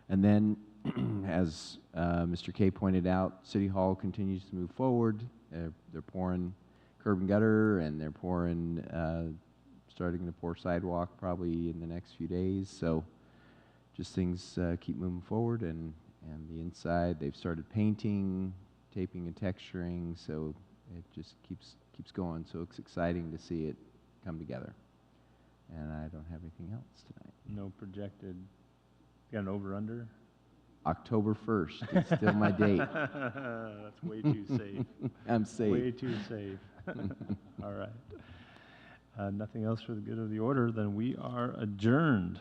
And then, as Mr. Kay pointed out, City Hall continues to move forward. They're pouring curb and gutter, and they're pouring, starting to pour sidewalk probably in the next few days. So just things keep moving forward, and the inside, they've started painting, taping and texturing, so it just keeps going. So it's exciting to see it come together. And I don't have anything else tonight. No projected. You got an over-under? October 1st is still my date. That's way too safe. I'm safe. Way too safe. All right. Nothing else for the good of the order, then we are adjourned.